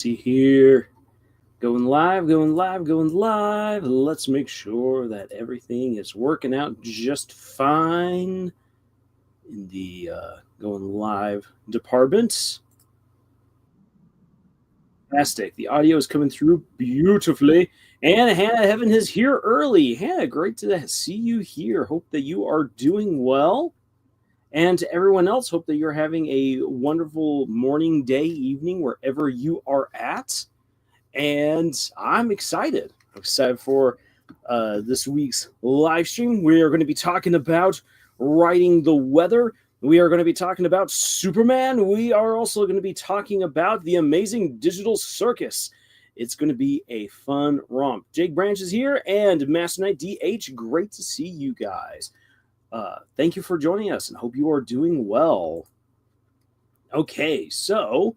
See here. Going live, going live, going live. Let's make sure that everything is working out just fine in the going live department. Fantastic. The audio is coming through beautifully. And Hannah Heaven is here early. Hannah, great to see you here. Hope that you are doing well. And to everyone else, hope that you're having a wonderful morning, day, evening, wherever you are at. And I'm excited. I'm excited for this week's live stream. We are going to be talking about writing the weather. We are going to be talking about Superman. We are also going to be talking about the amazing digital circus. It's going to be a fun romp. Jake Branch is here and Master Knight DH. Great to see you guys. Thank you for joining us and hope you are doing well. Okay, so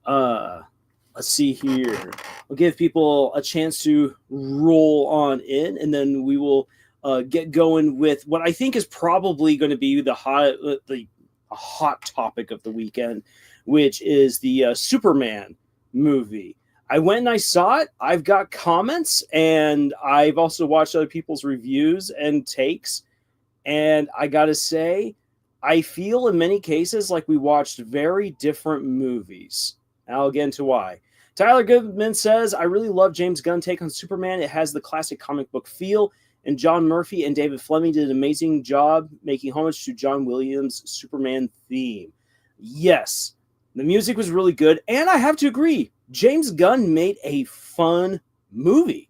let's see here. We'll give people a chance to roll on in, and then we will get going with what I think is probably going to be the hot topic of the weekend, which is the Superman movie. I went and I saw it. I've got comments, and I've also watched other people's reviews and takes. And I got to say, I feel in many cases like we watched very different movies. I'll get into why. Tyler Goodman says, I really love James Gunn's take on Superman. It has the classic comic book feel, and John Murphy and David Fleming did an amazing job making homage to John Williams' Superman theme. Yes, the music was really good, and I have to agree, James Gunn made a fun movie.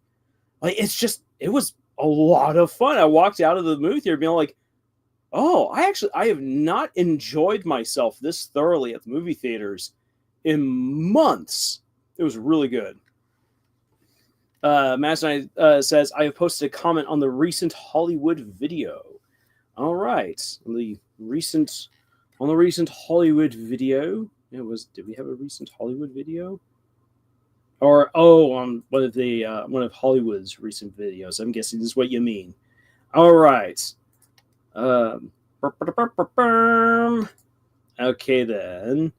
Like, it was a lot of fun. I walked out of the movie theater being like, oh, I have not enjoyed myself this thoroughly at the movie theaters in months. It was really good. Master Knight says, I have posted a comment on the recent Hollywood video. All right. On the recent Hollywood video. Did we have a recent Hollywood video? Or on one of Hollywood's recent videos. I'm guessing this is what you mean. All right. Okay then.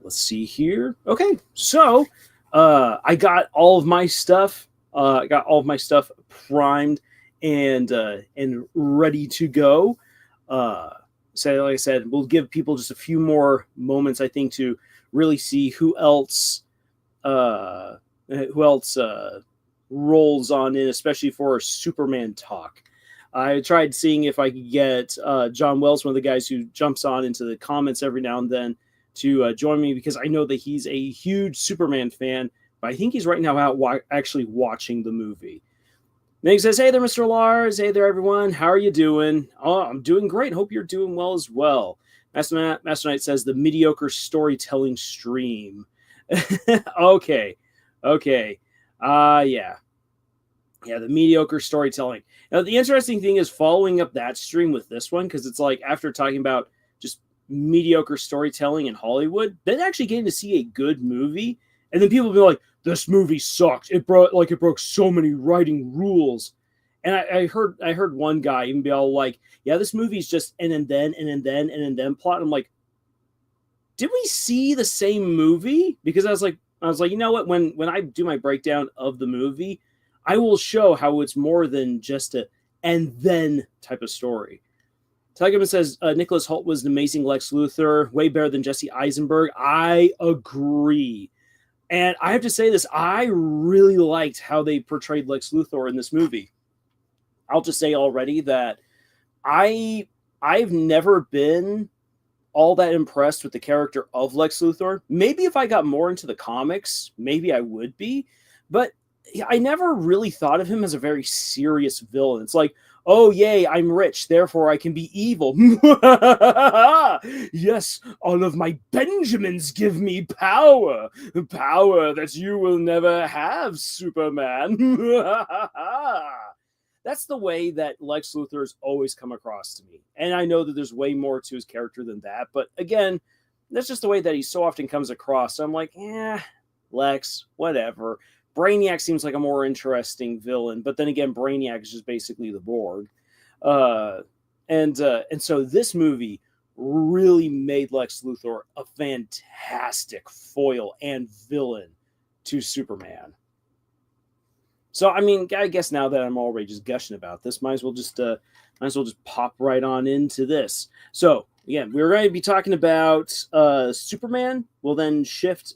Let's see here. Okay, so I got all of my stuff. Primed and ready to go. So like I said, we'll give people just a few more moments, I think, to really see who else rolls on in, especially for Superman talk. I tried seeing if I could get John Wells, one of the guys who jumps on into the comments every now and then, to join me, because I know that he's a huge Superman fan, but I think he's right now out actually watching the movie. Meg says, hey there, Mr. Lars. Hey there, everyone. How are you doing? Oh, I'm doing great. Hope you're doing well as well. Master Knight says, the mediocre storytelling stream. Okay. Yeah, the mediocre storytelling. Now, the interesting thing is following up that stream with this one, because it's like after talking about just mediocre storytelling in Hollywood, then actually getting to see a good movie, and then people be like, this movie sucked. It broke so many writing rules. And I heard one guy even be all like, yeah, this movie's just and then plot. And I'm like, did we see the same movie? Because I was like, you know what? When I do my breakdown of the movie, I will show how it's more than just a and then type of story. Tigerman says, Nicholas Hoult was an amazing Lex Luthor, way better than Jesse Eisenberg. I agree. And I have to say this, I really liked how they portrayed Lex Luthor in this movie. I'll just say already that I've never been all that impressed with the character of Lex Luthor. Maybe if I got more into the comics, maybe I would be. But I never really thought of him as a very serious villain. It's like, oh, yay, I'm rich, therefore I can be evil. Yes, all of my Benjamins give me power. Power that you will never have, Superman. That's the way that Lex Luthor has always come across to me. And I know that there's way more to his character than that. But again, that's just the way that he so often comes across. So I'm like, Lex, whatever. Brainiac seems like a more interesting villain, but then again, Brainiac is just basically the Borg. And so this movie really made Lex Luthor a fantastic foil and villain to Superman. So, I mean, I guess now that I'm already just gushing about this, might as well just pop right on into this. So, again, we're going to be talking about Superman. We'll then shift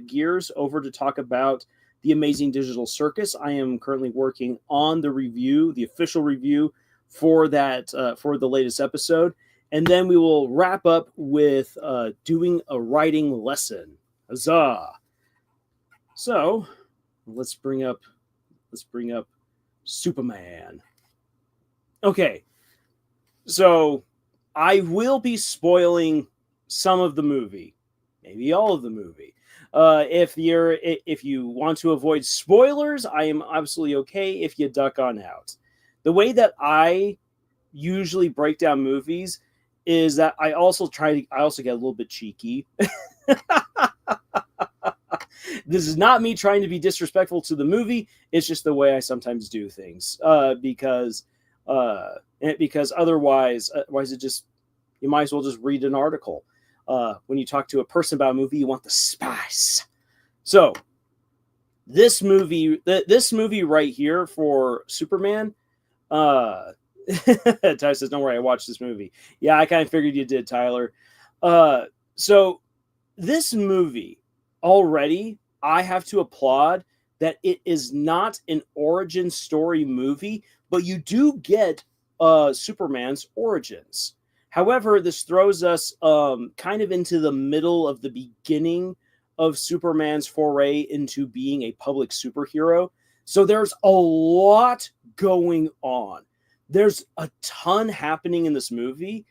gears over to talk about the Amazing Digital Circus. I am currently working on the review, the official review for that for the latest episode, and then we will wrap up with doing a writing lesson. Huzzah! So, let's bring up Superman. Okay, so I will be spoiling some of the movie, maybe all of the movie. If you want to avoid spoilers, I am absolutely okay if you duck on out. The way that I usually break down movies is that I also get a little bit cheeky. This is not me trying to be disrespectful to the movie. It's just the way I sometimes do things. Because otherwise it just, you might as well just read an article. When you talk to a person about a movie, you want the spice. So this movie right here for Superman, Ty says, "Don't worry, I watched this movie." Yeah, I kind of figured you did, Tyler. So this movie already, I have to applaud that it is not an origin story movie, but you do get Superman's origins. However, this throws us kind of into the middle of the beginning of Superman's foray into being a public superhero. So there's a lot going on. There's a ton happening in this movie.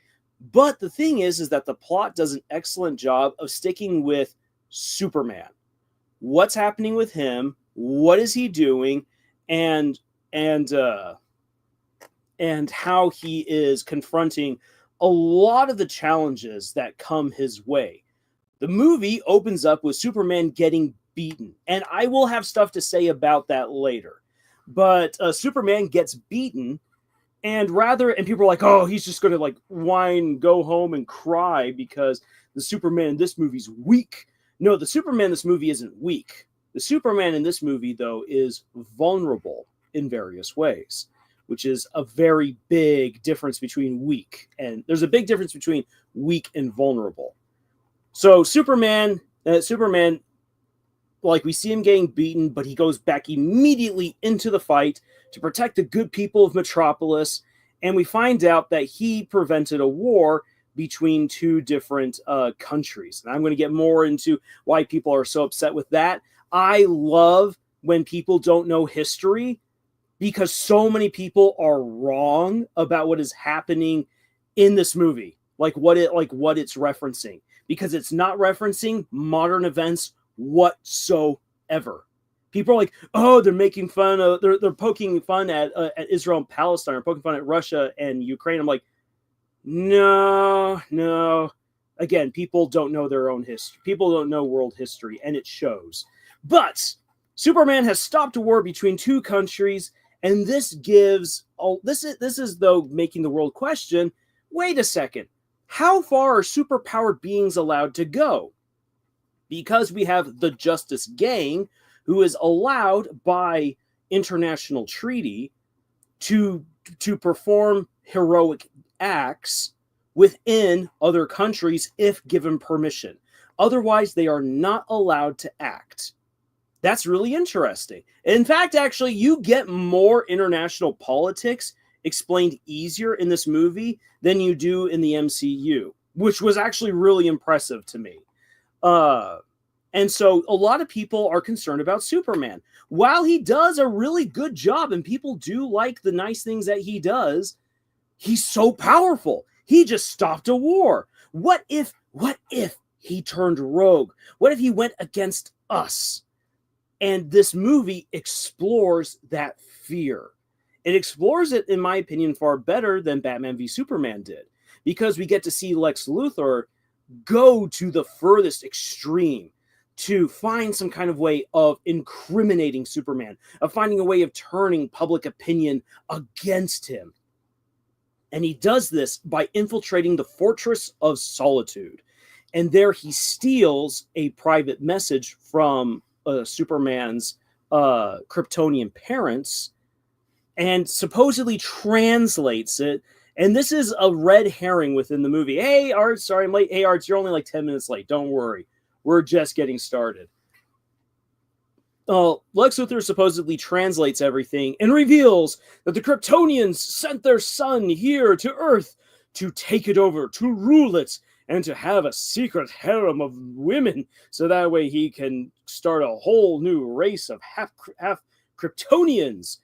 But the thing is that the plot does an excellent job of sticking with Superman. What's happening with him? What is he doing? And how he is confronting a lot of the challenges that come his way. The movie opens up with Superman getting beaten, and I will have stuff to say about that later. But Superman gets beaten, and people are like, "Oh, he's just going to like whine, go home, and cry because the Superman in this movie's weak." No, the Superman in this movie isn't weak. The Superman in this movie, though, is vulnerable in various ways, which is a very big difference between weak. And there's a big difference between weak and vulnerable. So Superman, like we see him getting beaten, but he goes back immediately into the fight to protect the good people of Metropolis. And we find out that he prevented a war between two different countries. And I'm going to get more into why people are so upset with that. I love when people don't know history, because so many people are wrong about what is happening in this movie, like what it's referencing, because it's not referencing modern events whatsoever. People are like, "Oh, they're making fun of, they're poking fun at Israel and Palestine, or poking fun at Russia and Ukraine." I'm like, no. Again, people don't know their own history. People don't know world history, and it shows. But Superman has stopped a war between two countries, and this is though making the world question, wait a second, how far are superpowered beings allowed to go? Because we have the Justice Gang, who is allowed by international treaty to perform heroic acts within other countries if given permission. Otherwise, they are not allowed to act. That's really interesting. In fact, actually, you get more international politics explained easier in this movie than you do in the MCU, which was actually really impressive to me. And so a lot of people are concerned about Superman. While he does a really good job and people do like the nice things that he does, he's so powerful. He just stopped a war. What if he turned rogue? What if he went against us? And this movie explores that fear. It explores it, in my opinion, far better than Batman v Superman did, because we get to see Lex Luthor go to the furthest extreme to find some kind of way of incriminating Superman, of finding a way of turning public opinion against him. And he does this by infiltrating the Fortress of Solitude. And there he steals a private message from Superman's Kryptonian parents and supposedly translates it. And this is a red herring within the movie. Hey, Art, sorry I'm late. Hey, Art, you're only like 10 minutes late. Don't worry. We're just getting started. Lex Luthor supposedly translates everything and reveals that the Kryptonians sent their son here to Earth to take it over, to rule it, and to have a secret harem of women, so that way he can start a whole new race of half Kryptonians.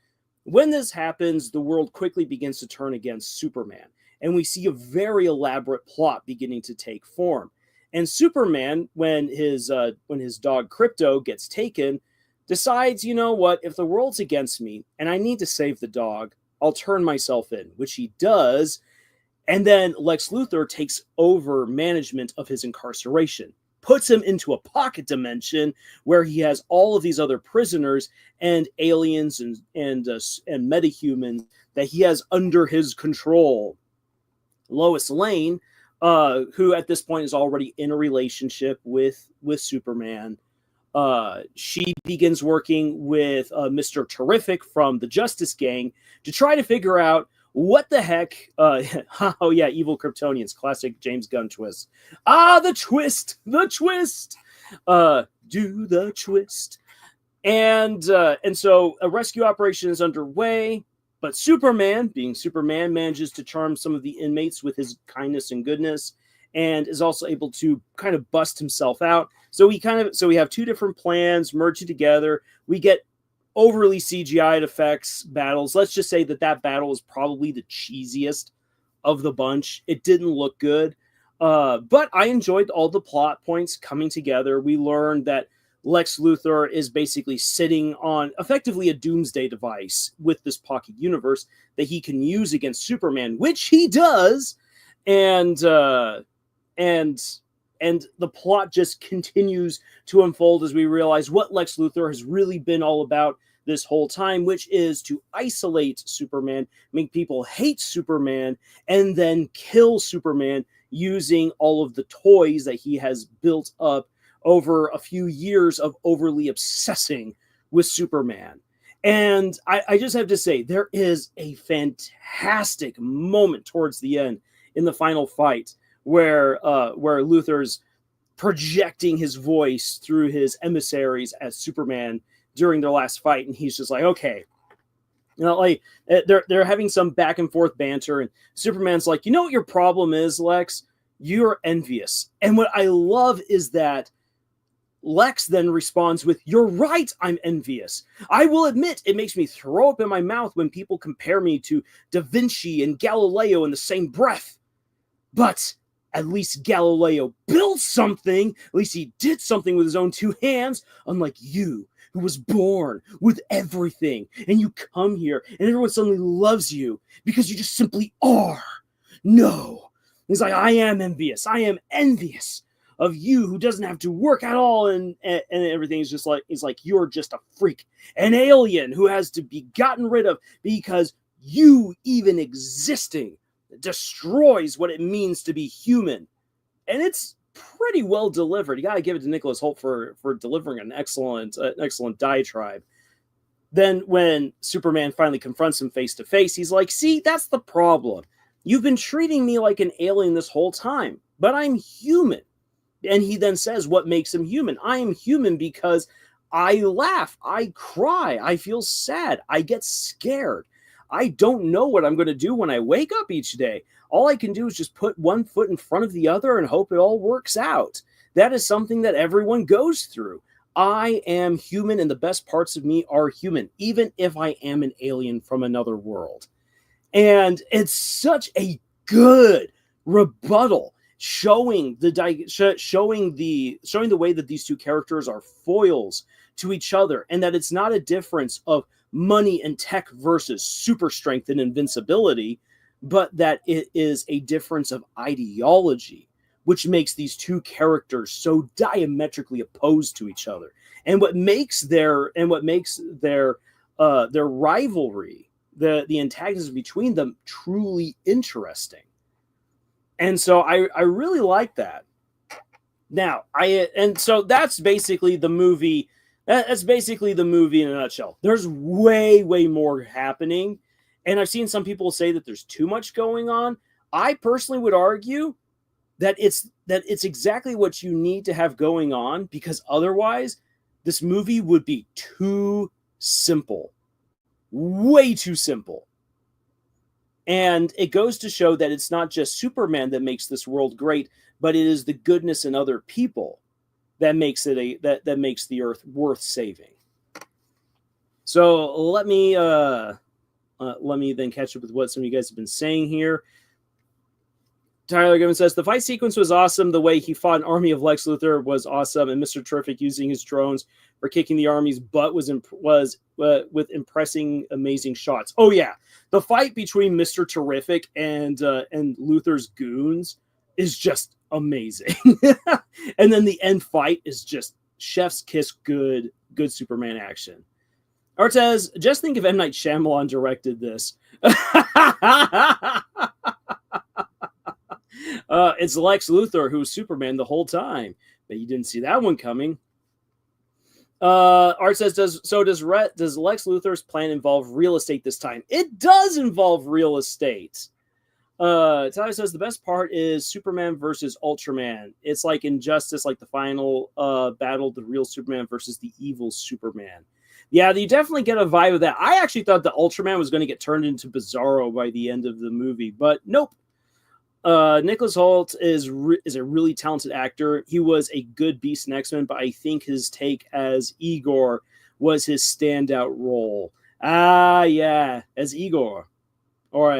When this happens, the world quickly begins to turn against Superman, and we see a very elaborate plot beginning to take form. And Superman, when his dog Crypto gets taken, decides, you know what, if the world's against me and I need to save the dog, I'll turn myself in, which he does. And then Lex Luthor takes over management of his incarceration, puts him into a pocket dimension where he has all of these other prisoners and aliens and metahumans that he has under his control. Lois Lane, who at this point is already in a relationship with Superman, she begins working with Mr. Terrific from the Justice Gang to try to figure out what the heck. Oh yeah, evil Kryptonians, classic James Gunn twist. The twist. Do the twist. And so a rescue operation is underway, but Superman, being Superman, manages to charm some of the inmates with his kindness and goodness, and is also able to kind of bust himself out. So we have two different plans merging together. We get overly CGI'd effects battles. Let's just say that battle is probably the cheesiest of the bunch. It didn't look good, but I enjoyed all the plot points coming together. We learned that Lex Luthor is basically sitting on effectively a doomsday device with this pocket universe that he can use against Superman, which he does, and the plot just continues to unfold as we realize what Lex Luthor has really been all about this whole time, which is to isolate Superman, make people hate Superman, and then kill Superman using all of the toys that he has built up over a few years of overly obsessing with Superman. And I just have to say, there is a fantastic moment towards the end in the final fight where Luthor's projecting his voice through his emissaries as Superman during their last fight, and he's just like, okay, you know, like they're having some back and forth banter, and Superman's like, you know what your problem is, Lex? You're envious. And what I love is that Lex then responds with, you're right, I'm envious. I will admit it makes me throw up in my mouth when people compare me to Da Vinci and Galileo in the same breath. But at least Galileo built something. At least he did something with his own two hands, unlike you, who was born with everything. And you come here and everyone suddenly loves you because you just simply are. No. He's like, I am envious. I am envious of you who doesn't have to work at all, and everything is just like, he's like, you're just a freak, an alien who has to be gotten rid of because you even existing destroys what it means to be human. And it's pretty well delivered. You got to give it to Nicholas Hoult for delivering an excellent diatribe. Then when Superman finally confronts him face to face, he's like, see, that's the problem. You've been treating me like an alien this whole time, but I'm human. And he then says what makes him human. I am human because I laugh, I cry, I feel sad, I get scared. I don't know what I'm going to do when I wake up each day. All I can do is just put one foot in front of the other and hope it all works out. That is something that everyone goes through. I am human, and the best parts of me are human, even if I am an alien from another world. And it's such a good rebuttal, showing the way that these two characters are foils to each other, and that it's not a difference of money and tech versus super strength and invincibility, but that it is a difference of ideology, which makes these two characters so diametrically opposed to each other. And what makes their rivalry the antagonism between them truly interesting. And so I really like that. Now, so that's basically the movie. That's basically the movie in a nutshell. There's way more happening, and I've seen some people say that there's too much going on. I personally would argue that it's exactly what you need to have going on, because otherwise this movie would be too simple. Way too simple. And it goes to show that it's not just Superman that makes this world great, but it is the goodness in other people that makes it that makes the Earth worth saving. So let me then catch up with what some of you guys have been saying here. Tyler Gibbons says the fight sequence was awesome. The way he fought an army of Lex Luthor was awesome, and Mr. Terrific using his drones for kicking the army's butt was with impressing, amazing shots. Oh yeah, the fight between Mr. Terrific and Luthor's goons is just amazing. And then the end fight is just chef's kiss good Superman action. Artez, just think if M. Night Shyamalan directed this. It's Lex Luthor who's Superman the whole time, but you didn't see that one coming. Art says, does Lex Luthor's plan involve real estate this time? It does involve real estate. Tyler says the best part is Superman versus Ultraman. It's like Injustice, like the final battle, the real Superman versus the evil Superman. Yeah, you definitely get a vibe of that. I actually thought the Ultraman was going to get turned into Bizarro by the end of the movie, but nope. Nicholas Hoult is a really talented actor. He was a good Beast in X-Men, but I think his take as Igor was his standout role. Yeah, as Igor, or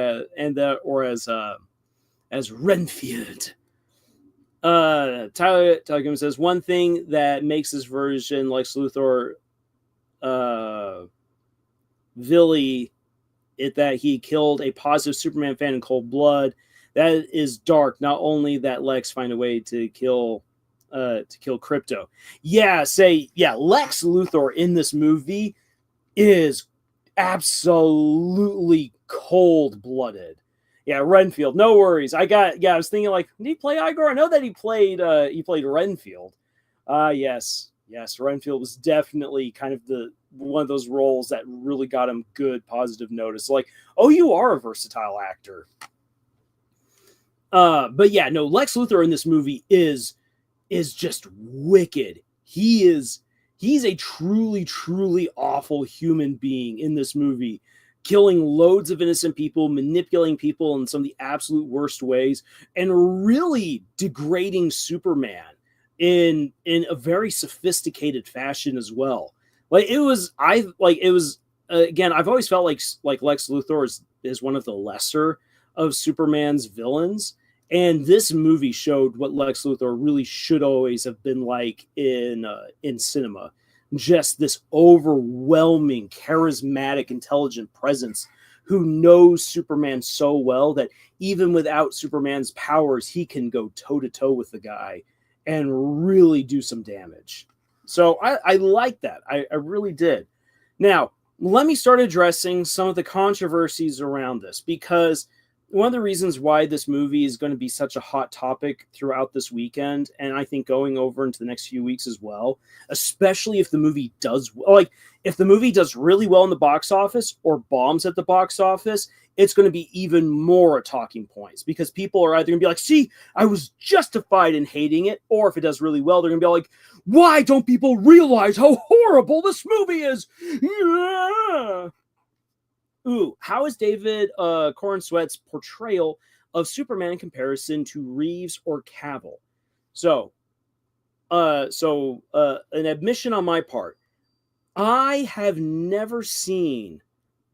as Renfield. Tyler Gibbons says one thing that makes this version Lex Luthor, Villy, that he killed a positive Superman fan in cold blood. That is dark. Not only that Lex find a way to kill Crypto. Lex Luthor in this movie is absolutely cold-blooded. Yeah, Renfield. No worries. I was thinking like, did he play Igor? I know that he played Renfield. Yes. Renfield was definitely kind of one of those roles that really got him good positive notice. Like, oh, you are a versatile actor. But yeah, no, Lex Luthor in this movie is just wicked. He's a truly awful human being in this movie, killing loads of innocent people, manipulating people in some of the absolute worst ways, and really degrading Superman in a very sophisticated fashion as well. I've always felt like Lex Luthor is one of the lesser of Superman's villains. And this movie showed what Lex Luthor really should always have been like in cinema. Just this overwhelming, charismatic, intelligent presence who knows Superman so well that even without Superman's powers, he can go toe-to-toe with the guy and really do some damage. So I like that. I really did. Now, let me start addressing some of the controversies around this, because one of the reasons why this movie is going to be such a hot topic throughout this weekend, and I think going over into the next few weeks as well, especially if the movie does really well in the box office or bombs at the box office, it's going to be even more talking points, because people are either going to be like, see, I was justified in hating it, or if it does really well, they're going to be like, why don't people realize how horrible this movie is? Yeah. Ooh, how is David Corenswet's portrayal of Superman in comparison to Reeves or Cavill? So an admission on my part. I have never seen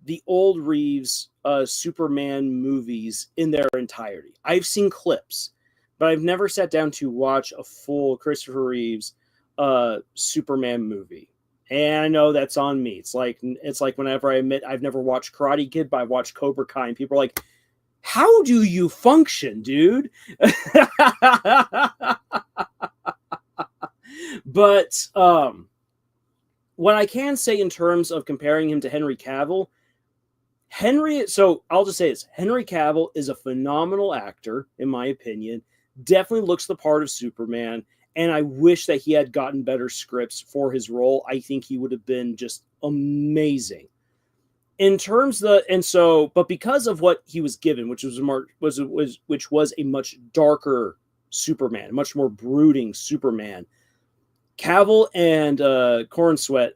the old Reeves Superman movies in their entirety. I've seen clips, but I've never sat down to watch a full Christopher Reeves Superman movie. And I know that's on me. It's like whenever I admit I've never watched Karate Kid, but I watched Cobra Kai, and people are like, how do you function, dude? But what I can say in terms of comparing him to Henry Cavill, So I'll just say this. Henry Cavill is a phenomenal actor, in my opinion. Definitely looks the part of Superman. And I wish that he had gotten better scripts for his role. I think he would have been just amazing. In terms but because of what he was given, which was a much darker Superman, much more brooding Superman, Cavill and Cornsweet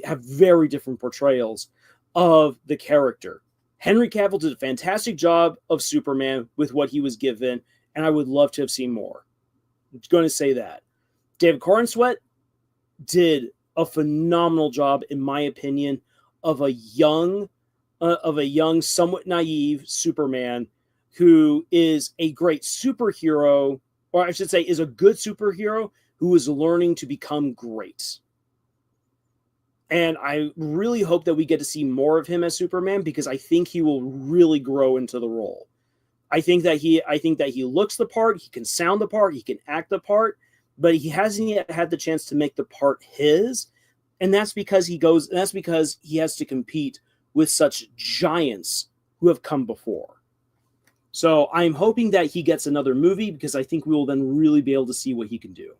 have very different portrayals of the character. Henry Cavill did a fantastic job of Superman with what he was given, and I would love to have seen more. I'm going to say that. David Cornsweet did a phenomenal job, in my opinion, of a young, somewhat naive Superman who is a great superhero, or I should say, is a good superhero who is learning to become great. And I really hope that we get to see more of him as Superman, because I think he will really grow into the role. I think that he looks the part, he can sound the part, he can act the part, but he hasn't yet had the chance to make the part his. And that's because he has to compete with such giants who have come before. So I'm hoping that he gets another movie, because I think we will then really be able to see what he can do.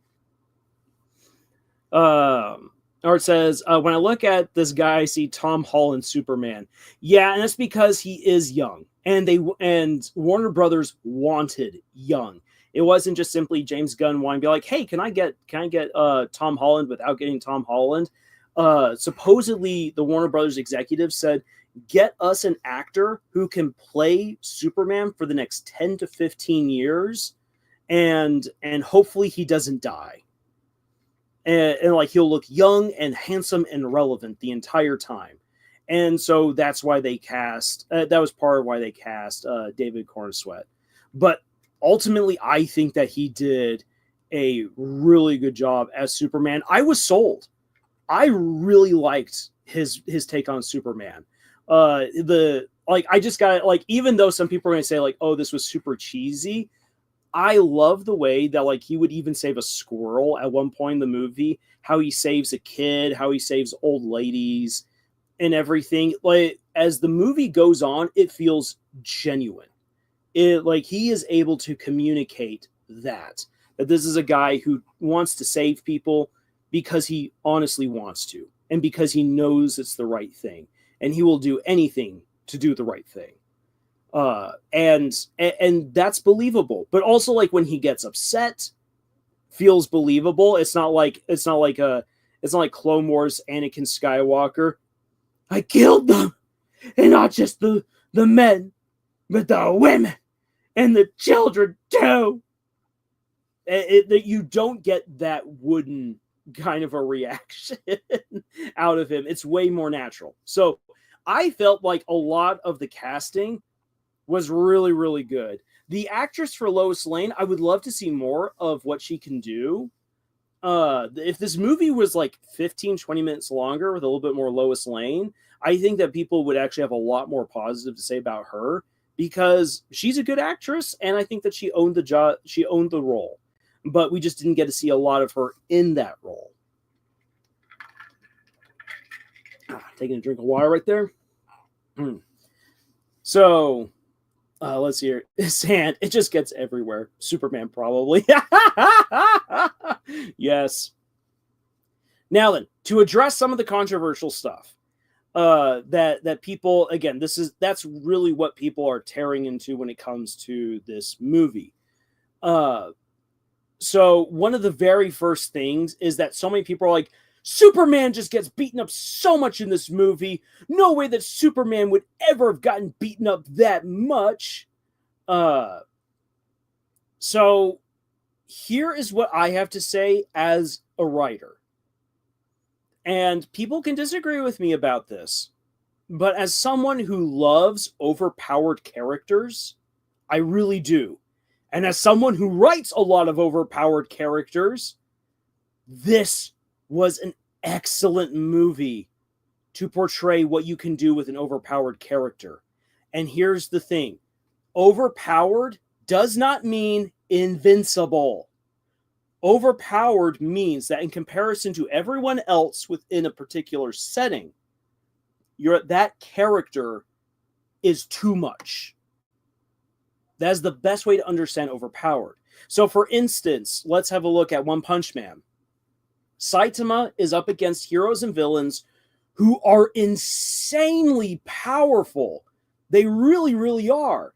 Art says, when I look at this guy, I see Tom Holland Superman. Yeah, and that's because he is young. And Warner Brothers wanted young. It wasn't just simply James Gunn wanting to be like, hey, can I get Tom Holland without getting Tom Holland? Supposedly the Warner Brothers executive said, get us an actor who can play Superman for the next 10 to 15 years, and hopefully he doesn't die. And like, he'll look young and handsome and relevant the entire time. And so that's why they cast, that was part of why they cast David Cornsweet. But ultimately, I think that he did a really good job as Superman. I was sold. I really liked his take on Superman. Even though some people are going to say like, oh, this was super cheesy, I love the way that like he would even save a squirrel at one point in the movie, how he saves a kid, how he saves old ladies and everything. Like, as the movie goes on, it feels genuine. He is able to communicate that this is a guy who wants to save people because he honestly wants to, and because he knows it's the right thing, and he will do anything to do the right thing. And that's believable. But also, like, when he gets upset, feels believable. It's not like Clone Wars Anakin Skywalker. I killed them, and not just the men, but the women and the children too. That you don't get that wooden kind of a reaction out of him. It's way more natural. So I felt like a lot of the casting was really, really good. The actress for Lois Lane, I would love to see more of what she can do. If this movie was like 15, 20 minutes longer with a little bit more Lois Lane, I think that people would actually have a lot more positive to say about her, because she's a good actress, and I think that she owned the job, she owned the role. But we just didn't get to see a lot of her in that role. Taking a drink of water right there. So, let's see here. Sand, it just gets everywhere. Superman, probably. Yes. Now then, to address some of the controversial stuff that people, again, that's really what people are tearing into when it comes to this movie. So one of the very first things is that so many people are like, Superman just gets beaten up so much in this movie. No way that Superman would ever have gotten beaten up that much. So here is what I have to say as a writer. And people can disagree with me about this, but as someone who loves overpowered characters, I really do. And as someone who writes a lot of overpowered characters, this was an excellent movie to portray what you can do with an overpowered character. And here's the thing. Overpowered does not mean invincible. Overpowered means that in comparison to everyone else within a particular setting, that character is too much. That is the best way to understand overpowered. So, for instance, let's have a look at One Punch Man. Saitama is up against heroes and villains who are insanely powerful. They really, really are.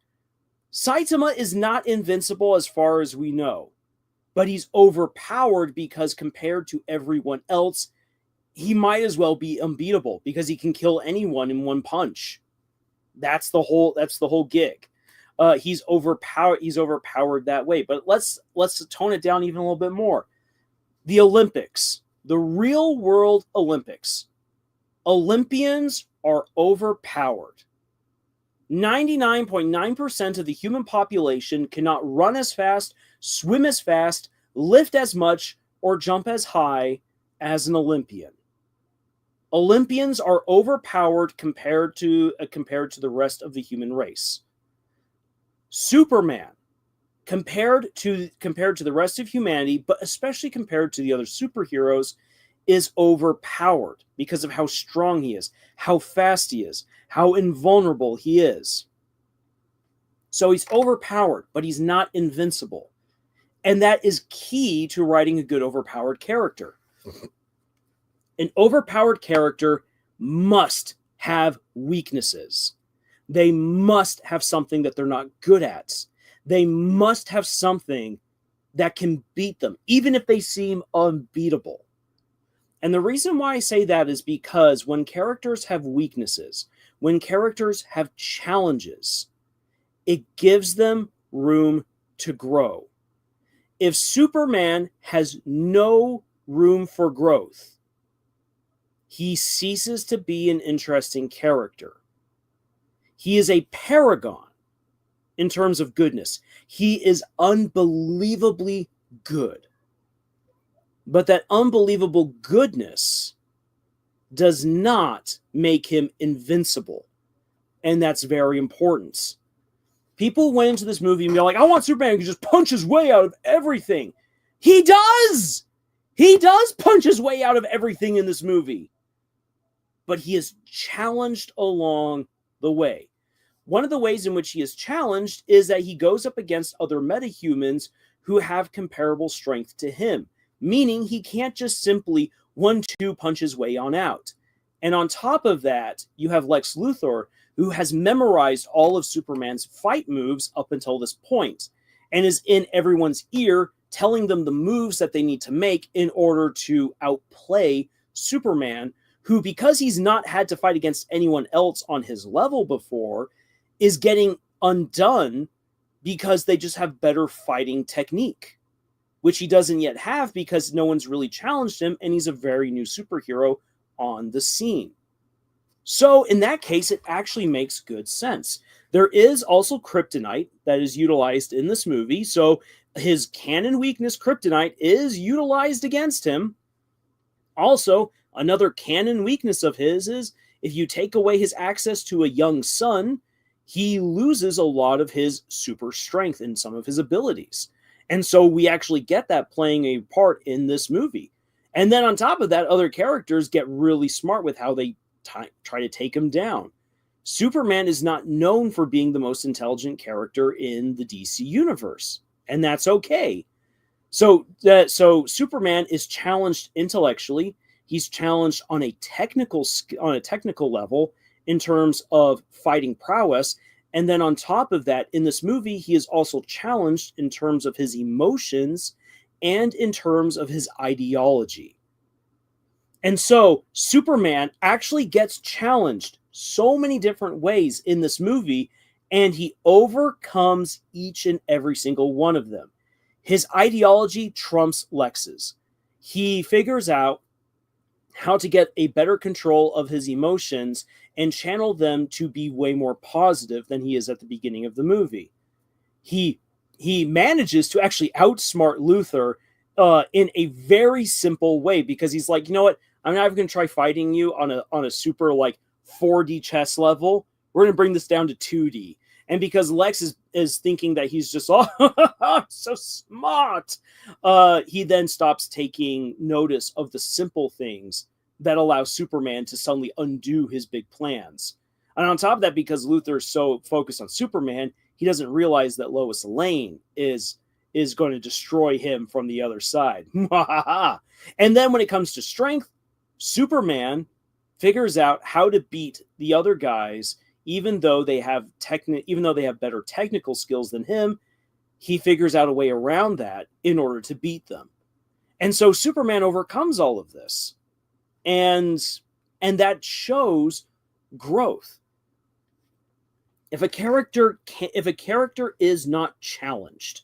Saitama is not invincible as far as we know, but he's overpowered because compared to everyone else, he might as well be unbeatable because he can kill anyone in one punch. That's the whole gig. He's overpowered that way. But let's tone it down even a little bit more. The Olympics, the real world Olympics. Olympians are overpowered. 99.9% of the human population cannot run as fast, swim as fast, lift as much, or jump as high as an Olympian. Olympians are overpowered compared to the rest of the human race. Superman, compared to the rest of humanity, but especially compared to the other superheroes, is overpowered because of how strong he is, how fast he is, how invulnerable he is. So he's overpowered, but he's not invincible. And that is key to writing a good overpowered character. An overpowered character must have weaknesses. They must have something that they're not good at. They must have something that can beat them, even if they seem unbeatable. And the reason why I say that is because when characters have weaknesses, when characters have challenges, it gives them room to grow. If Superman has no room for growth, he ceases to be an interesting character. He is a paragon in terms of goodness. He is unbelievably good. But that unbelievable goodness does not make him invincible. And that's very important. People went into this movie and be like, I want Superman to just punch his way out of everything. He does! He does punch his way out of everything in this movie. But he is challenged along the way. One of the ways in which he is challenged is that he goes up against other metahumans who have comparable strength to him. Meaning he can't just simply 1-2 punch his way on out. And on top of that, you have Lex Luthor, who has memorized all of Superman's fight moves up until this point, and is in everyone's ear telling them the moves that they need to make in order to outplay Superman, who, because he's not had to fight against anyone else on his level before, is getting undone because they just have better fighting technique, which he doesn't yet have because no one's really challenged him, and he's a very new superhero on the scene. So in that case, it actually makes good sense. There is also kryptonite that is utilized in this movie, so his canon weakness, kryptonite, is utilized against him. Also, another canon weakness of his is if you take away his access to a young son, he loses a lot of his super strength and some of his abilities. And so we actually get that playing a part in this movie. And then on top of that, other characters get really smart with how they try to take him down. Superman is not known for being the most intelligent character in the DC universe, and that's okay. So Superman is challenged intellectually. He's challenged on a technical level in terms of fighting prowess. And then on top of that, in this movie, he is also challenged in terms of his emotions and in terms of his ideology. And so Superman actually gets challenged so many different ways in this movie, and he overcomes each and every single one of them. His ideology trumps Lex's. He figures out how to get a better control of his emotions and channel them to be way more positive than he is at the beginning of the movie. He manages to actually outsmart Luthor in a very simple way, because he's like, you know what? I'm not even going to try fighting you on a super like 4D chess level. We're going to bring this down to 2D. And because Lex is thinking that he's just so smart, he then stops taking notice of the simple things that allows Superman to suddenly undo his big plans. And on top of that, because Luthor's so focused on Superman, he doesn't realize that Lois Lane is going to destroy him from the other side. And then when it comes to strength, Superman figures out how to beat the other guys, even though they have better technical skills than him. He figures out a way around that in order to beat them. And so Superman overcomes all of this. And that shows growth. If a character is not challenged,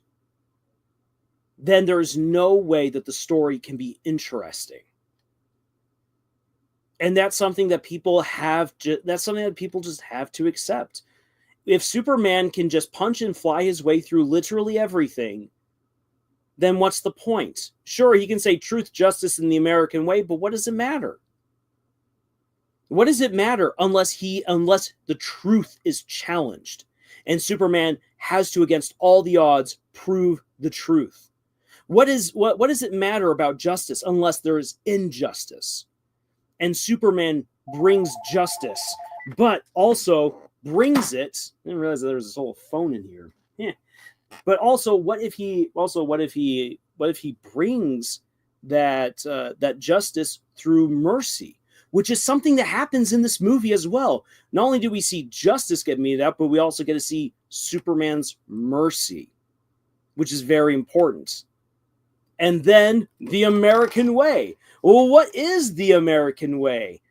then there's no way that the story can be interesting. And that's something that people just have to accept. If Superman can just punch and fly his way through literally everything, then what's the point? Sure, he can say truth, justice, in the American way, but what does it matter? What does it matter unless the truth is challenged? And Superman has to, against all the odds, prove the truth. What does it matter about justice unless there is injustice? And Superman brings justice, but also brings it. I didn't realize there was this whole phone in here. Yeah. But also, what if he brings that justice through mercy, which is something that happens in this movie as well. Not only do we see justice get meted out, but we also get to see Superman's mercy, which is very important. And then the American way. Well, what is the American way?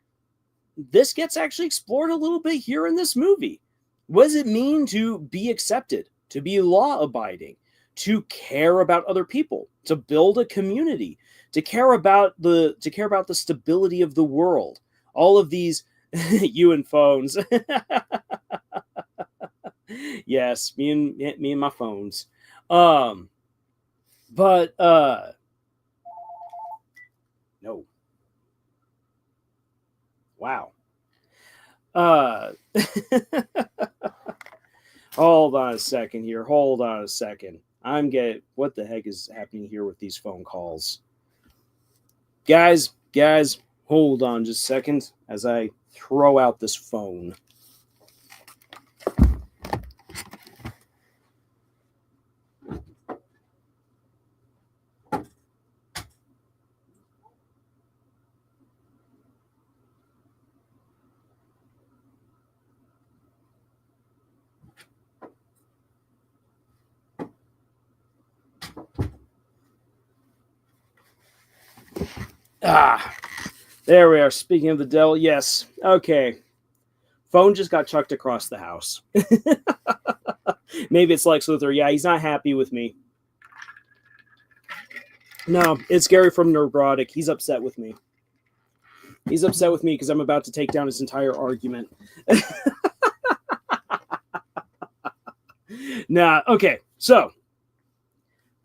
This gets actually explored a little bit here in this movie. What does it mean to be accepted, to be law-abiding, to care about other people, to build a community, to care about the stability of the world? All of these you and phones. Yes, me and my phones. But no. Wow. Hold on a second here. Hold on a second. What the heck is happening here with these phone calls? Guys, hold on just a second as I throw out this phone. There we are. Speaking of the devil, yes. Okay. Phone just got chucked across the house. Maybe it's Lex Luthor. Yeah, he's not happy with me. No, it's Gary from Neurotic. He's upset with me. He's upset with me because I'm about to take down his entire argument. Nah, okay. So,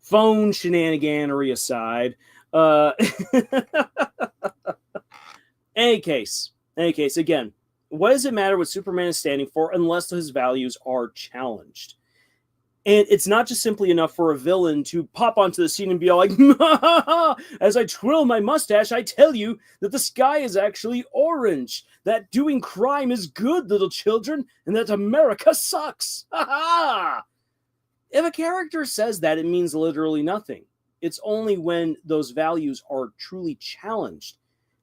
phone shenaniganery aside, any case, again, what does it matter what Superman is standing for unless his values are challenged? And it's not just simply enough for a villain to pop onto the scene and be all like, as I twirl my mustache, I tell you that the sky is actually orange, that doing crime is good, little children, and that America sucks. If a character says that, it means literally nothing. It's only when those values are truly challenged,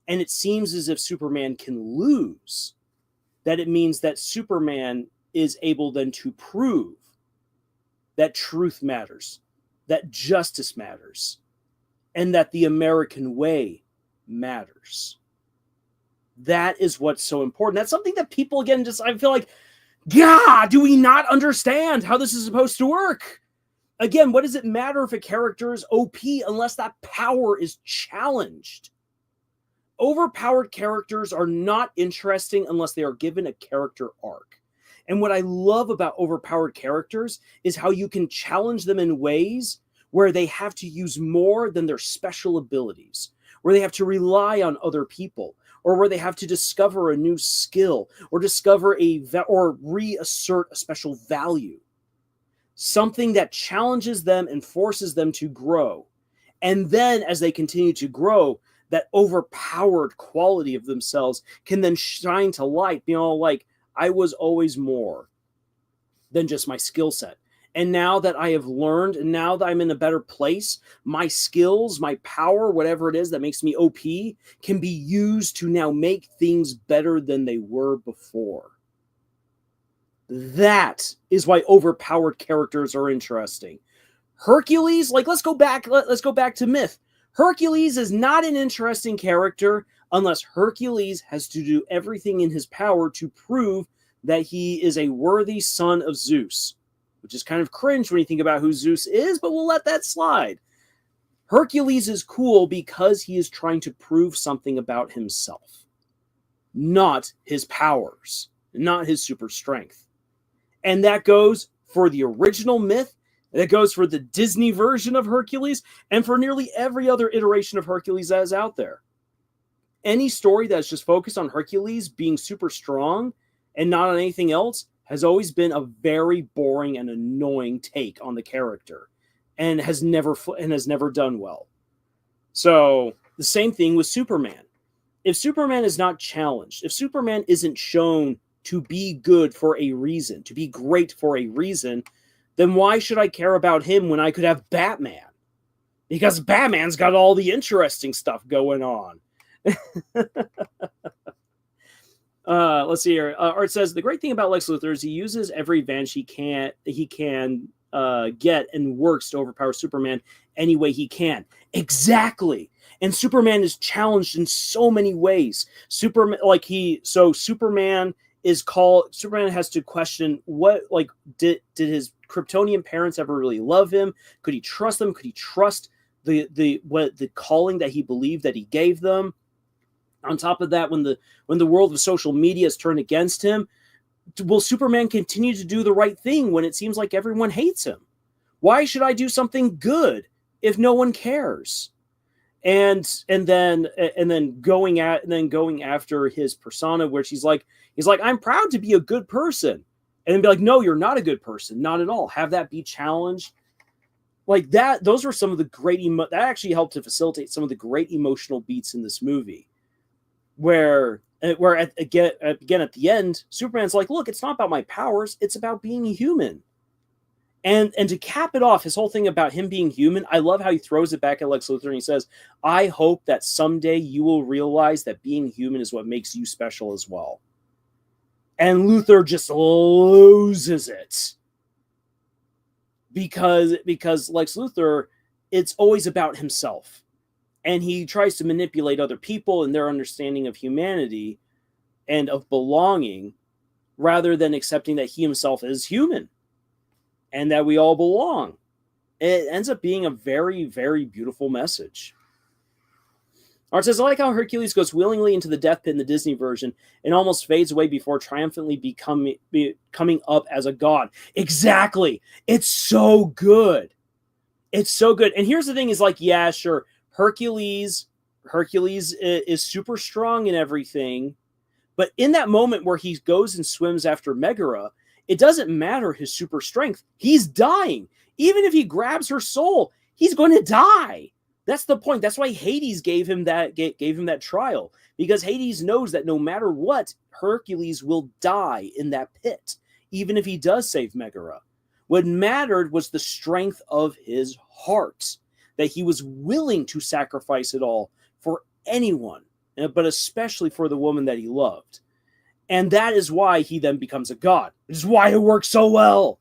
and it seems as if Superman can lose, that it means that Superman is able then to prove that truth matters, that justice matters, and that the American way matters. That is what's so important. That's something that people, again, just, I feel like, God, do we not understand how this is supposed to work? Again, what does it matter if a character is OP unless that power is challenged? Overpowered characters are not interesting unless they are given a character arc. And what I love about overpowered characters is how you can challenge them in ways where they have to use more than their special abilities, where they have to rely on other people, or where they have to discover a new skill, or or reassert a special value. Something that challenges them and forces them to grow. And then as they continue to grow, that overpowered quality of themselves can then shine to light, like, I was always more than just my skill set. And now that I have learned, and now that I'm in a better place, my skills, my power, whatever it is that makes me OP, can be used to now make things better than they were before. That is why overpowered characters are interesting. Hercules, like, let's go back to myth. Hercules is not an interesting character unless Hercules has to do everything in his power to prove that he is a worthy son of Zeus, which is kind of cringe when you think about who Zeus is, but we'll let that slide. Hercules is cool because he is trying to prove something about himself, not his powers, not his super strength. And that goes for the original myth, that goes for the Disney version of Hercules, and for nearly every other iteration of Hercules that is out there. Any story that's just focused on Hercules being super strong and not on anything else has always been a very boring and annoying take on the character, and has never done well. So the same thing with Superman. If Superman is not challenged, if Superman isn't shown to be good for a reason, to be great for a reason, then why should I care about him when I could have Batman? Because Batman's got all the interesting stuff going on. Let's see here. Art says, the great thing about Lex Luthor is he uses every advantage he can get and works to overpower Superman any way he can. Exactly. And Superman is challenged in so many ways. Superman has to question what, like, did his Kryptonian parents ever really love him? Could he trust them? Could he trust the calling that he believed that he gave them? On top of that, when the world of social media is turned against him, will Superman continue to do the right thing when it seems like everyone hates him? Why should I do something good if no one cares? And then going after his persona, where he's like, I'm proud to be a good person, and then be like, no, you're not a good person, not at all. Have that be challenged. Like that, those were some of the great that actually helped to facilitate some of the great emotional beats in this movie. Where again at the end, Superman's like, look, it's not about my powers, it's about being human. And to cap it off, his whole thing about him being human, I love how he throws it back at Lex Luthor and he says, I hope that someday you will realize that being human is what makes you special as well. And Luthor just loses it. Because Lex Luthor, it's always about himself. And he tries to manipulate other people and their understanding of humanity and of belonging, rather than accepting that he himself is human and that we all belong. It ends up being a very, very beautiful message. Art says, I like how Hercules goes willingly into the death pit in the Disney version and almost fades away before triumphantly coming up as a god. Exactly. It's so good. It's so good. And here's the thing is, like, yeah, sure, Hercules is super strong and everything, but in that moment where he goes and swims after Megara, it doesn't matter his super strength. He's dying. Even if he grabs her soul, he's going to die. That's the point. That's why Hades gave him that trial, because Hades knows that no matter what, Hercules will die in that pit, even if he does save Megara. What mattered was the strength of his heart, that he was willing to sacrifice it all for anyone, but especially for the woman that he loved. And that is why he then becomes a god, which is why it works so well.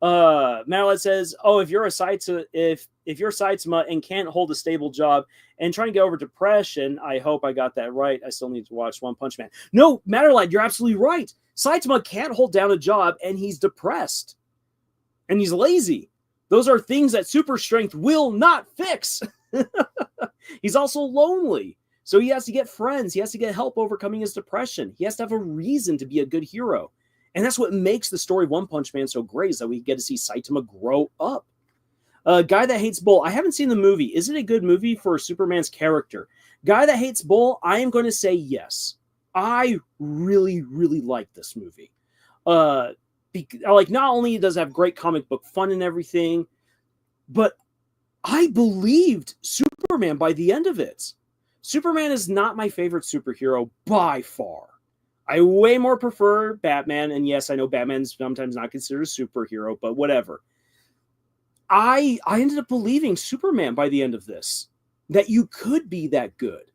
Madeline says, oh, if you're Saitama and can't hold a stable job and trying to get over depression, I hope I got that right. I still need to watch One Punch Man. No, Madeline, you're absolutely right. Saitama can't hold down a job and he's depressed. And he's lazy. Those are things that super strength will not fix. He's also lonely. So he has to get friends. He has to get help overcoming his depression. He has to have a reason to be a good hero. And that's what makes the story of One Punch Man so great, is that we get to see Saitama grow up. Guy That Hates Bull. I haven't seen the movie. Is it a good movie for Superman's character? Guy That Hates Bull, I am going to say yes. I really, really like this movie. Not only does it have great comic book fun and everything, but I believed Superman by the end of it. Superman is not my favorite superhero by far. I way more prefer Batman, and yes, I know Batman's sometimes not considered a superhero, but whatever. I ended up believing Superman by the end of this, that you could be that good,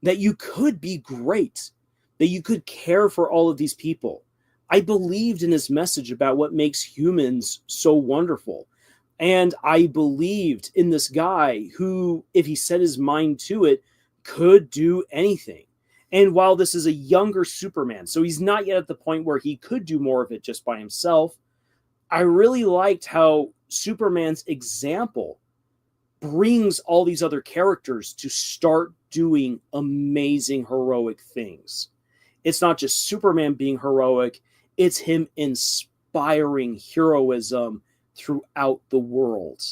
that you could be great, that you could care for all of these people. I believed in his message about what makes humans so wonderful. And I believed in this guy who, if he set his mind to it, could do anything. And while this is a younger Superman, so he's not yet at the point where he could do more of it just by himself, I really liked how Superman's example brings all these other characters to start doing amazing, heroic things. It's not just Superman being heroic, it's him inspiring heroism throughout the world.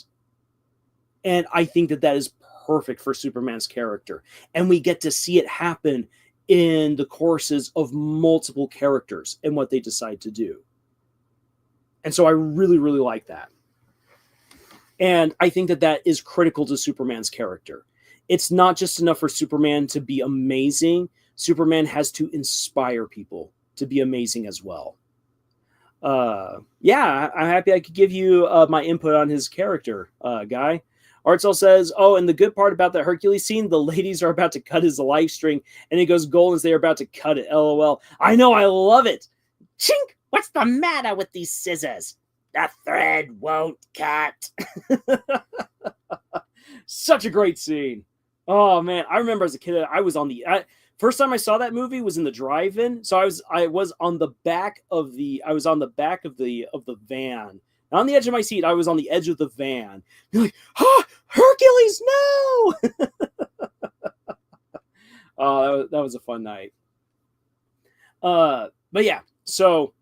And I think that is perfect for Superman's character. And we get to see it happen in the courses of multiple characters and what they decide to do. And so I really, really like that. And I think that is critical to Superman's character. It's not just enough for Superman to be amazing. Superman has to inspire people to be amazing as well. Yeah, I'm happy I could give you my input on his character, Guy. Artsel says, oh, and the good part about the Hercules scene, the ladies are about to cut his life string, and he goes golden as they are about to cut it. LOL. I know, I love it. Chink! What's the matter with these scissors? The thread won't cut. Such a great scene. Oh man, I remember as a kid, I was on the first time I saw that movie was in the drive-in. So I was on the back of the van. Not on the edge of my seat, I was on the edge of the van. You're like, ah, Hercules, no! Oh, that was a fun night. But yeah, so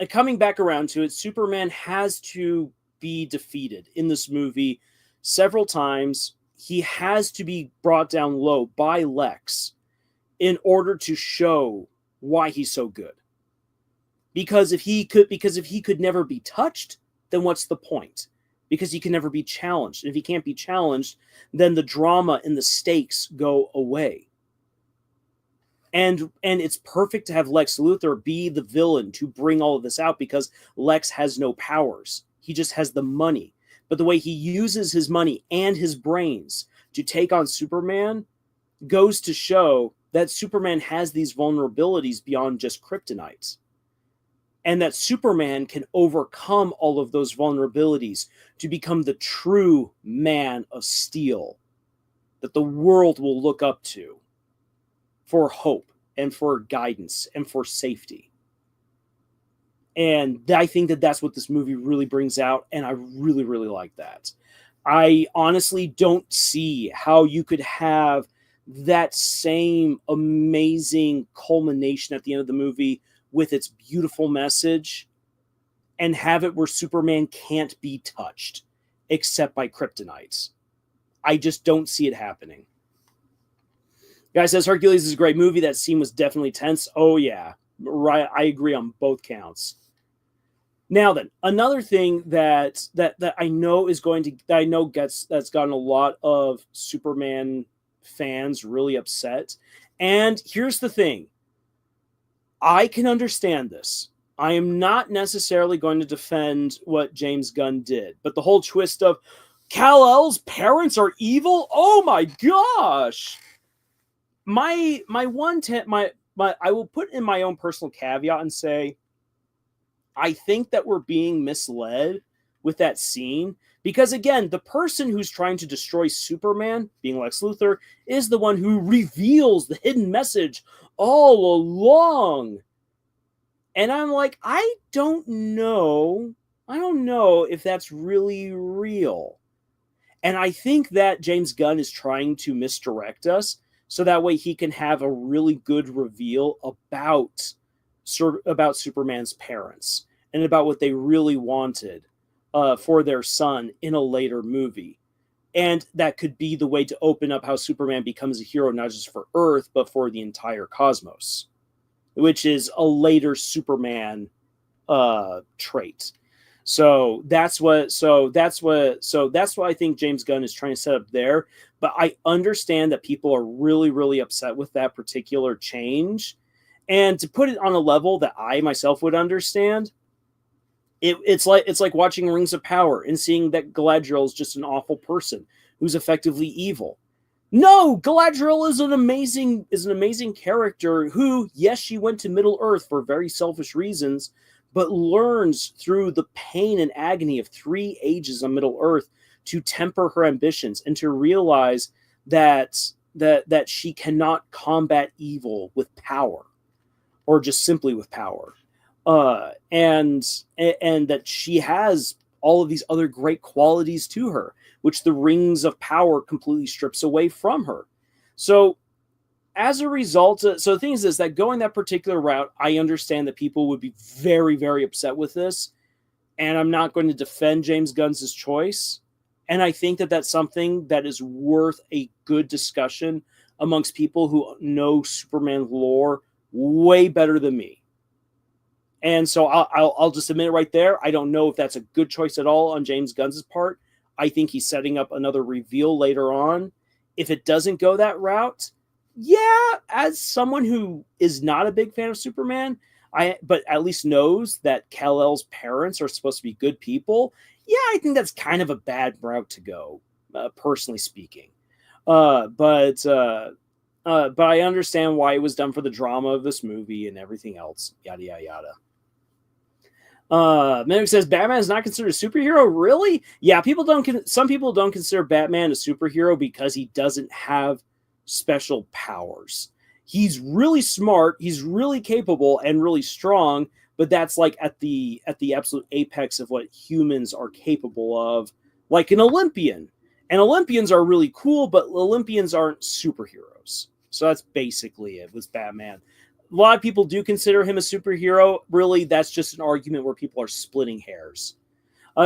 coming back around to it, Superman has to be defeated in this movie several times. He has to be brought down low by Lex in order to show why he's so good. Because if he could never be touched, then what's the point? Because he can never be challenged. And if he can't be challenged, then the drama and the stakes go away. And it's perfect to have Lex Luthor be the villain to bring all of this out, because Lex has no powers. He just has the money. But the way he uses his money and his brains to take on Superman goes to show that Superman has these vulnerabilities beyond just kryptonite. And that Superman can overcome all of those vulnerabilities to become the true man of steel that the world will look up to for hope and for guidance and for safety. And I think that's what this movie really brings out, and I really, really like that. I honestly don't see how you could have that same amazing culmination at the end of the movie with its beautiful message and have it where Superman can't be touched except by kryptonite. I just don't see it happening. Guy says Hercules is a great movie. That scene was definitely tense. Oh yeah, right. I agree on both counts. Now then, another thing that I know that's gotten a lot of Superman fans really upset. And here's the thing. I can understand this. I am not necessarily going to defend what James Gunn did, but the whole twist of Kal-El's parents are evil. Oh my gosh. I will put in my own personal caveat and say, I think that we're being misled with that scene because, again, the person who's trying to destroy Superman, being Lex Luthor, is the one who reveals the hidden message all along. And I'm like, I don't know if that's really real. And I think that James Gunn is trying to misdirect us so that way he can have a really good reveal about Superman's parents and about what they really wanted for their son in a later movie. And that could be the way to open up how Superman becomes a hero, not just for Earth, but for the entire cosmos, which is a later Superman trait. So that's what I think James Gunn is trying to set up there. But I understand that people are really, really upset with that particular change. And to put it on a level that I myself would understand, it's like watching Rings of Power and seeing that Galadriel is just an awful person who's effectively evil. No, Galadriel is an amazing character who, yes, she went to Middle Earth for very selfish reasons, but learns through the pain and agony of 3 ages on Middle Earth to temper her ambitions and to realize that she cannot combat evil with power, or just simply with power, and that she has all of these other great qualities to her, which the Rings of Power completely strips away from her. So as a result, so the thing is that going that particular route, I understand that people would be very, very upset with this, and I'm not going to defend James Gunn's choice. And I think that that's something that is worth a good discussion amongst people who know Superman lore way better than me. And so I'll just admit it right there. I don't know if that's a good choice at all on James Gunn's part. I think he's setting up another reveal later on. If it doesn't go that route, yeah, as someone who is not a big fan of Superman, but at least knows that Kal-El's parents are supposed to be good people, yeah, I think that's kind of a bad route to go, personally speaking. But I understand why it was done for the drama of this movie and everything else. Yada, yada, yada. Mimic says Batman is not considered a superhero. Really? Yeah, some people don't consider Batman a superhero because he doesn't have special powers. He's really smart, he's really capable and really strong, but that's like at the absolute apex of what humans are capable of, like an Olympian. And Olympians are really cool, but Olympians aren't superheroes. So that's basically it with Batman. A lot of people do consider him a superhero. Really, that's just an argument where people are splitting hairs.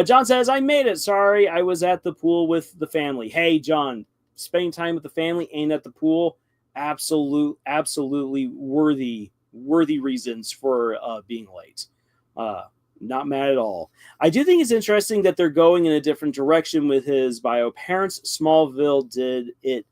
John says, I made it. Sorry, I was at the pool with the family. Hey, John, spending time with the family and at the pool, absolutely worthy reasons for being late. Not mad at all. I do think it's interesting that they're going in a different direction with his bio parents. Smallville did it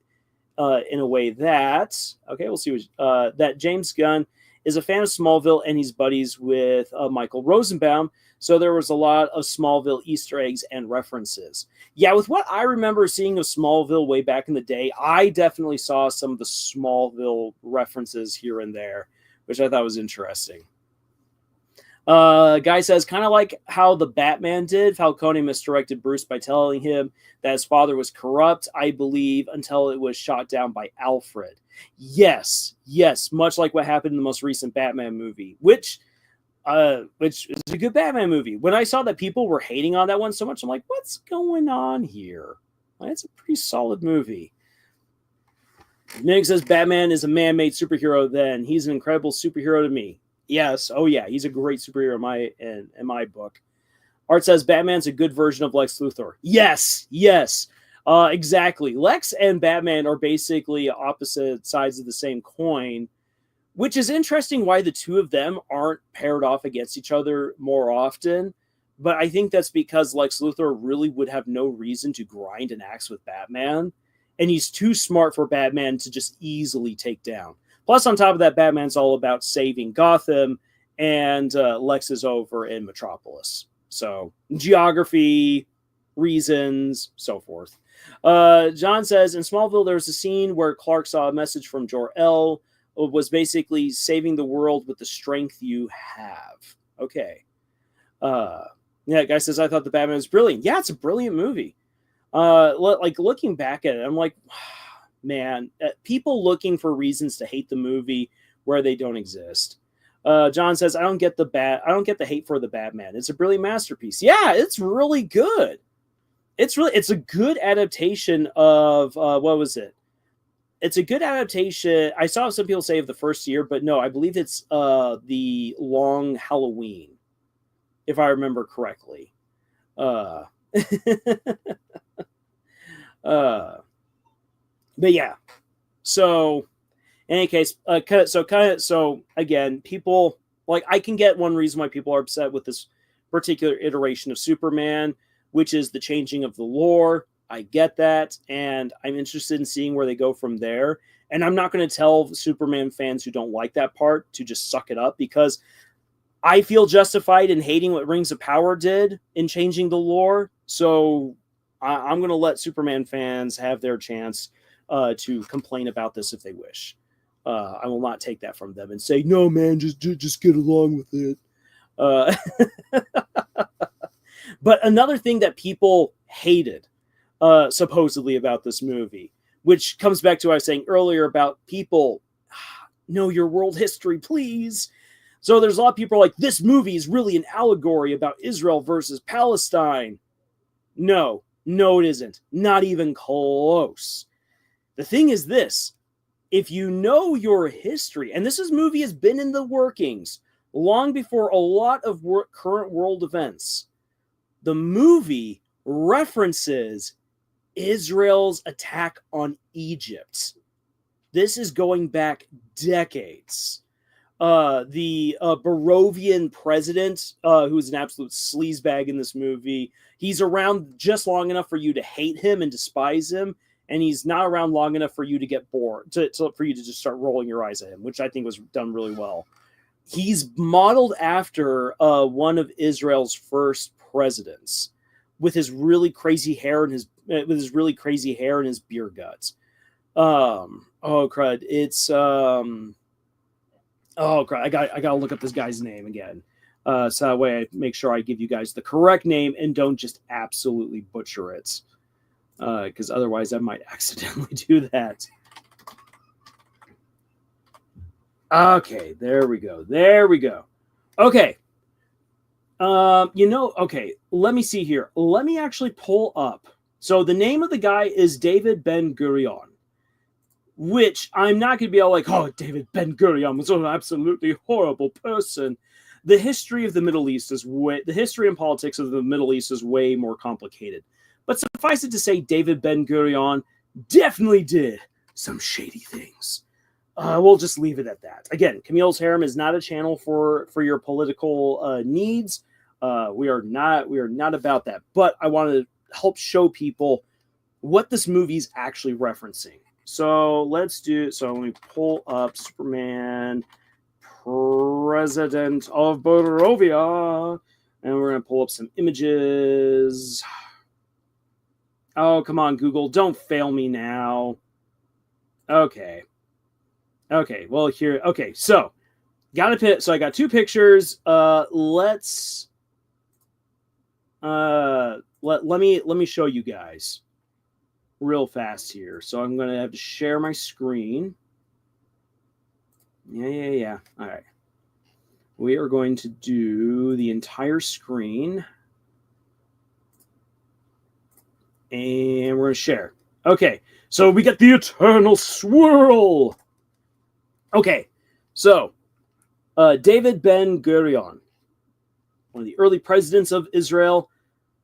in a way that, okay, we'll see what, that James Gunn is a fan of Smallville and he's buddies with Michael Rosenbaum. So there was a lot of Smallville Easter eggs and references. Yeah, with what I remember seeing of Smallville way back in the day, I definitely saw some of the Smallville references here and there, which I thought was interesting. Guy says, kind of like how the Batman did, Falcone misdirected Bruce by telling him that his father was corrupt, I believe, until it was shot down by Alfred. Yes, much like what happened in the most recent Batman movie, which is a good Batman movie. When I saw that people were hating on that one so much, I'm like, what's going on here? It's a pretty solid movie. Nick says Batman is a man-made superhero then. He's an incredible superhero to me. Yes. Oh, yeah. He's a great superhero in my book. Art says Batman's a good version of Lex Luthor. Yes. Exactly. Lex and Batman are basically opposite sides of the same coin, which is interesting why the two of them aren't paired off against each other more often. But I think that's because Lex Luthor really would have no reason to grind an axe with Batman. And he's too smart for Batman to just easily take down. Plus, on top of that, Batman's all about saving Gotham, and Lex is over in Metropolis. So, geography, reasons, so forth. John says, in Smallville, there was a scene where Clark saw a message from Jor-El, was basically saving the world with the strength you have. Okay. Yeah, guy says, I thought the Batman was brilliant. Yeah, it's a brilliant movie. Like, looking back at it, I'm like, man, people looking for reasons to hate the movie where they don't exist. John says, I don't get the hate for the Batman. It's a brilliant masterpiece. Yeah, it's really good. It's a good adaptation of what was it? It's a good adaptation. I saw some people say of the first year, but no, I believe it's the Long Halloween, if I remember correctly. But yeah, so in any case, so again, people, like, I can get one reason why people are upset with this particular iteration of Superman, which is the changing of the lore. I get that, and I'm interested in seeing where they go from there. And I'm not going to tell Superman fans who don't like that part to just suck it up, because I feel justified in hating what Rings of Power did in changing the lore. So I'm going to let Superman fans have their chance to complain about this if they wish. I will not take that from them and say, no, man, just get along with it. But another thing that people hated, supposedly, about this movie, which comes back to what I was saying earlier about people, know your world history, please. So there's a lot of people like, this movie is really an allegory about Israel versus Palestine. No, it isn't. Not even close. The thing is this. If you know your history, and this movie has been in the workings long before a lot of current world events, the movie references Israel's attack on Egypt. This is going back decades. The Barovian president, who's an absolute sleazebag in this movie, he's around just long enough for you to hate him and despise him, and he's not around long enough for you to get bored, for you to just start rolling your eyes at him, which I think was done really well. He's modeled after one of Israel's first presidents, with his really crazy hair and his beer guts. Oh crud! It's oh crud! I gotta look up this guy's name again, so that way I make sure I give you guys the correct name and don't just absolutely butcher it, because otherwise I might accidentally do that. Okay, there we go. Okay. Okay, let me see here. Let me actually pull up. So the name of the guy is David Ben-Gurion, which I'm not going to be all like, oh, David Ben-Gurion was an absolutely horrible person. The history of the Middle East the history and politics of the Middle East is way more complicated. But suffice it to say, David Ben-Gurion definitely did some shady things. We'll just leave it at that. Again, Camille's Harem is not a channel for your political needs. We are not about that. But I want to help show people what this movie's actually referencing. So let me pull up Superman, President of Barovia, and we're going to pull up some images. Oh, come on, Google. Don't fail me now. Okay, well, here. Okay, so I got two pictures. Let me show you guys real fast here. So I'm gonna have to share my screen. Yeah. All right. We are going to do the entire screen, and we're gonna share. Okay, so we got the Eternal Swirl. Okay, so David Ben-Gurion, one of the early presidents of Israel.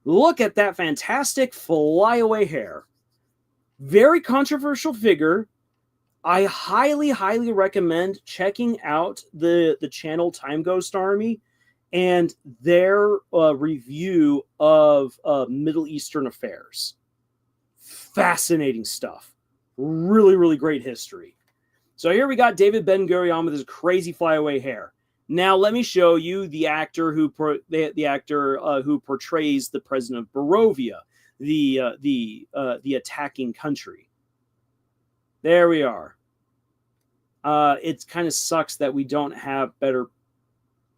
Look at that fantastic flyaway hair. Very controversial figure. I highly, highly recommend checking out the channel Time Ghost Army and their review of Middle Eastern affairs. Fascinating stuff. Really, really great history. So here we got David Ben-Gurion with his crazy flyaway hair. Now let me show you the actor who portrays the president of Barovia, the attacking country. There we are. It kind of sucks that we don't have better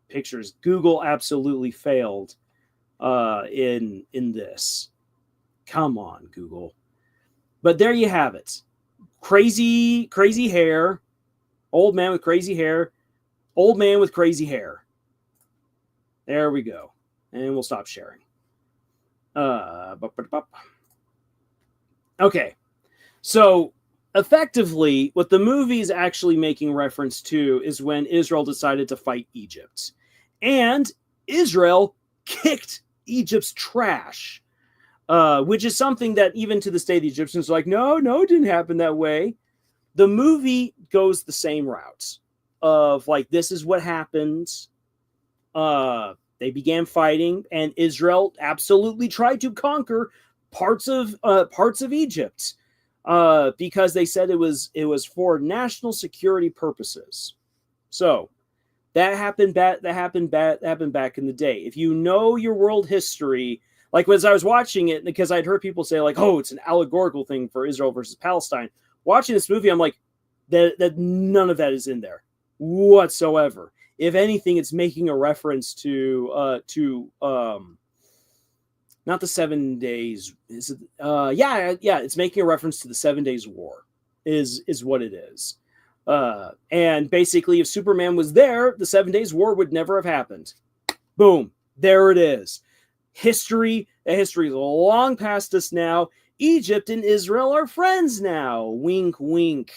pictures. Google absolutely failed in this. Come on, Google. But there you have it. Crazy hair. Old man with crazy hair. Old man with crazy hair. There we go. And we'll stop sharing. Okay. So, effectively, what the movie is actually making reference to is when Israel decided to fight Egypt. And Israel kicked Egypt's trash. Which is something that even to this day, the Egyptians are like, no, it didn't happen that way. The movie goes the same route of like, this is what happened. They began fighting, and Israel absolutely tried to conquer, parts of Egypt, because they said it was for national security purposes. So that happened back in the day. If you know your world history, like as I was watching it, because I'd heard people say like, oh, it's an allegorical thing for Israel versus Palestine. Watching this movie, I'm like, that none of that is in there whatsoever. If anything, it's making a reference to not the 7 days. Is it? Yeah. It's making a reference to the 7 Days War. Is what it is. And basically, if Superman was there, the 7 Days War would never have happened. Boom, there it is. History is long past us now. Egypt and Israel are friends now. Wink, wink.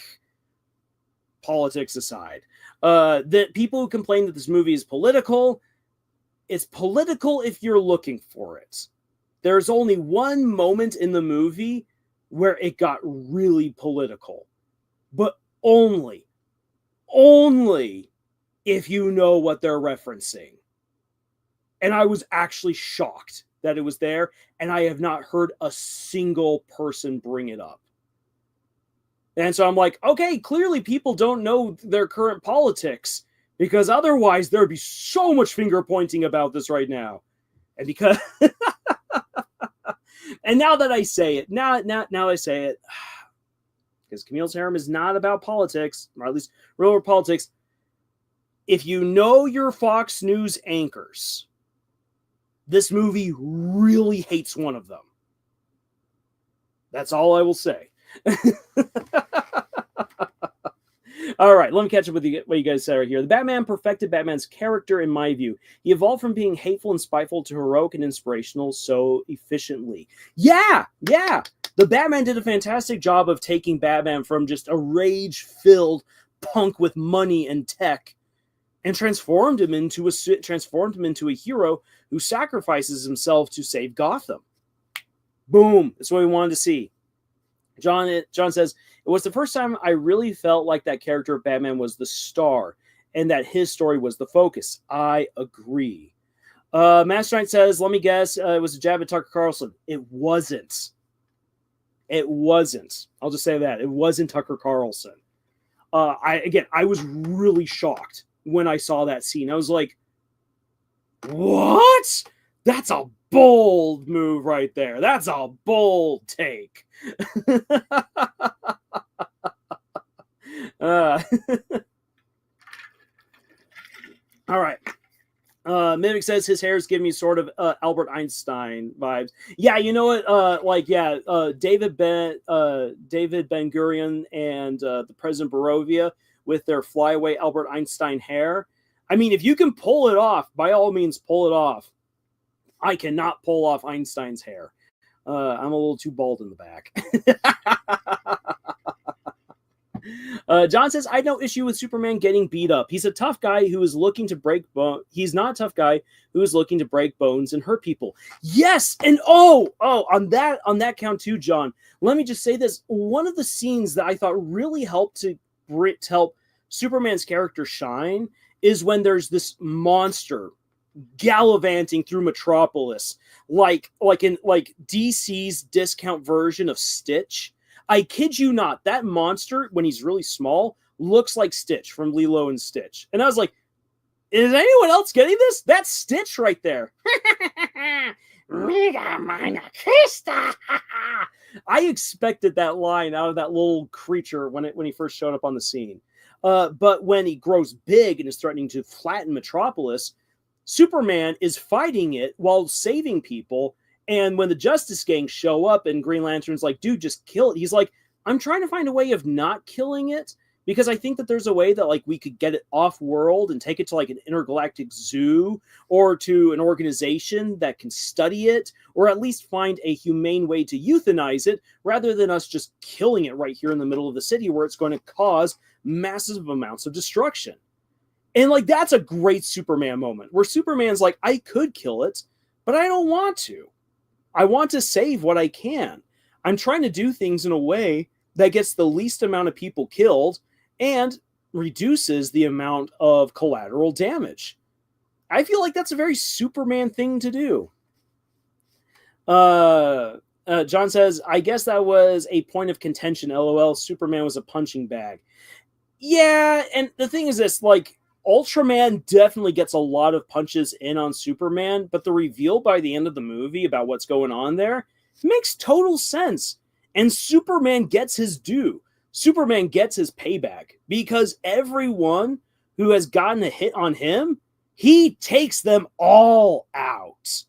Politics aside, that people who complain that this movie is political, it's political if you're looking for it. There's only one moment in the movie where it got really political, but only if you know what they're referencing. And I was actually shocked that it was there, and I have not heard a single person bring it up. And so I'm like, okay, clearly people don't know their current politics, because otherwise there'd be so much finger pointing about this right now. And because and now that I say it, now I say it, because Camille's Harem is not about politics, or at least real world politics. If you know your Fox News anchors, this movie really hates one of them. That's all I will say. All right, let me catch up with you, what you guys said right here. The Batman perfected Batman's character, in my view. He evolved from being hateful and spiteful to heroic and inspirational so efficiently. Yeah. The Batman did a fantastic job of taking Batman from just a rage-filled punk with money and tech, and transformed him into a hero who sacrifices himself to save Gotham. Boom! That's what we wanted to see. John says, it was the first time I really felt like that character of Batman was the star and that his story was the focus. I agree. Master Knight says, let me guess, it was a jab at Tucker Carlson. It wasn't. I'll just say that. It wasn't Tucker Carlson. I was really shocked when I saw that scene. I was like, what? That's a bold move right there. That's a bold take. All right. Mimic says his hair is giving me sort of Albert Einstein vibes. Yeah, you know what? David Ben-Gurion and the President Barovia with their flyaway Albert Einstein hair. I mean, if you can pull it off, by all means, pull it off. I cannot pull off Einstein's hair. I'm a little too bald in the back. John says, I had no issue with Superman getting beat up. He's a tough guy who is looking to break bones. He's not a tough guy who is looking to break bones and hurt people. Yes, and on that count too, John. Let me just say this: one of the scenes that I thought really helped to help Superman's character shine is when there's this monster gallivanting through Metropolis, like DC's discount version of Stitch. I kid you not, that monster, when he's really small, looks like Stitch from Lilo and Stitch. And I was like, is anyone else getting this? That's Stitch right there. I expected that line out of that little creature when he first showed up on the scene. But when he grows big and is threatening to flatten Metropolis, Superman is fighting it while saving people. And when the Justice Gang show up and Green Lantern's like, dude, just kill it. He's like, I'm trying to find a way of not killing it, because I think that there's a way that like we could get it off world and take it to like an intergalactic zoo or to an organization that can study it, or at least find a humane way to euthanize it rather than us just killing it right here in the middle of the city where it's going to cause massive amounts of destruction. And like, that's a great Superman moment where Superman's like, I could kill it, but I don't want to. I want to save what I can. I'm trying to do things in a way that gets the least amount of people killed and reduces the amount of collateral damage. I feel like that's a very Superman thing to do. John says, I guess that was a point of contention. LOL. Superman was a punching bag. Yeah, and the thing is this, like, Ultraman definitely gets a lot of punches in on Superman, but the reveal by the end of the movie about what's going on there makes total sense. And Superman gets his due. Superman gets his payback because everyone who has gotten a hit on him, he takes them all out.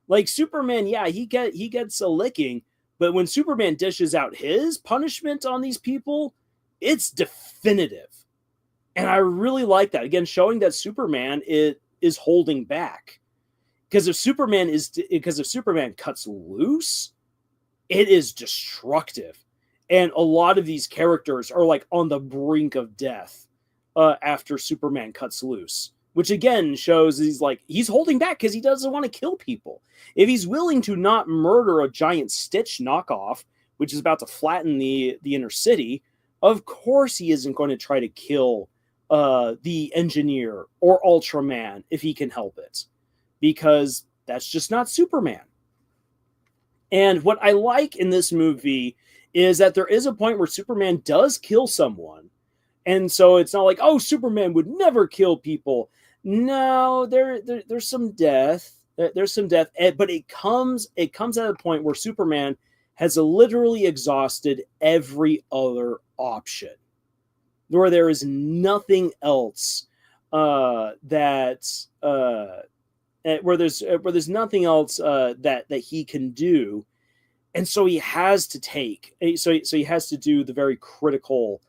Like Superman, yeah, he gets a licking, but when Superman dishes out his punishment on these people, it's definitive. And I really like that. Again, showing that Superman is holding back. Because if Superman cuts loose, it is destructive. And a lot of these characters are like on the brink of death after Superman cuts loose. Which again shows he's holding back because he doesn't want to kill people. If he's willing to not murder a giant Stitch knockoff, which is about to flatten the inner city, of course he isn't going to try to kill the engineer or Ultraman if he can help it. Because that's just not Superman. And what I like in this movie is that there is a point where Superman does kill someone. And so it's not like, oh, Superman would never kill people. No, there's some death. There's some death, but it comes at a point where Superman has literally exhausted every other option, where there is nothing else where there's nothing else that he can do, and so he has to take. So he has to do the very critical.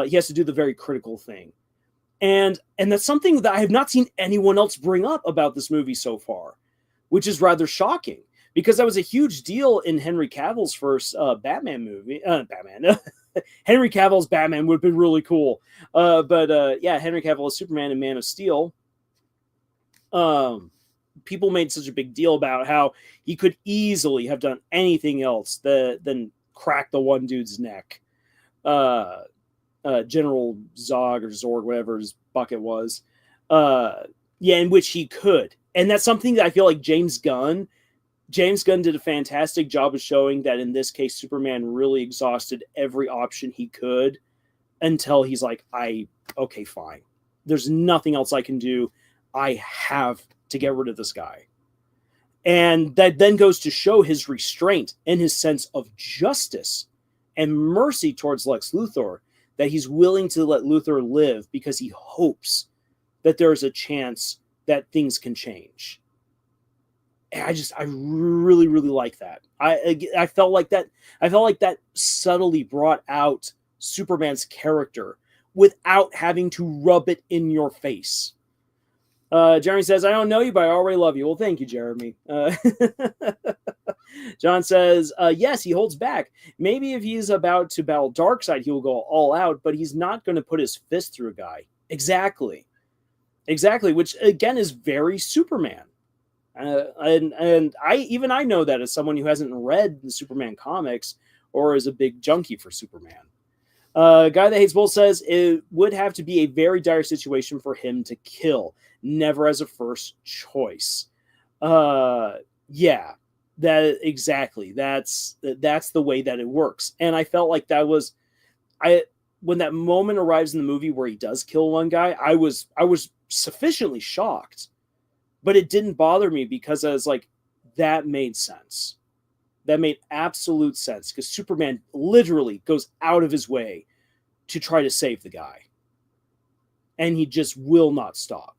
He has to do the very critical thing. And that's something that I have not seen anyone else bring up about this movie so far, which is rather shocking because that was a huge deal in Henry Cavill's first Batman movie. Henry Cavill's Batman would have been really cool. But Henry Cavill as Superman in Man of Steel. People made such a big deal about how he could easily have done anything else than crack the one dude's neck. General Zog or Zorg, whatever his bucket was. In which he could. And that's something that I feel like James Gunn did a fantastic job of showing that in this case, Superman really exhausted every option he could until he's like, okay, fine. There's nothing else I can do. I have to get rid of this guy. And that then goes to show his restraint and his sense of justice and mercy towards Lex Luthor, that he's willing to let Luthor live because he hopes that there is a chance that things can change. And I really, really like that. I felt like that subtly brought out Superman's character without having to rub it in your face. Jeremy says, I don't know you, but I already love you. Well, thank you, Jeremy. John says, yes, he holds back. Maybe if he's about to battle Darkseid, he will go all out, but he's not going to put his fist through a guy. Exactly, which, again, is very Superman. And I know that as someone who hasn't read the Superman comics or is a big junkie for Superman. Guy that hates Bull says it would have to be a very dire situation for him to kill, never as a first choice. Yeah, that exactly. That's the way that it works. And I felt like that was, when that moment arrives in the movie where he does kill one guy, I was sufficiently shocked, but it didn't bother me because I was like, that made sense. That made absolute sense because Superman literally goes out of his way to try to save the guy. And he just will not stop.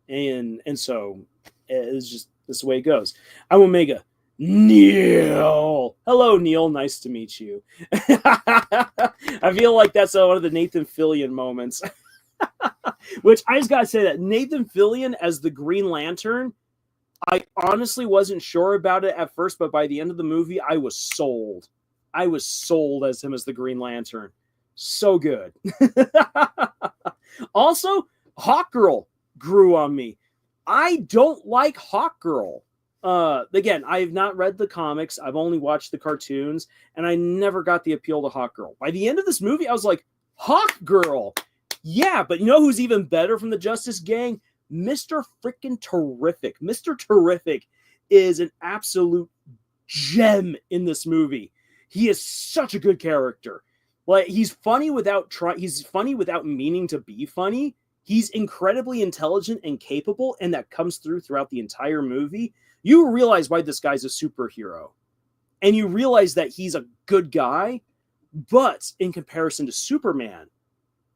And so it's just this way it goes. I'm Omega. Neil. Hello, Neil. Nice to meet you. I feel like that's one of the Nathan Fillion moments. Which I just got to say that Nathan Fillion as the Green Lantern, I honestly wasn't sure about it at first, but by the end of the movie, I was sold. I was sold as him as the Green Lantern. So good. Also, Hawkgirl grew on me. I don't like Hawkgirl. Again, I have not read the comics. I've only watched the cartoons, and I never got the appeal to Hawkgirl. By the end of this movie, I was like, Hawkgirl! Yeah, but you know who's even better from the Justice Gang? Mr. Freaking Terrific. Mr. Terrific is an absolute gem in this movie. He is such a good character. Like, he's funny without meaning to be funny. He's incredibly intelligent and capable, and that comes throughout the entire movie. You realize why this guy's a superhero. And you realize that he's a good guy, but in comparison to Superman,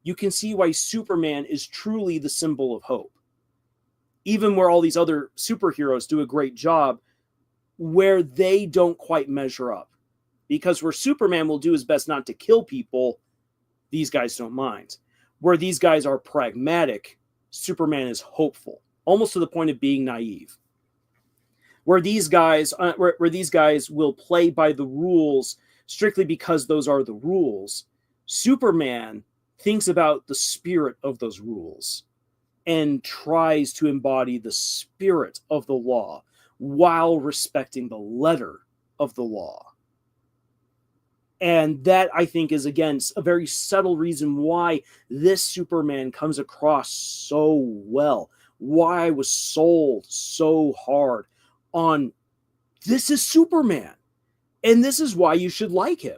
you can see why Superman is truly the symbol of hope. Even where all these other superheroes do a great job, where they don't quite measure up. Because where Superman will do his best not to kill people, these guys don't mind. Where these guys are pragmatic, Superman is hopeful, almost to the point of being naive. Where these guys will play by the rules strictly because those are the rules, Superman thinks about the spirit of those rules and tries to embody the spirit of the law while respecting the letter of the law. And that, I think, is, again, a very subtle reason why this Superman comes across so well. Why I was sold so hard on, this is Superman. And this is why you should like him.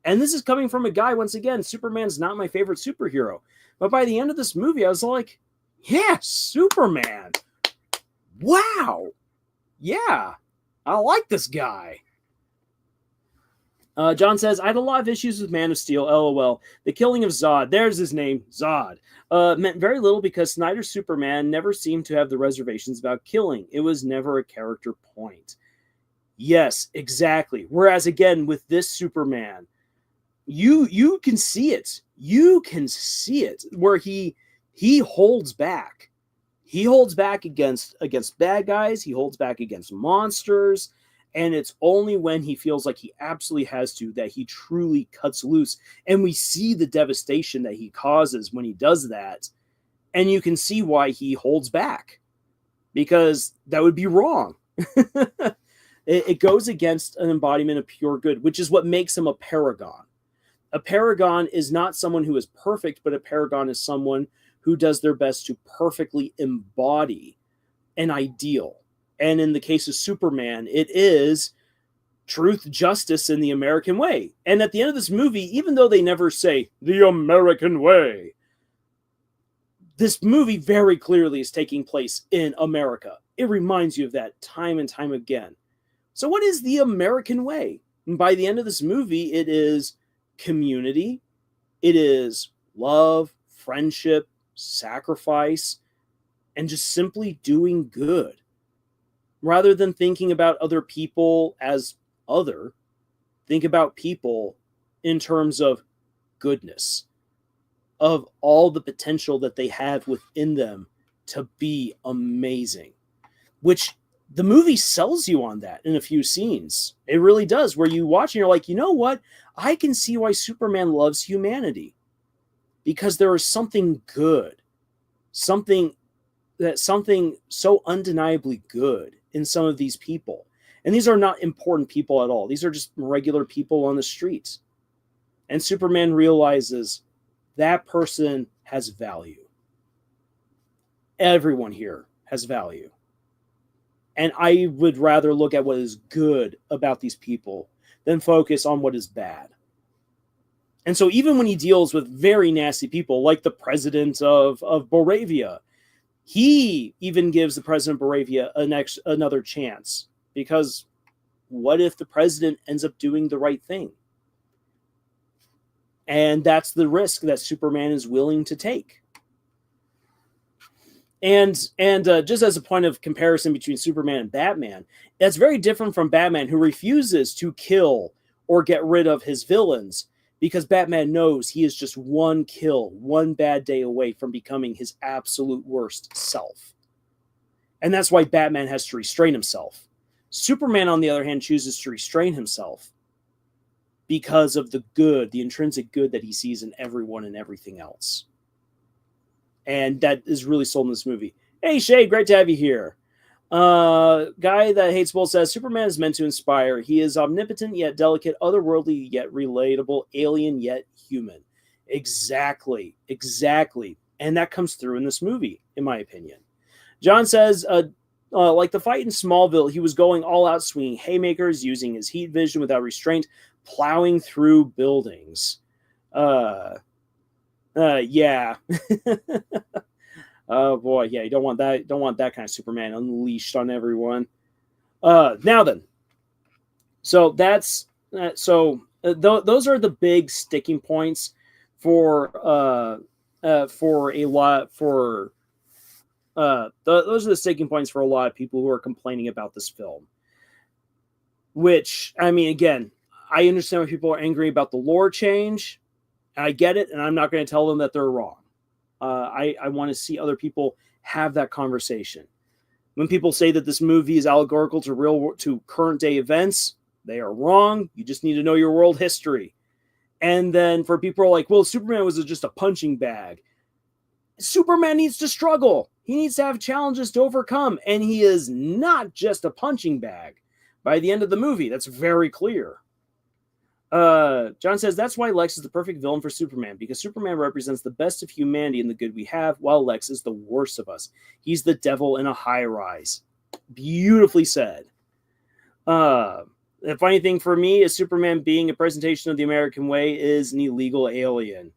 And this is coming from a guy, once again, Superman's not my favorite superhero. But by the end of this movie, I was like, yeah, Superman. Wow. Yeah, I like this guy. John says, I had a lot of issues with Man of Steel, LOL. The killing of Zod, there's his name, Zod, meant very little because Snyder's Superman never seemed to have the reservations about killing. It was never a character point. Yes, exactly. Whereas, again, with this Superman, you can see it. You can see it where he holds back. He holds back against bad guys. He holds back against monsters. And it's only when he feels like he absolutely has to that he truly cuts loose. And we see the devastation that he causes when he does that. And you can see why he holds back. Because that would be wrong. It goes against an embodiment of pure good, which is what makes him a paragon. A paragon is not someone who is perfect, but a paragon is someone who does their best to perfectly embody an ideal. And in the case of Superman, it is truth, justice, in the American way. And at the end of this movie, even though they never say the American way, this movie very clearly is taking place in America. It reminds you of that time and time again. So what is the American way? And by the end of this movie, it is community. It is love, friendship, sacrifice, and just simply doing good. Rather than thinking about other people as other, think about people in terms of goodness, of all the potential that they have within them to be amazing, which the movie sells you on that in a few scenes. It really does, where you watch and you're like, you know what? I can see why Superman loves humanity, because there is something good, something so undeniably good in some of these people. And these are not important people at all. These are just regular people on the streets. And Superman realizes that person has value. Everyone here has value. And I would rather look at what is good about these people than focus on what is bad. And so even when he deals with very nasty people, like the president of Boravia, he even gives the president of Boravia another chance. Because what if the president ends up doing the right thing? And that's the risk that Superman is willing to take. And just as a point of comparison between Superman and Batman, that's very different from Batman, who refuses to kill or get rid of his villains, because Batman knows he is just one kill, one bad day away from becoming his absolute worst self. And that's why Batman has to restrain himself. Superman, on the other hand, chooses to restrain himself because of the good, the intrinsic good that he sees in everyone and everything else. And that is really sold in this movie. Hey, Shade, great to have you here. Guy that hates Bull says, Superman is meant to inspire. He is omnipotent yet delicate, otherworldly yet relatable, alien yet human. Exactly. And that comes through in this movie, in my opinion. John says, like the fight in Smallville, he was going all out, swinging haymakers, using his heat vision without restraint, plowing through buildings. Yeah. Oh boy, yeah, you don't want that. Don't want that kind of Superman unleashed on everyone. Now then, so that's those are the big sticking points for a lot for those are the sticking points for a lot of people who are complaining about this film. Which, I mean, again, I understand why people are angry about the lore change. I get it, and I'm not going to tell them that they're wrong. I want to see other people have that conversation. When people say that this movie is allegorical to current day events, they are wrong. You just need to know your world history. And then for people who are like, well, Superman was just a punching bag. Superman needs to struggle. He needs to have challenges to overcome. And he is not just a punching bag. By the end of the movie, that's very clear. John says, that's why Lex is the perfect villain for Superman, because Superman represents the best of humanity and the good we have, while Lex is the worst of us. He's the devil in a high rise. Beautifully said. The funny thing for me is Superman being a presentation of the American way is an illegal alien.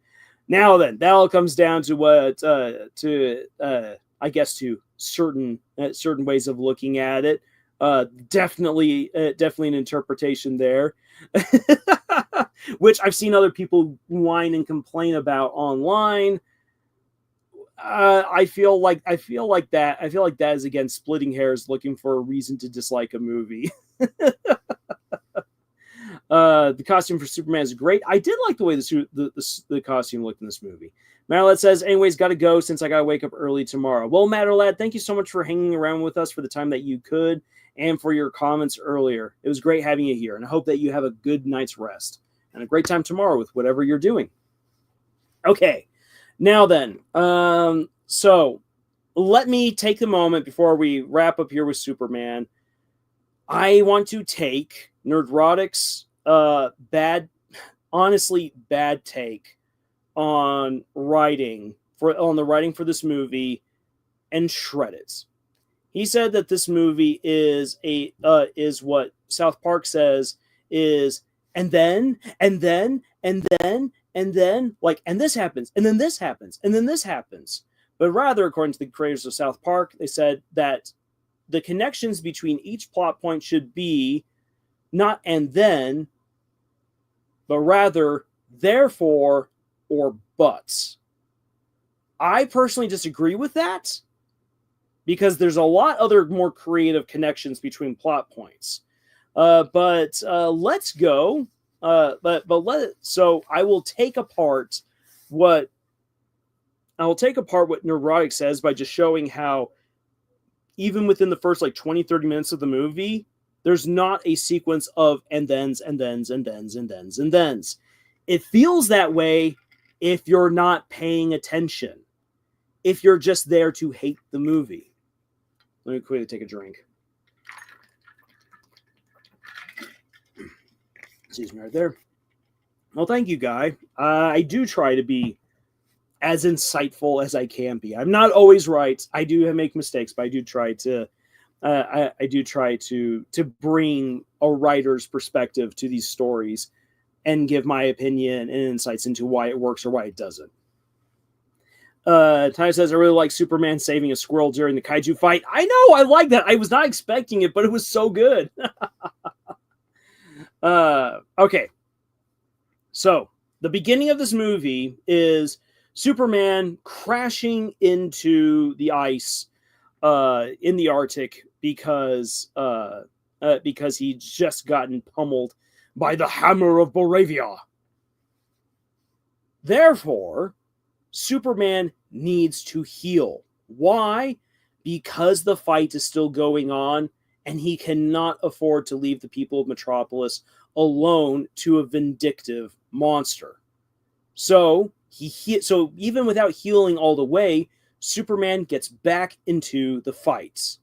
Now then, that all comes down to what, I guess, to certain ways of looking at it. Definitely an interpretation there, which I've seen other people whine and complain about online. I feel like that is, again, splitting hairs, looking for a reason to dislike a movie. The costume for Superman is great. I did like the way the costume looked in this movie. Matterlad says, anyways, got to go since I got to wake up early tomorrow. Well, Matterlad, thank you so much for hanging around with us for the time that you could and for your comments earlier. It was great having you here, and I hope that you have a good night's rest and a great time tomorrow with whatever you're doing. Okay, now then, so let me take the moment before we wrap up here with Superman. I want to take Nerdrotic's bad take on the writing for this movie and shred it. He said that this movie is what South Park says is, and then, like, and this happens, and then this happens, and then this happens. But rather, according to the creators of South Park, they said that the connections between each plot point should be not and then, but rather therefore or but. I personally disagree with that, because there's a lot other more creative connections between plot points. But let's go. So I will take apart what Neurotic says by just showing how even within the first 20-30 minutes of the movie, there's not a sequence of and thens and thens and thens and thens and thens. It feels that way if you're not paying attention, if you're just there to hate the movie. Let me quickly take a drink. Excuse me right there. Well, thank you, Guy. I do try to be as insightful as I can be. I'm not always right. I do make mistakes, but I do try to. I do try to bring a writer's perspective to these stories and give my opinion and insights into why it works or why it doesn't. Ty says, I really like Superman saving a squirrel during the kaiju fight. I know, I like that. I was not expecting it, but it was so good. Okay. So, the beginning of this movie is Superman crashing into the ice in the Arctic because he'd just gotten pummeled by the hammer of Boravia. Therefore, Superman needs to heal. Why? Because the fight is still going on, and he cannot afford to leave the people of Metropolis alone to a vindictive monster. So even without healing all the way, Superman gets back into the fights.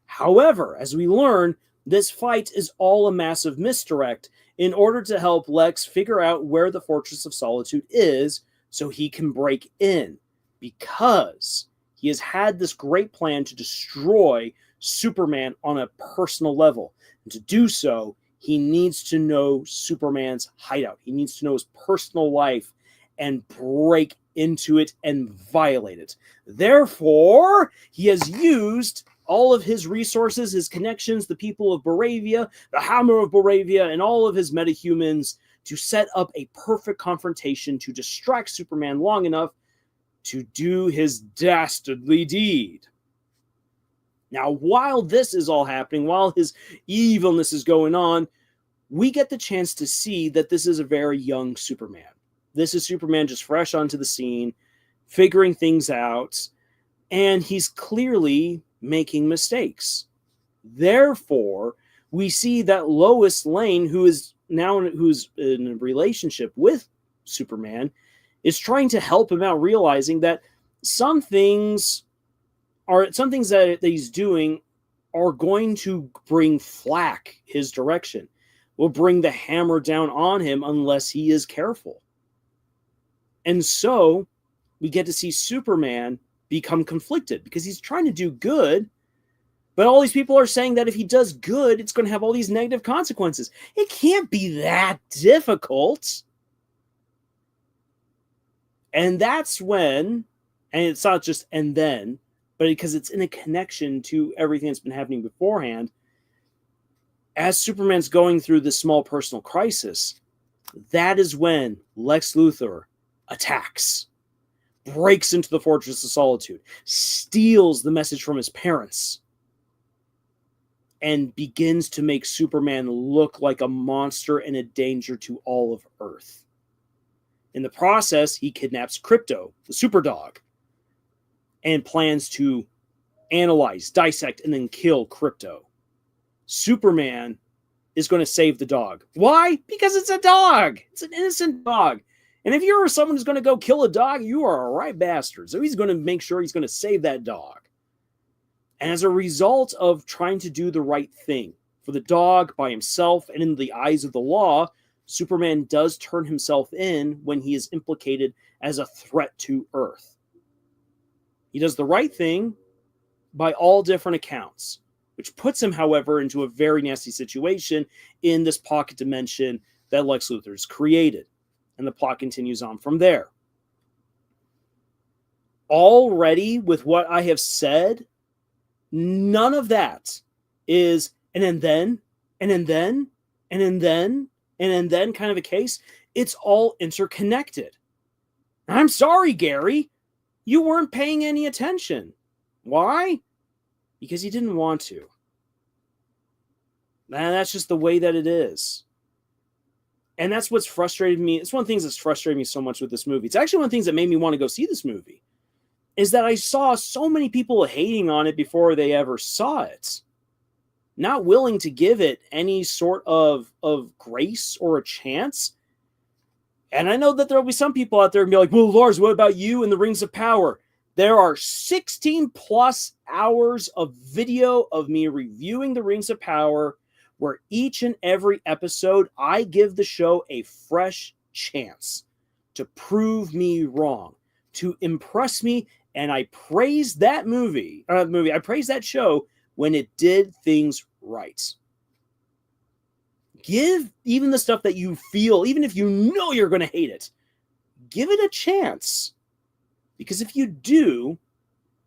However, as we learn, this fight is all a massive misdirect in order to help Lex figure out where the Fortress of Solitude is so he can break in, because he has had this great plan to destroy Superman on a personal level. And to do so, he needs to know Superman's hideout. He needs to know his personal life and break into it and violate it. Therefore, he has used all of his resources, his connections, the people of Baravia, the Hammer of Baravia, and all of his metahumans to set up a perfect confrontation to distract Superman long enough to do his dastardly deed. Now, while this is all happening, while his evilness is going on, we get the chance to see that this is a very young Superman. This is Superman just fresh onto the scene, figuring things out, and he's clearly making mistakes. Therefore, we see that Lois Lane, who's in a relationship with Superman, is trying to help him out, realizing that some things that he's doing are going to bring flack his direction, will bring the hammer down on him unless he is careful. And so we get to see Superman become conflicted because he's trying to do good, but all these people are saying that if he does good, it's going to have all these negative consequences. It can't be that difficult. And that's when, and it's not just and then, but because it's in a connection to everything that's been happening beforehand, as Superman's going through this small personal crisis, that is when Lex Luthor attacks, breaks into the Fortress of Solitude, steals the message from his parents, and begins to make Superman look like a monster and a danger to all of Earth. In the process, he kidnaps Crypto, the super dog, and plans to analyze, dissect, and then kill Crypto. Superman is going to save the dog. Why? Because it's a dog. It's an innocent dog. And if you're someone who's going to go kill a dog, you are a right bastard. So he's going to make sure he's going to save that dog. And as a result of trying to do the right thing for the dog by himself and in the eyes of the law, Superman does turn himself in when he is implicated as a threat to Earth. He does the right thing by all different accounts, which puts him, however, into a very nasty situation in this pocket dimension that Lex Luthor has created. And the plot continues on from there. Already, with what I have said, none of that is and then, and then, and then, and then kind of a case. It's all interconnected. I'm sorry, Gary. You weren't paying any attention. Why? Because you didn't want to. And that's just the way that it is. And that's what's frustrated me. It's one of the things that's frustrated me so much with this movie. It's actually one of the things that made me want to go see this movie. Is that I saw so many people hating on it before they ever saw it. Not willing to give it any sort of grace or a chance. And I know that there will be some people out there and be like, well, Lars, what about you and the Rings of Power? There are 16 plus hours of video of me reviewing the Rings of Power, where each and every episode I give the show a fresh chance to prove me wrong, to impress me, and I praise that I praise that show when it did things right. Give even the stuff that you feel, even if you know you're going to hate it, give it a chance. Because if you do,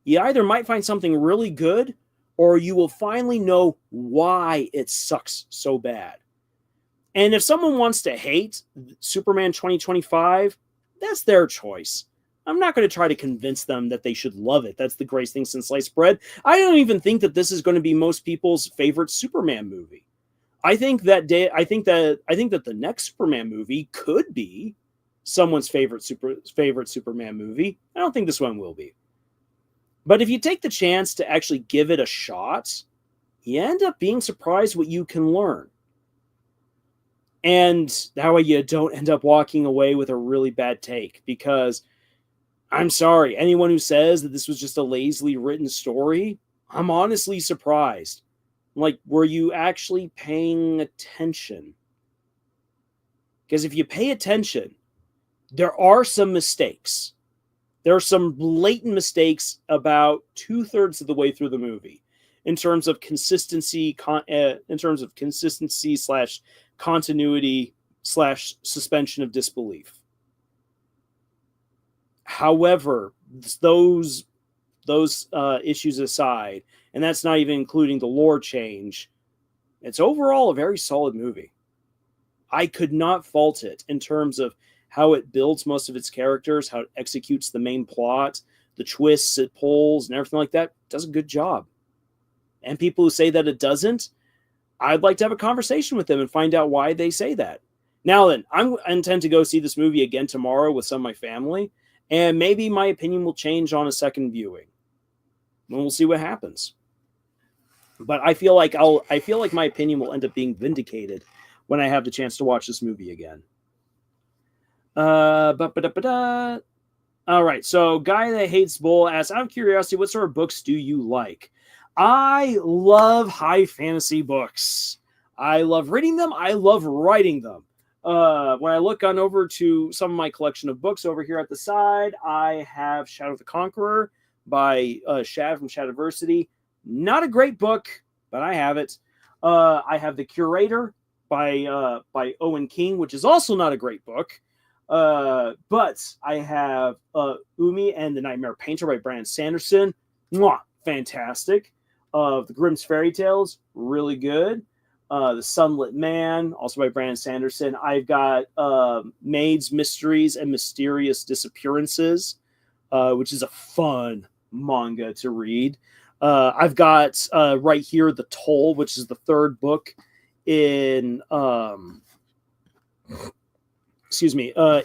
you either might find something really good, or you will finally know why it sucks so bad. And if someone wants to hate Superman 2025, that's their choice. I'm not going to try to convince them that they should love it. That's the greatest thing since sliced bread. I don't even think that this is going to be most people's favorite Superman movie. I think that the next Superman movie could be someone's favorite Superman movie. I don't think this one will be. But if you take the chance to actually give it a shot, you end up being surprised what you can learn. And that way you don't end up walking away with a really bad take. Because, I'm sorry, anyone who says that this was just a lazily written story, I'm honestly surprised. Like, were you actually paying attention? Because if you pay attention, there are some mistakes. There are some blatant mistakes about 2/3 of the way through the movie. in terms of consistency, slash continuity slash suspension of disbelief. However, those issues aside, and that's not even including the lore change, it's overall a very solid movie. I could not fault it in terms of how it builds most of its characters, how it executes the main plot, the twists it pulls, and everything like that. It does a good job. And people who say that it doesn't, I'd like to have a conversation with them and find out why they say that. Now then, I intend to go see this movie again tomorrow with some of my family, and maybe my opinion will change on a second viewing. And we'll see what happens. But I feel like my opinion will end up being vindicated when I have the chance to watch this movie again. All right, so Guy That Hates Bull asks, out of curiosity, what sort of books do you like? I love high fantasy books. I love reading them. I love writing them. When I look on over to some of my collection of books over here at the side, I have Shadow the Conqueror by Shad from Shadiversity. Not a great book, but I have it. I have The Curator by Owen King, which is also not a great book. But I have Umi and the Nightmare Painter by Brandon Sanderson. Mwah, fantastic. The Grimm's Fairy Tales, really good. The Sunlit Man, also by Brandon Sanderson. I've got Maid's Mysteries and Mysterious Disappearances, which is a fun manga to read. I've got right here The Toll, which is the third book in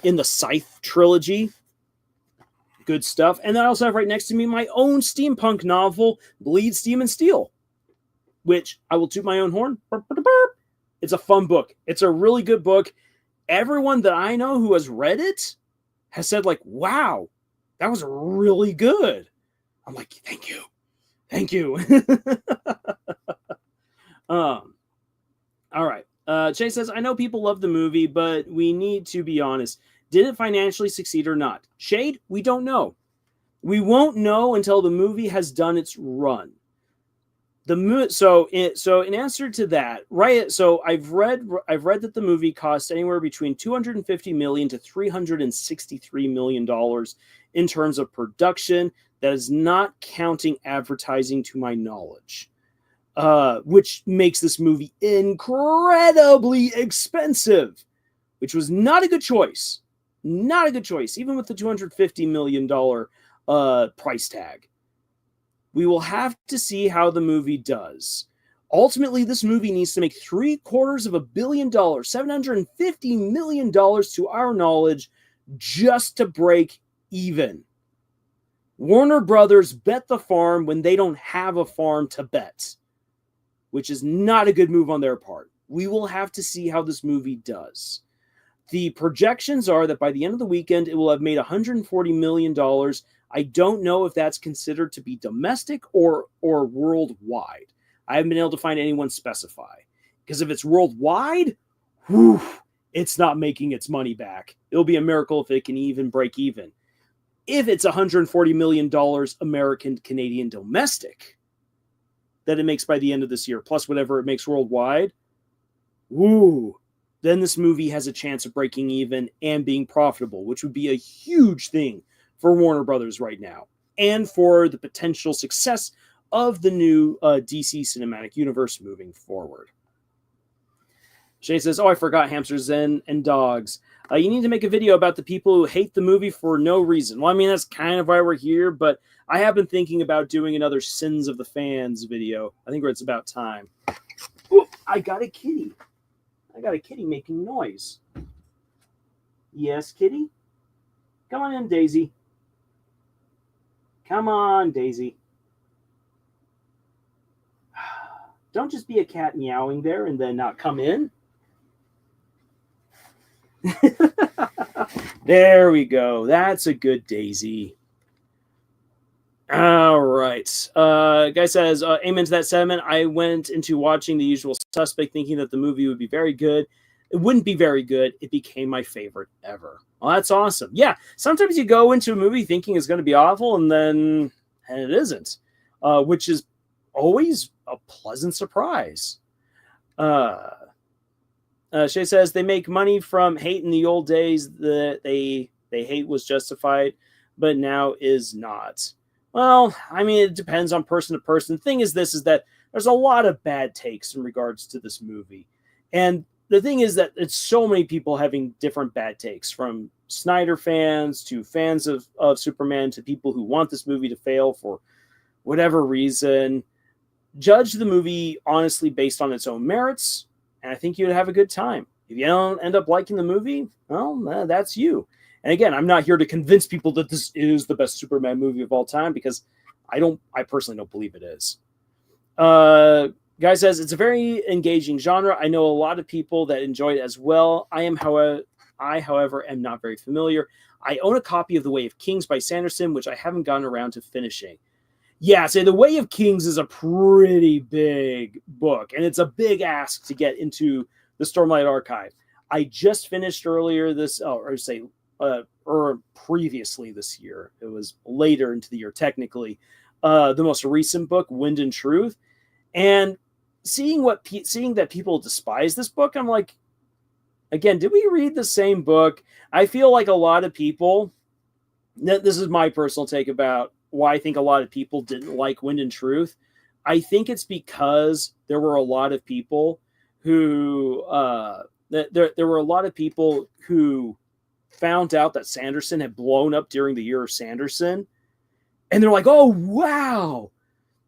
in the Scythe trilogy. Good stuff. And then I also have right next to me my own steampunk novel, Bleed, Steam, and Steel, which I will toot my own horn. It's a fun book. It's a really good book. Everyone that I know who has read it has said, like, wow, that was really good. I'm like, thank you. Thank you. All right. Jay says, I know people love the movie, but we need to be honest. Did it financially succeed or not? Shade, we don't know. We won't know until the movie has done its run. So in answer to that, right? So I've read that the movie cost anywhere between $250 million to $363 million in terms of production. That is not counting advertising, to my knowledge, which makes this movie incredibly expensive, which was not a good choice. Not a good choice, even with the $250 million price tag. We will have to see how the movie does. Ultimately, this movie needs to make $750 million, $750 million to our knowledge, just to break even. Warner Brothers bet the farm when they don't have a farm to bet, which is not a good move on their part. We will have to see how this movie does. The projections are that by the end of the weekend, it will have made $140 million. I don't know if that's considered to be domestic or worldwide. I haven't been able to find anyone specify. Because if it's worldwide, it's not making its money back. It'll be a miracle if it can even break even. If it's $140 million American, Canadian, domestic that it makes by the end of this year, plus whatever it makes worldwide, then this movie has a chance of breaking even and being profitable, which would be a huge thing for Warner Brothers right now, and for the potential success of the new DC Cinematic Universe moving forward. Shay says, I forgot hamsters and dogs. You need to make a video about the people who hate the movie for no reason. Well, I mean, that's kind of why we're here, but I have been thinking about doing another Sins of the Fans video. I think it's about time. Ooh, I got a kitty. I got a kitty making noise. Yes, kitty? Come on in, Daisy. Come on, Daisy. Don't just be a cat meowing there and then not come in. There we go. That's a good Daisy. All right. Guy says, amen to that sentiment. I went into watching The Usual Suspect thinking that the movie would be very good. It wouldn't be very good. It became my favorite ever. Well, that's awesome. Yeah, sometimes you go into a movie thinking it's going to be awful, and it isn't, which is always a pleasant surprise. Shay says they make money from hate in the old days that they hate was justified, but now is not. Well, I mean, it depends on person to person. The thing is that there's a lot of bad takes in regards to this movie. And the thing is that it's so many people having different bad takes, from Snyder fans to fans of Superman to people who want this movie to fail for whatever reason. Judge the movie honestly based on its own merits, and I think you'd have a good time. If you don't end up liking the movie, well, that's you. And again, I'm not here to convince people that this is the best Superman movie of all time, because I personally don't believe it is. Guy says it's a very engaging genre. I know a lot of people that enjoy it as well. I, however, am not very familiar. I own a copy of The Way of Kings by Sanderson, which I haven't gotten around to finishing. Yeah, so The Way of Kings is a pretty big book, and it's a big ask to get into the Stormlight Archive. I just finished previously this year. It was later into the year, technically. The most recent book, Wind and Truth, and seeing that people despise this book, I'm like, again, did we read the same book? I feel like a lot of people. This is my personal take about why I think a lot of people didn't like Wind and Truth. I think it's because there were a lot of people who there were a lot of people who found out that Sanderson had blown up during the year of Sanderson, and they're like, "Oh wow,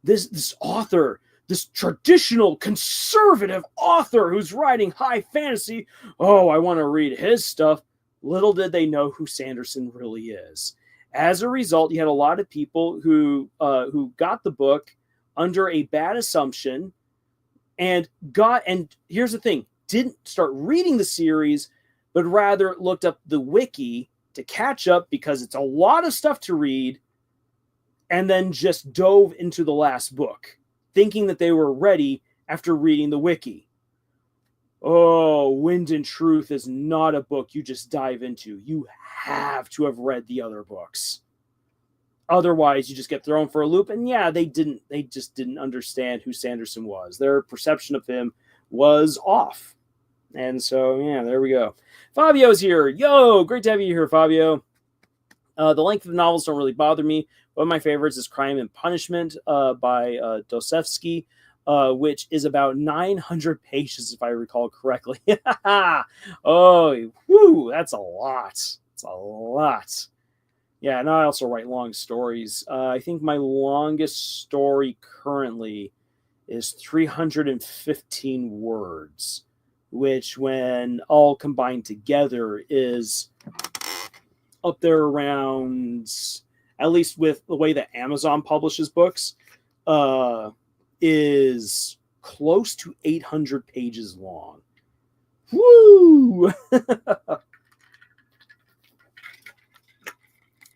this author, this traditional conservative author who's writing high fantasy. Oh, I want to read his stuff." Little did they know who Sanderson really is. As a result, you had a lot of people who got the book under a bad assumption, and here's the thing, didn't start reading the series, but rather looked up the wiki to catch up because it's a lot of stuff to read, and then just dove into the last book, thinking that they were ready after reading the wiki. Oh, Wind and Truth is not a book you just dive into. You have to have read the other books. Otherwise, you just get thrown for a loop. And yeah, they just didn't understand who Sanderson was. Their perception of him was off. And so, yeah, there we go. Fabio's here. Yo, great to have you here, Fabio. The length of the novels don't really bother me. One of my favorites is Crime and Punishment by Dostoevsky, which is about 900 pages, if I recall correctly. Oh, whew, that's a lot. It's a lot. Yeah, and I also write long stories. I think my longest story currently is 315 words, which, when all combined together, is up there around, at least with the way that Amazon publishes books, is close to 800 pages long. Woo!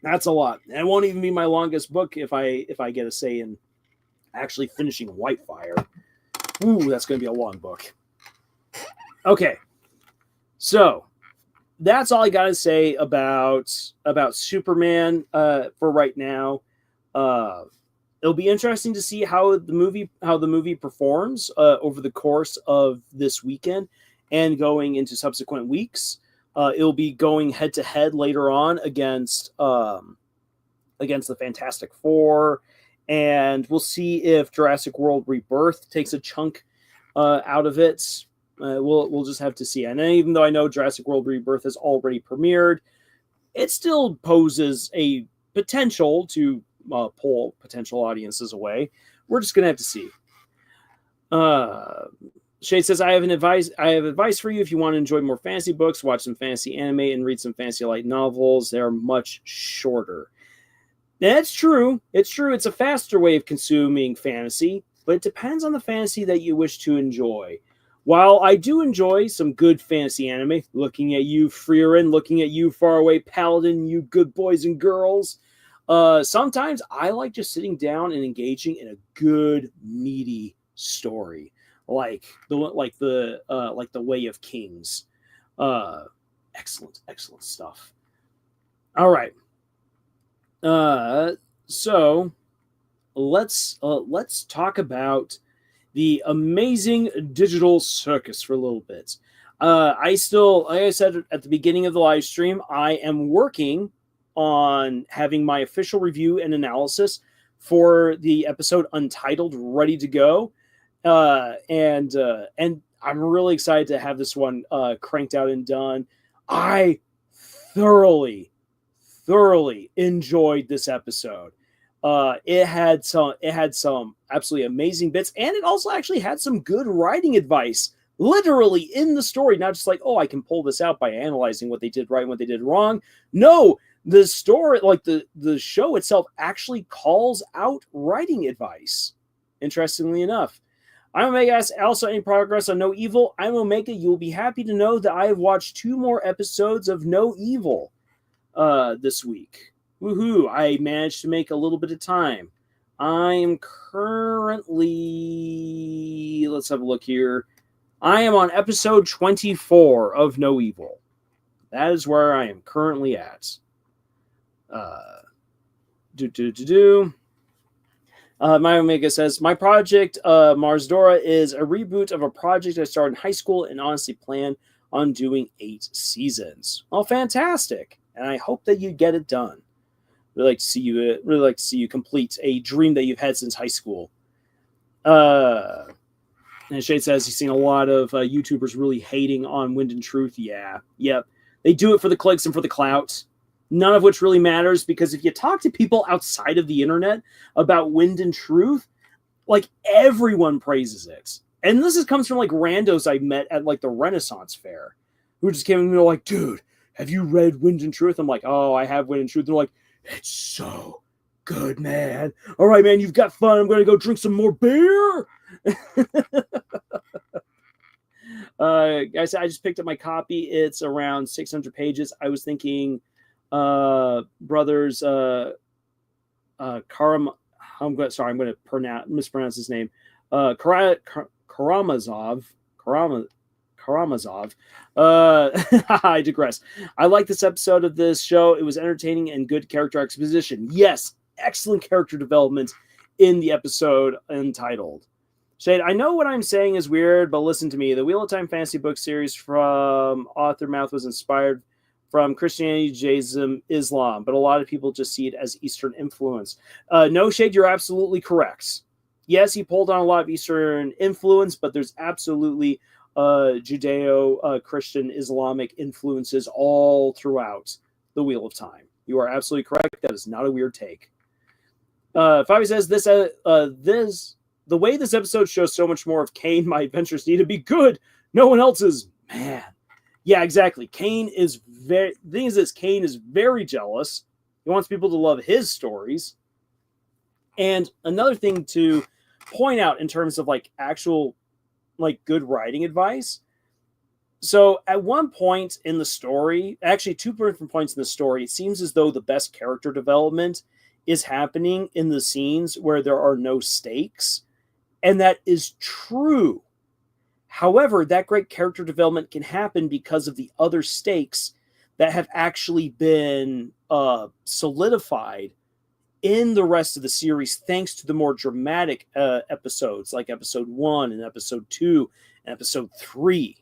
That's a lot. And it won't even be my longest book if I get a say in actually finishing Whitefire. Ooh, that's going to be a long book. Okay. So, that's all I got to say about Superman for right now. It'll be interesting to see how the movie performs over the course of this weekend and going into subsequent weeks. It'll be going head to head later on against the Fantastic Four, and we'll see if Jurassic World Rebirth takes a chunk out of it. We'll just have to see. And even though I know Jurassic World Rebirth has already premiered, it still poses a potential to pull potential audiences away. We're just gonna have to see. Shay says, I have advice for you if you want to enjoy more fantasy books, watch some fantasy anime, and read some fantasy light novels. They are much shorter. That's true. It's true. It's a faster way of consuming fantasy, but it depends on the fantasy that you wish to enjoy. While I do enjoy some good fantasy anime, looking at you, Frieren, looking at you, Faraway Paladin, you good boys and girls, sometimes I like just sitting down and engaging in a good, meaty story. Like the Way of Kings. Excellent stuff. All right. So let's talk about the amazing digital circus for a little bit. I still, like I said at the beginning of the live stream, I am working on having my official review and analysis for the episode Untitled ready to go, and I'm really excited to have this one cranked out and done. I thoroughly enjoyed this episode. It had some absolutely amazing bits, and it also actually had some good writing advice, literally in the story, not just like, oh, I can pull this out by analyzing what they did right and what they did wrong. No, the story, like the show itself, actually calls out writing advice. Interestingly enough. I'm Omega asks, also any progress on No Evil? I'm Omega. You'll be happy to know that I have watched 2 more episodes of No Evil this week. Woohoo! I managed to make a little bit of time. I'm currently, let's have a look here. I am on episode 24 of No Evil. That is where I am currently at. My Omega says, my project, Mars Dora, is a reboot of a project I started in high school and honestly plan on doing 8 seasons. Well, fantastic. And I hope that you get it done. Really like to see you complete a dream that you've had since high school. And Shade says he's seen a lot of YouTubers really hating on Wind and Truth. Yeah, yep. They do it for the clicks and for the clout. None of which really matters, because if you talk to people outside of the internet about Wind and Truth, like, everyone praises it. And this comes from like randos I met at like the Renaissance Fair, who just came and were like, dude, have you read Wind and Truth? I'm like, oh, I have Wind and Truth. They're like, it's so good, man. All right, man, you've got fun. I'm going to go drink some more beer. Guys, I just picked up my copy. It's around 600 pages. I was thinking brothers Karam, I'm going to mispronounce his name. Karamazov. I digress. I like this episode of this show. It was entertaining and good character exposition. Yes, excellent character development in the episode Untitled. Shade, I know what I'm saying is weird, but listen to me. The Wheel of Time fantasy book series from author mouth was inspired from Christianity, Judaism, Islam, but a lot of people just see it as Eastern influence. No, Shade, you're absolutely correct. Yes, he pulled on a lot of Eastern influence, but there's absolutely Judeo-Christian Islamic influences all throughout the Wheel of Time. You are absolutely correct. That is not a weird take. Fabi says the way this episode shows so much more of Cain, my adventures need to be good. No one else's. Man. Yeah, exactly. Cain is very jealous. He wants people to love his stories. And another thing to point out in terms of like actual like good writing advice. So at one point in the story, actually 2 different points in the story, it seems as though the best character development is happening in the scenes where there are no stakes. And that is true. However, that great character development can happen because of the other stakes that have actually been solidified in the rest of the series, thanks to the more dramatic episodes like episode 1 and episode 2 and episode 3.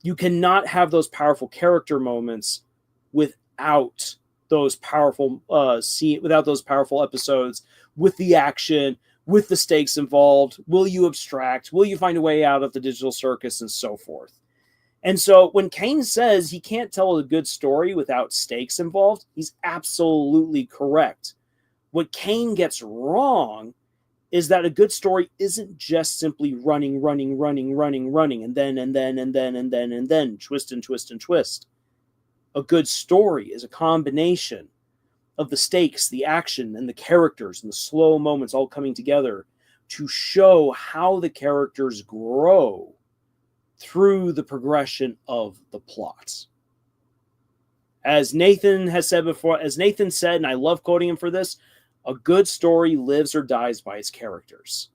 You cannot have those powerful character moments without those powerful without those powerful episodes, with the action, with the stakes involved. Will you abstract? Will you find a way out of the digital circus, and so forth? And so when Cain says he can't tell a good story without stakes involved, he's absolutely correct. What Cain gets wrong is that a good story isn't just simply running, and then twist and twist and twist. A good story is a combination of the stakes, the action, and the characters, and the slow moments all coming together to show how the characters grow through the progression of the plot. As Nathan has said before, and I love quoting him for this, a good story lives or dies by its characters.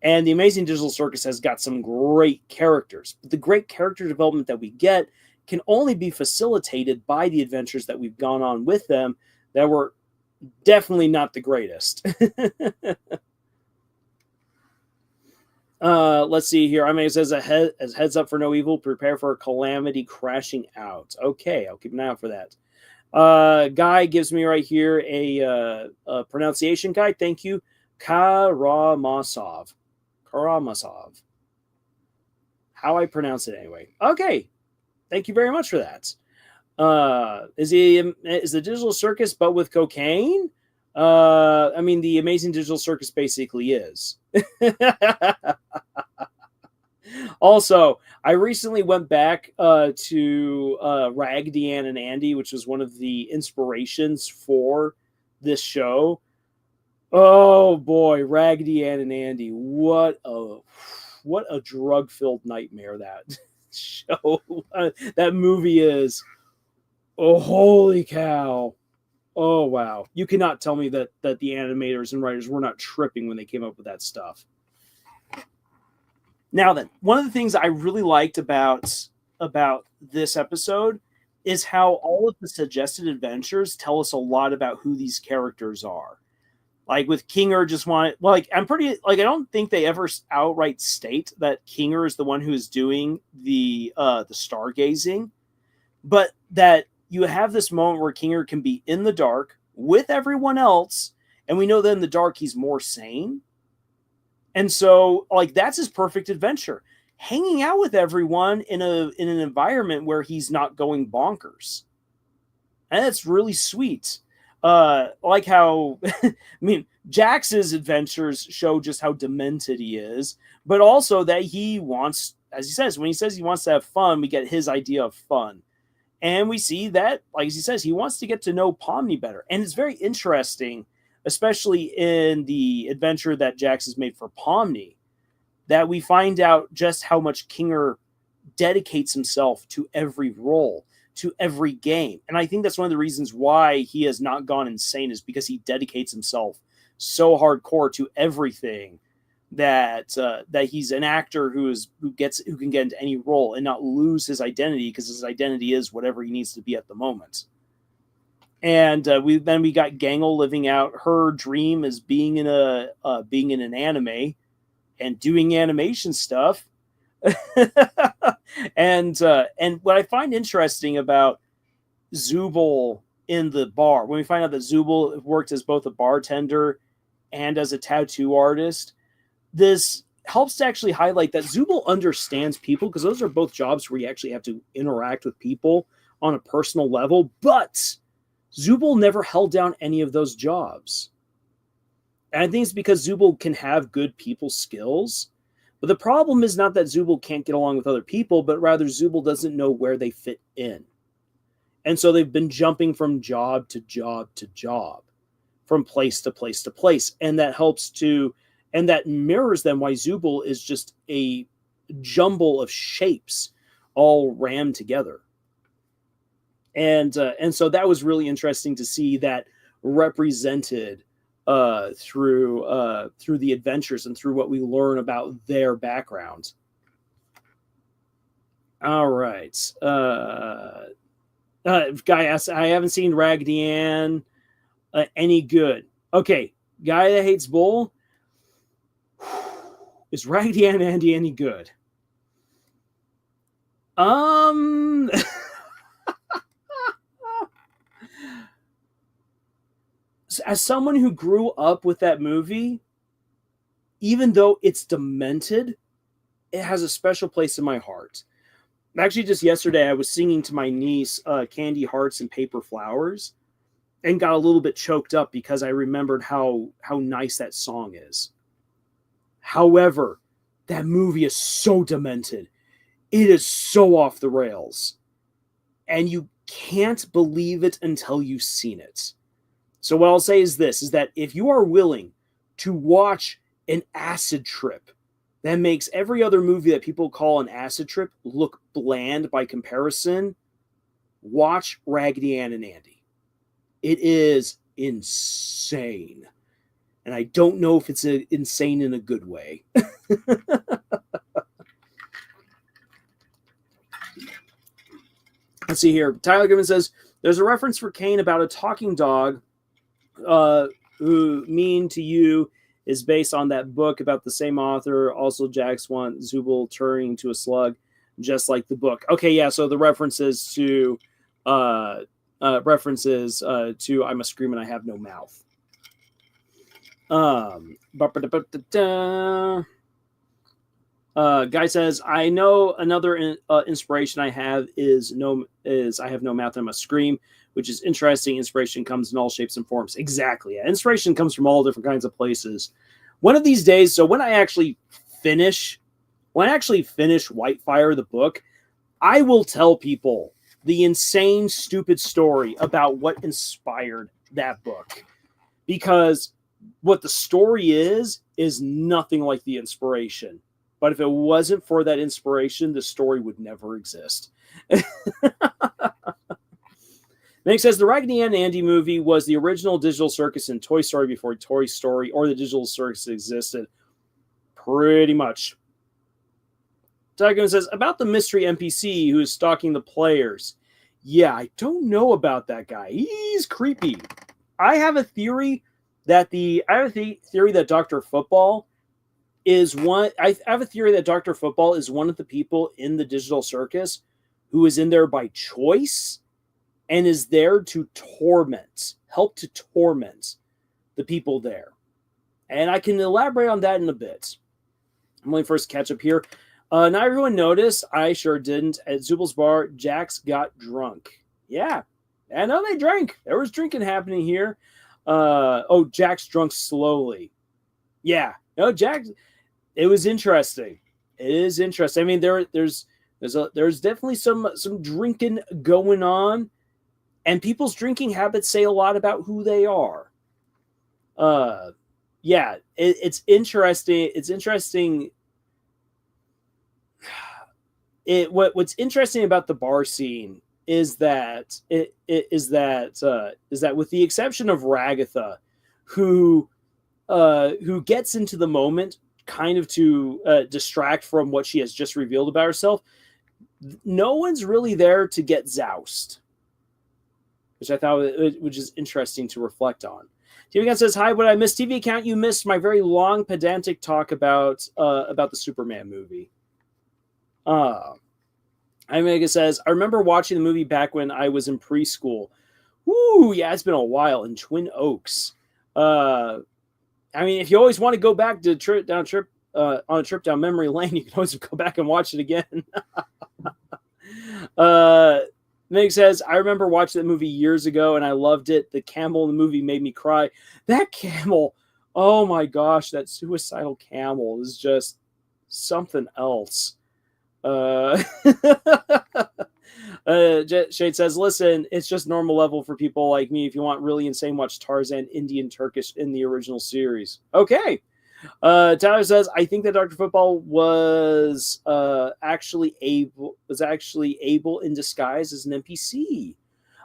And the Amazing Digital Circus has got some great characters, but the great character development that we get can only be facilitated by the adventures that we've gone on with them, that were definitely not the greatest. Let's see here. I mean, it says as heads up for no evil, prepare for a calamity crashing out. Okay, I'll keep an eye out for that. Guy gives me right here a pronunciation guide. Thank you. Karamazov. Karamazov. How I pronounce it anyway. Okay. Thank you very much for that. Is the Digital Circus but with cocaine? I mean, the Amazing Digital Circus basically is. Also, I recently went back to Raggedy Ann and Andy, which was one of the inspirations for this show. Oh boy, Raggedy Ann and Andy! What a drug-filled nightmare that show, that movie is. Oh, holy cow! Oh wow, you cannot tell me that the animators and writers were not tripping when they came up with that stuff. Now then, one of the things I really liked about this episode is how all of the suggested adventures tell us a lot about who these characters are. Like with Kinger, I don't think they ever outright state that Kinger is the one who is doing the stargazing, but that you have this moment where Kinger can be in the dark with everyone else, and we know that in the dark he's more sane. And so, like, that's his perfect adventure. Hanging out with everyone in an environment where he's not going bonkers. And that's really sweet. Like how, I mean, Jax's adventures show just how demented he is, but also that he wants, as he says, when he says he wants to have fun, we get his idea of fun. And we see that, like he says, he wants to get to know Pomni better. And it's very interesting, especially in the adventure that Jax has made for Pomni, that we find out just how much Kinger dedicates himself to every role, to every game. And I think that's one of the reasons why he has not gone insane, is because he dedicates himself so hardcore to everything that he's an actor who can get into any role and not lose his identity, because his identity is whatever he needs to be at the moment. And we got Gangle living out her dream as being in an anime and doing animation stuff. And what I find interesting about Zubul in the bar, when we find out that Zubul worked as both a bartender and as a tattoo artist, this helps to actually highlight that Zubul understands people, because those are both jobs where you actually have to interact with people on a personal level, but Zubul never held down any of those jobs. And I think it's because Zubul can have good people skills. But the problem is not that Zubul can't get along with other people, but rather Zubul doesn't know where they fit in. And so they've been jumping from job to job to job, from place to place to place. And that mirrors then why Zubul is just a jumble of shapes all rammed together. And so that was really interesting to see that represented through the adventures and through what we learn about their background. All right. Guy asks, I haven't seen Raggedy Ann. Any good? Okay. Guy that hates Bull. Is Raggedy Ann and Andy any good? As someone who grew up with that movie, even though it's demented, it has a special place in my heart. Actually, just yesterday, I was singing to my niece Candy Hearts and Paper Flowers, and got a little bit choked up because I remembered how nice that song is. However, that movie is so demented. It is so off the rails. And you can't believe it until you've seen it. So what I'll say is this, is that if you are willing to watch an acid trip that makes every other movie that people call an acid trip look bland by comparison, watch Raggedy Ann and Andy. It is insane. And I don't know if it's insane in a good way. Let's see here. Tyler Gibbons says, there's a reference for Kane about a talking dog who Mean to You is based on that book about the same author. Also, Jax wants Zubul turning into a slug, just like the book. Okay, yeah. So the references to I'm a scream and I have no mouth. Guy says, I know another inspiration I have is I have no mouth and I must scream, which is interesting. Inspiration comes in all shapes and forms. Exactly. Yeah. Inspiration comes from all different kinds of places. One of these days, so when I actually finish Whitefire, the book, I will tell people the insane, stupid story about what inspired that book. Because what the story is nothing like the inspiration. But if it wasn't for that inspiration, the story would never exist. Nick says the Raggedy Ann and Andy movie was the original Digital Circus in Toy Story before Toy Story or the Digital Circus existed. Pretty much. Tycoon says, about the mystery NPC who is stalking the players. Yeah, I don't know about that guy. He's creepy. I have a theory that Dr. Football is one. I have a theory that Dr. Football is one of the people in the Digital Circus who is in there by choice and is there to help to torment the people there. And I can elaborate on that in a bit. I'm only first catch up here. Not everyone noticed. I sure didn't. At Zubul's bar, Jax got drunk. Yeah. I know they drank. There was drinking happening here. Jax drunk slowly. Yeah. No, Jax. It was interesting. It is interesting. I mean, there's definitely some drinking going on, and people's drinking habits say a lot about who they are. Yeah, it's interesting. It's interesting. What's interesting about the bar scene is that with the exception of Ragatha, who gets into the moment kind of to distract from what she has just revealed about herself, no one's really there to get zoused, which I thought which is interesting to reflect on. TV Account says, hi, what I missed? TV Account, you missed my very long pedantic talk about the Superman movie. Omega says, I remember watching the movie back when I was in preschool. Woo, yeah, it's been a while, in Twin Oaks. I mean, if you always want to go back to on a trip down memory lane, you can always go back and watch it again. Meg says, I remember watching that movie years ago and I loved it. The camel in the movie made me cry. That camel, oh my gosh, that suicidal camel is just something else. Shade says, listen, it's just normal level for people like me. If you want really insane, watch Tarzan Indian Turkish in the original series. Okay. Tyler says, I think that Dr. Football was actually able in disguise as an NPC.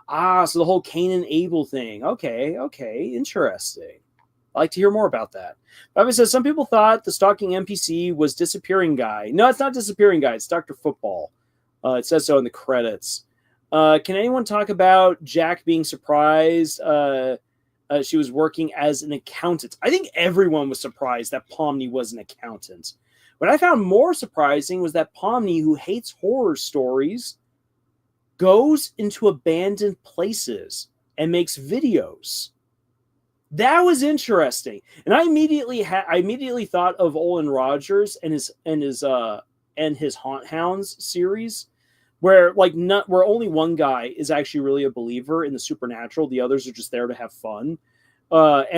So the whole Cain and Abel thing. Okay, interesting. I'd like to hear more about that. Bobby says, some people thought the stalking NPC was Disappearing Guy. No, it's not Disappearing Guy. It's Dr. Football. It says so in the credits. Can anyone talk about Jack being surprised she was working as an accountant? I think everyone was surprised that Pomni was an accountant. What I found more surprising was that Pomni, who hates horror stories, goes into abandoned places and makes videos. That was interesting, and I immediately thought of Olin Rogers and his Haunt Hounds series, where where only one guy is actually really a believer in the supernatural, the others are just there to have fun, but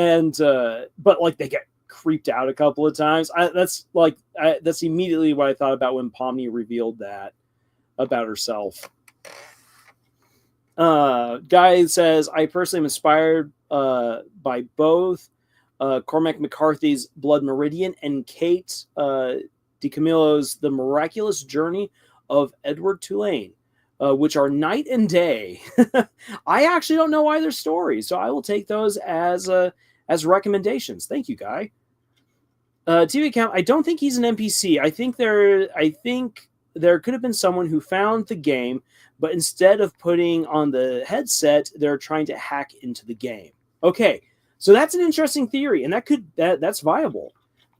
they get creeped out a couple of times. That's immediately what I thought about when Pomni revealed that about herself. Guy says, I personally am inspired by both Cormac McCarthy's Blood Meridian and Kate DiCamillo's The Miraculous Journey of Edward Tulane, which are night and day. I actually don't know either story, so I will take those as recommendations. Thank you, Guy. TV Account, I don't think he's an NPC. I think there could have been someone who found the game, but instead of putting on the headset, they're trying to hack into the game. Okay, So that's an interesting theory, and that's viable.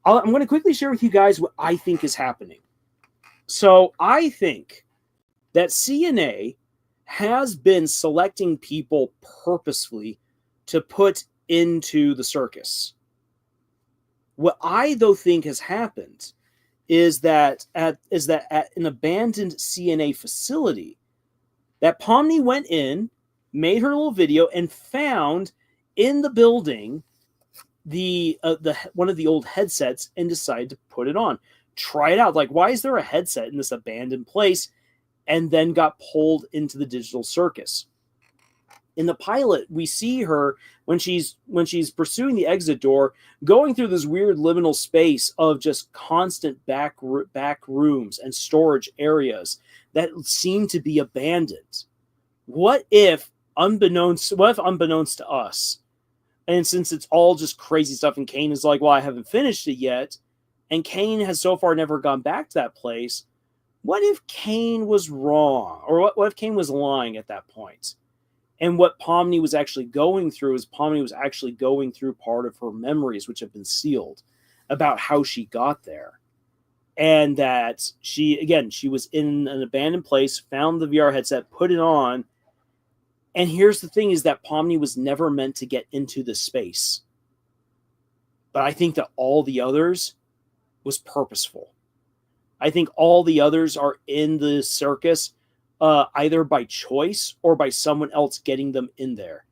I'm going to quickly share with you guys what I think is happening. So I think that CNA has been selecting people purposefully to put into the circus. What I, though, think has happened is that at an abandoned CNA facility, that Pomni went in, made her little video, and found in the building the one of the old headsets and decided to put it on, try it out. Like, why is there a headset in this abandoned place? And then got pulled into the digital circus. In the pilot, we see her when she's pursuing the exit door, going through this weird liminal space of just constant back rooms and storage areas that seem to be abandoned. What if unbeknownst to us, and since it's all just crazy stuff, and Kane is like, well, I haven't finished it yet, and Kane has so far never gone back to that place, what if Kane was wrong? Or what if Kane was lying at that point? And what Pomni was actually going through is Pomni was actually going through part of her memories, which have been sealed, about how she got there. And that she was in an abandoned place, found the VR headset, put it on. And here's the thing, is that Pomni was never meant to get into this space. But I think that all the others was purposeful. I think all the others are in the circus either by choice or by someone else getting them in there.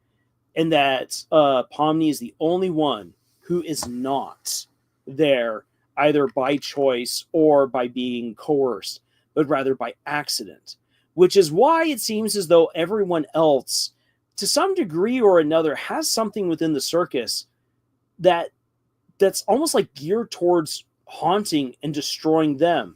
And that Pomni is the only one who is not there either by choice or by being coerced, but rather by accident. Which is why it seems as though everyone else, to some degree or another, has something within the circus that's almost like geared towards haunting and destroying them.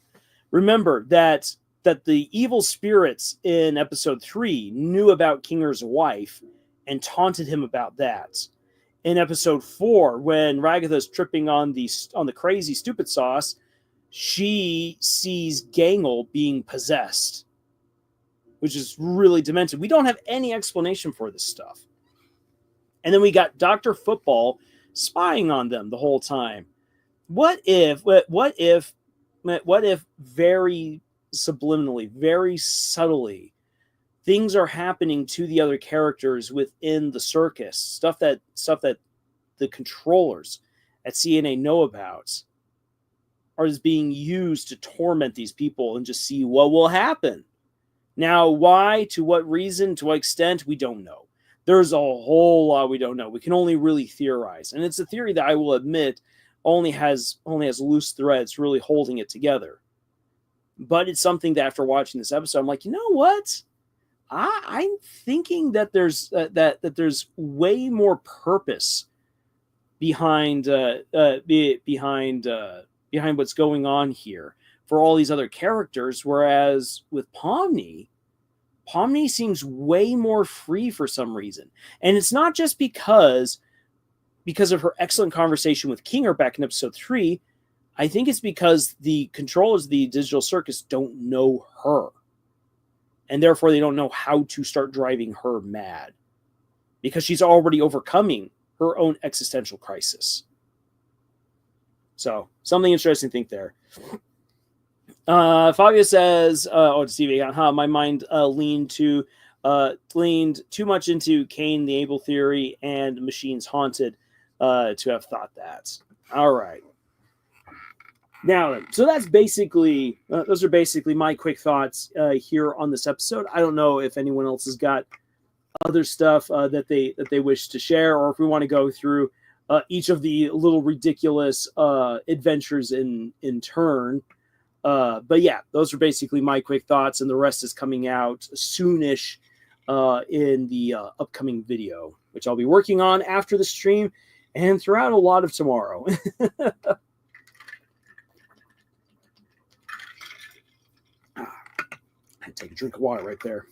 Remember that the evil spirits in episode 3 knew about Kinger's wife and taunted him about that. In episode 4, when Ragatha's tripping on the crazy stupid sauce, she sees Gangle being possessed, which is really demented. We don't have any explanation for this stuff. And then we got Dr. Football spying on them the whole time. What if very subliminally, very subtly, things are happening to the other characters within the circus, stuff that the controllers at CNA know about, are being used to torment these people and just see what will happen. Now, why, to what reason, to what extent, we don't know. There's a whole lot we don't know. We can only really theorize. And it's a theory that I will admit only has loose threads really holding it together. But it's something that after watching this episode, I'm like, you know what? I'm thinking that there's there's way more purpose behind what's going on here for all these other characters, whereas with Pomni seems way more free for some reason. And it's not just because of her excellent conversation with Kinger back in episode 3. I think it's because the controllers of the digital circus don't know her. And therefore they don't know how to start driving her mad. Because she's already overcoming her own existential crisis. So, something interesting to think there. Fabio says, Stevie, my mind leaned too much into Kane the Able theory and Machines Haunted to have thought that. All right. Now, so that's basically, those are basically my quick thoughts here on this episode. I don't know if anyone else has got other stuff that they wish to share, or if we want to go through each of the little ridiculous adventures in turn. But yeah, those are basically my quick thoughts, and the rest is coming out soonish in the upcoming video, which I'll be working on after the stream and throughout a lot of tomorrow. Take a drink of water right there.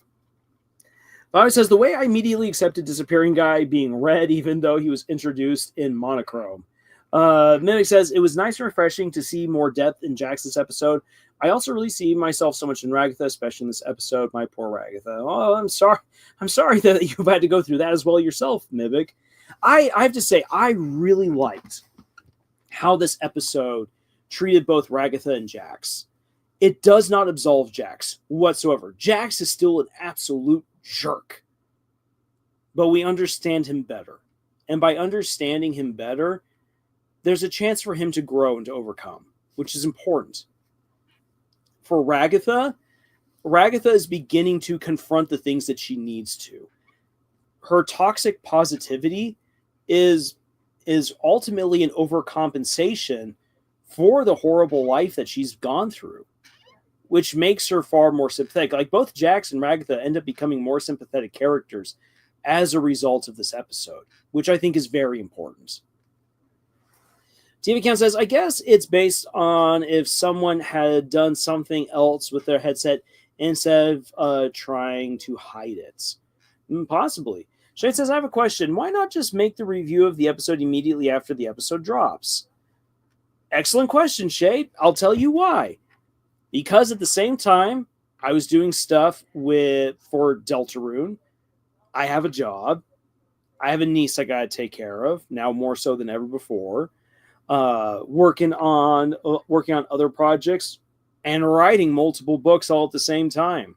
Bobby says, the way I immediately accepted Disappearing Guy being red, even though he was introduced in monochrome. Mimic says, it was nice and refreshing to see more depth in Jackson's episode. I also really see myself so much in Ragatha, especially in this episode. My poor Ragatha. Oh, I'm sorry that you've had to go through that as well yourself, Mimic. I have to say, I really liked how this episode treated both Ragatha and Jax. It does not absolve Jax whatsoever. Jax is still an absolute jerk. But we understand him better. And by understanding him better, there's a chance for him to grow and to overcome, which is important. For Ragatha, Ragatha is beginning to confront the things that she needs to. Her toxic positivity is ultimately an overcompensation for the horrible life that she's gone through, which makes her far more sympathetic. Like both Jax and Ragatha end up becoming more sympathetic characters as a result of this episode, which I think is very important. TV Count says, I guess it's based on if someone had done something else with their headset instead of trying to hide it. Possibly. Shane says, I have a question. Why not just make the review of the episode immediately after the episode drops? Excellent question, Shay. I'll tell you why. Because at the same time, I was doing stuff for Deltarune. I have a job. I have a niece I got to take care of, now more so than ever before. Working on other projects and writing multiple books all at the same time.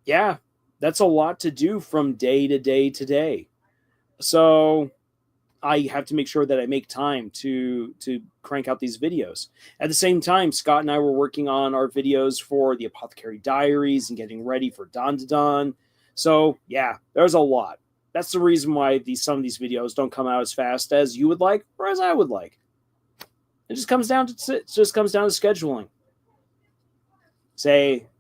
Yeah, that's a lot to do from day to day to day. So I have to make sure that I make time to crank out these videos. At the same time, Scott and I were working on our videos for the Apothecary Diaries and getting ready for Don to Don. So yeah, there's a lot. That's the reason why some of these videos don't come out as fast as you would like or as I would like. It just comes down to scheduling. If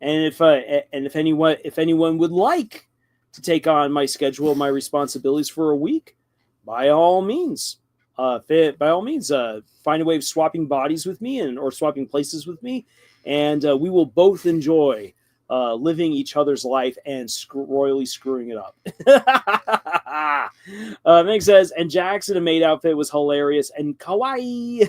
anyone would like to take on my schedule, my responsibilities for a week, by all means, find a way of swapping bodies with me or swapping places with me, and we will both enjoy living each other's life and royally screwing it up. Meg says, and Jax in a maid outfit was hilarious and kawaii.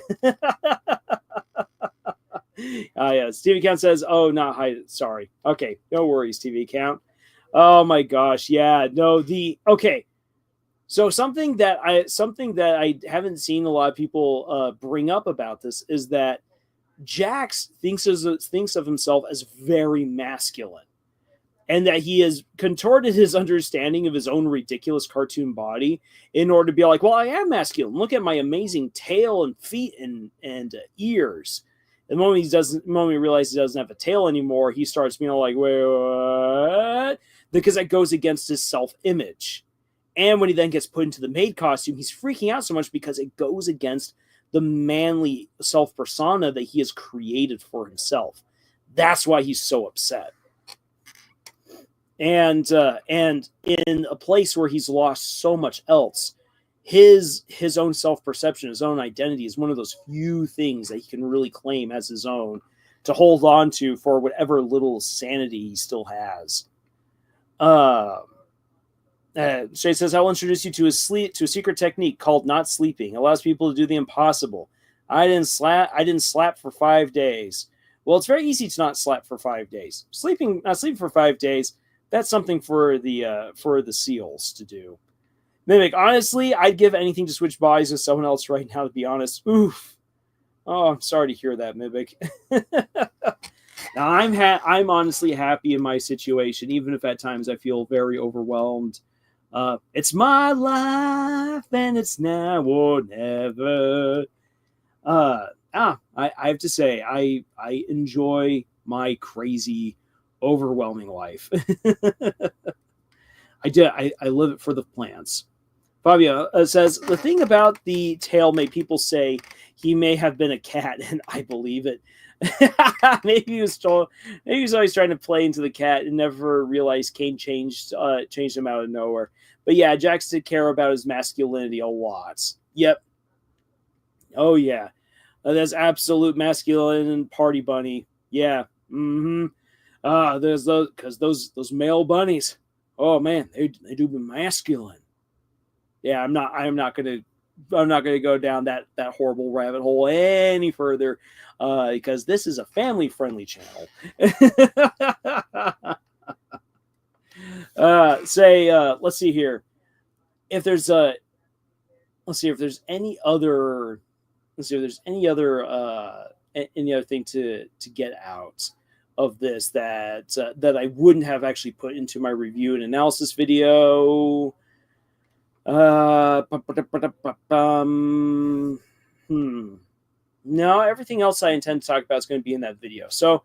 Yeah, TV Count says, oh, not hide it. Sorry. Okay, no worries, TV Count. Oh my gosh, yeah, no, okay. So something that I haven't seen a lot of people bring up about this is that Jax thinks of himself as very masculine, and that he has contorted his understanding of his own ridiculous cartoon body in order to be like, well, I am masculine. Look at my amazing tail and feet and ears. The moment he realizes he doesn't have a tail anymore, he starts being like, wait, what? Because that goes against his self-image. And when he then gets put into the maid costume, he's freaking out so much because it goes against the manly self-persona that he has created for himself. That's why he's so upset. And in a place where he's lost so much else, his own self-perception, his own identity is one of those few things that he can really claim as his own to hold on to for whatever little sanity he still has. Shay says, I'll introduce you to a secret technique called not sleeping. It allows people to do the impossible. I didn't slap for 5 days. Well, it's very easy to not slap for 5 days. Not sleeping for 5 days, that's something for the SEALs to do. Mimic, honestly, I'd give anything to switch bodies with someone else right now, to be honest. Oof. Oh, I'm sorry to hear that, Mimic. Now, I'm honestly happy in my situation, even if at times I feel very overwhelmed. It's my life, and it's now or never. I have to say, I enjoy my crazy, overwhelming life. I live it for the plants. Fabio says, the thing about the tail made people say he may have been a cat, and I believe it. Maybe he was always trying to play into the cat and never realized Kane changed him out of nowhere. But yeah, Jax did care about his masculinity a lot. Yep. Oh yeah. That's absolute masculine party bunny. Yeah. Mm-hmm. There's those male bunnies. Oh man, they do be masculine. Yeah, I'm not gonna go down that horrible rabbit hole any further, because this is a family friendly channel. Let's see here. if there's a, let's see if there's any other, any other thing to get out of this that I wouldn't have actually put into my review and analysis video. No, everything else I intend to talk about is going to be in that video. So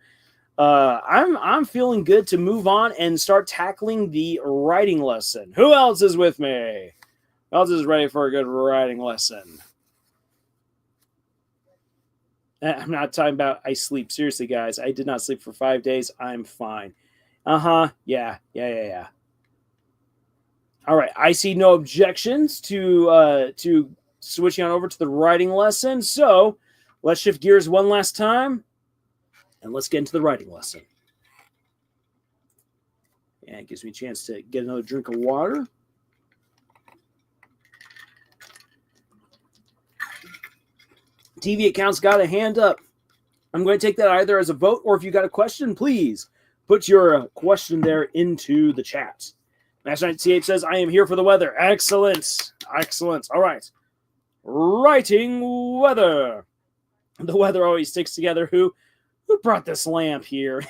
I'm feeling good to move on and start tackling the writing lesson. Who else is with me? Who else is ready for a good writing lesson? I'm not talking about I sleep. Seriously, guys, I did not sleep for 5 days. I'm fine. Yeah. All right. I see no objections to switching on over to the writing lesson. So let's shift gears one last time and let's get into the writing lesson. And it gives me a chance to get another drink of water. TV account's got a hand up. I'm going to take that either as a vote or if you got a question, please put your question there into the chat. Master Knight CH says, I am here for the weather. Excellent. All right. Writing weather. The weather always sticks together. Who brought this lamp here?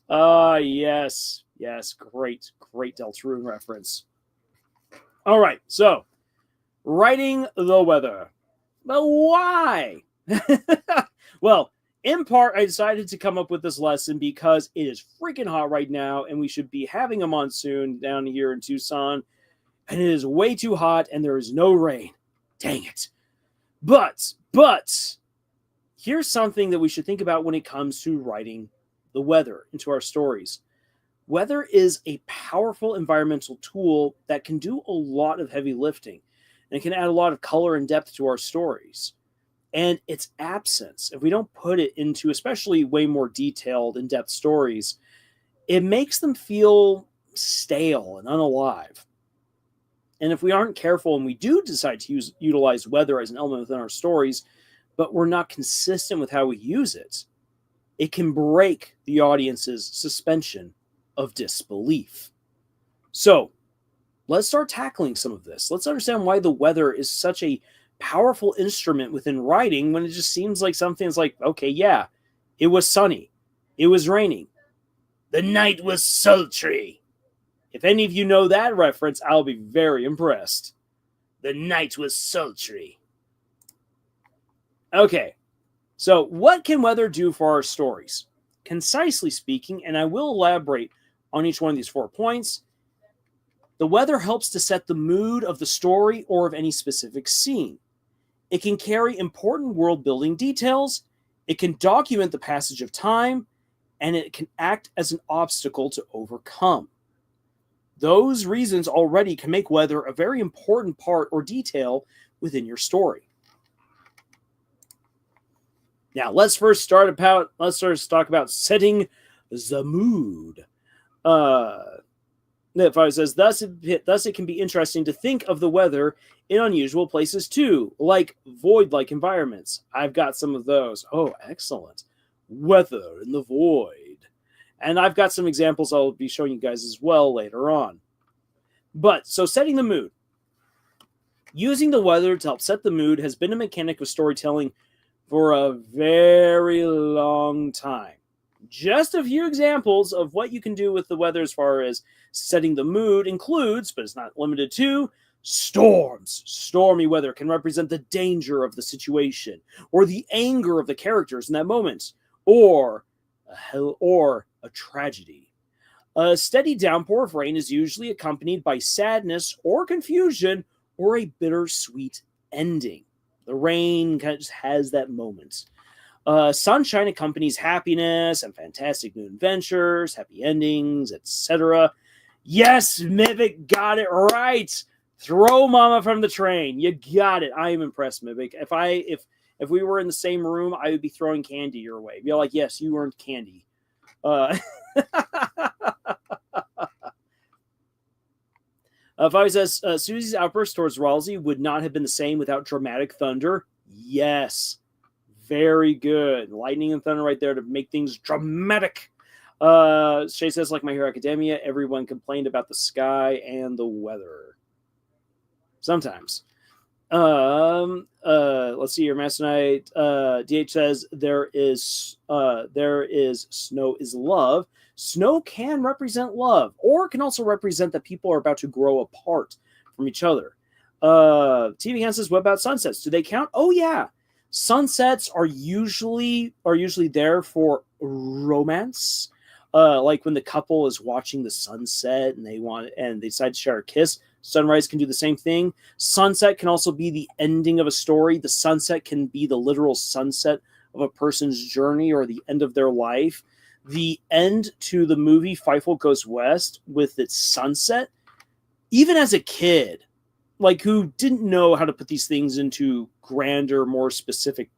Yes. Great Deltarune reference. All right. So, writing the weather. But why? Well, in part, I decided to come up with this lesson because it is freaking hot right now, and we should be having a monsoon down here in Tucson, and it is way too hot, and there is no rain. Dang it. But, here's something that we should think about when it comes to writing the weather into our stories. Weather is a powerful environmental tool that can do a lot of heavy lifting, and it can add a lot of color and depth to our stories. And its absence, if we don't put it into especially way more detailed, in-depth stories, it makes them feel stale and unalive. And if we aren't careful and we do decide to utilize weather as an element within our stories, but we're not consistent with how we use it, it can break the audience's suspension of disbelief. So let's start tackling some of this. Let's understand why the weather is such a powerful instrument within writing when it just seems like something's like, okay, yeah, it was sunny. It was raining. The night was sultry. If any of you know that reference, I'll be very impressed. The night was sultry. Okay, so what can weather do for our stories? Concisely speaking, and I will elaborate on each one of these 4 points, the weather helps to set the mood of the story or of any specific scene. It can carry important world-building details, it can document the passage of time, and it can act as an obstacle to overcome. Those reasons already can make weather a very important part or detail within your story. Now, let's first talk about setting the mood. If says, thus it can be interesting to think of the weather in unusual places too, like void-like environments. I've got some of those. Oh, excellent. Weather in the void. And I've got some examples I'll be showing you guys as well later on. But, so setting the mood. Using the weather to help set the mood has been a mechanic of storytelling for a very long time. Just a few examples of what you can do with the weather as far as setting the mood includes, but it's not limited to, storms. Stormy weather can represent the danger of the situation or the anger of the characters in that moment, or a tragedy. A steady downpour of rain is usually accompanied by sadness or confusion or a bittersweet ending. The rain kind of just has that moment. Sunshine accompanies happiness and fantastic new adventures, happy endings, etc. Yes, Mivik got it right. Throw Mama from the train. You got it. I am impressed, Mivik. If we were in the same room, I would be throwing candy your way. Be like, yes, you earned candy. Fabi says, Susie's outburst towards Ralsei would not have been the same without dramatic thunder. Yes. Very good. Lightning and thunder right there to make things dramatic. Shay says, like My Hero Academia, everyone complained about the sky and the weather. Sometimes. Let's see here. Master Knight. DH says there is snow is love. Snow can represent love, or can also represent that people are about to grow apart from each other. TV Hand says, what about sunsets? Do they count? Oh yeah. Sunsets are usually there for romance. Like when the couple is watching the sunset and they decide to share a kiss. Sunrise can do the same thing. Sunset can also be the ending of a story. The sunset can be the literal sunset of a person's journey or the end of their life. The end to the movie Fievel Goes West with its sunset, even as a kid, like who didn't know how to put these things into grander, more specific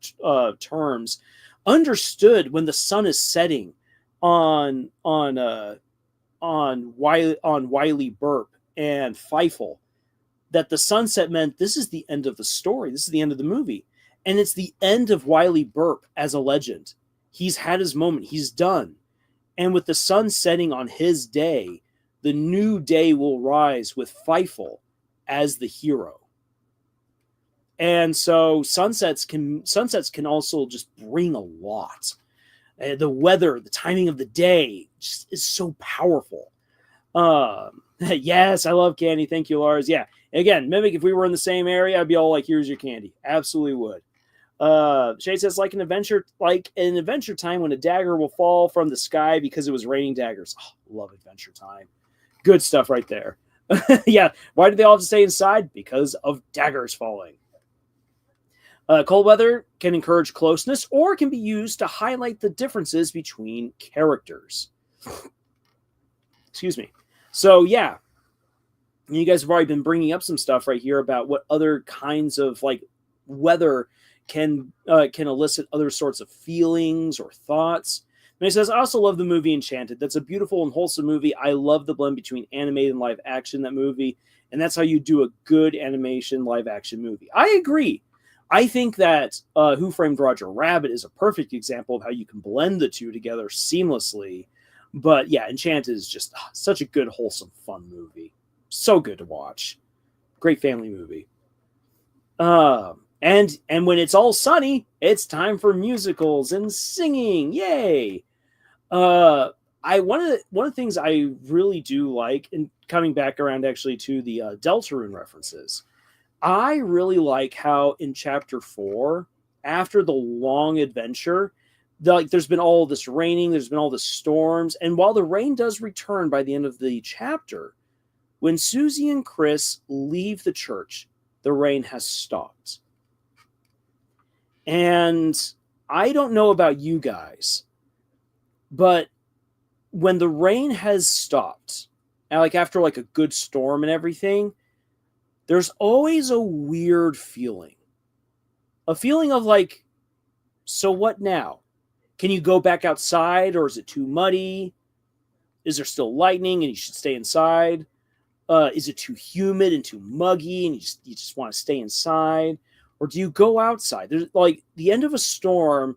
terms, understood when the sun is setting on Wiley Burp and Fievel, that the sunset meant this is the end of the story. This is the end of the movie. And it's the end of Wiley Burp as a legend. He's had his moment. He's done. And with the sun setting on his day, the new day will rise with Fievel as the hero. And so sunsets can also just bring a lot. The weather, the timing of the day just is so powerful. Yes, I love candy. Thank you, Lars. Yeah. Again, Mimic, if we were in the same area, I'd be all like, here's your candy. Absolutely would. Shay says, like an adventure time when a dagger will fall from the sky because it was raining daggers. Oh, love Adventure Time. Good stuff right there. Yeah. Why do they all have to stay inside? Because of daggers falling. Cold weather can encourage closeness or can be used to highlight the differences between characters. Excuse me. So, yeah. You guys have already been bringing up some stuff right here about what other kinds of like weather can elicit other sorts of feelings or thoughts. And he says, I also love the movie Enchanted. That's a beautiful and wholesome movie. I love the blend between animated and live action in that movie. And that's how you do a good animation live action movie. I agree. I think that Who Framed Roger Rabbit is a perfect example of how you can blend the two together seamlessly. But yeah, Enchanted is just such a good, wholesome, fun movie. So good to watch. Great family movie. And when it's all sunny, it's time for musicals and singing. Yay! One of the things I really do like, and coming back around actually to the Deltarune references, I really like how in chapter 4, after the long adventure, there's been all this raining, there's been all the storms, and while the rain does return by the end of the chapter, when Susie and Chris leave the church, the rain has stopped. And I don't know about you guys, but when the rain has stopped, and like after like a good storm and everything, there's always a weird feeling. A feeling of like, so what now? Can you go back outside, or is it too muddy? Is there still lightning and you should stay inside? Is it too humid and too muggy and you just want to stay inside? Or do you go outside? There's like the end of a storm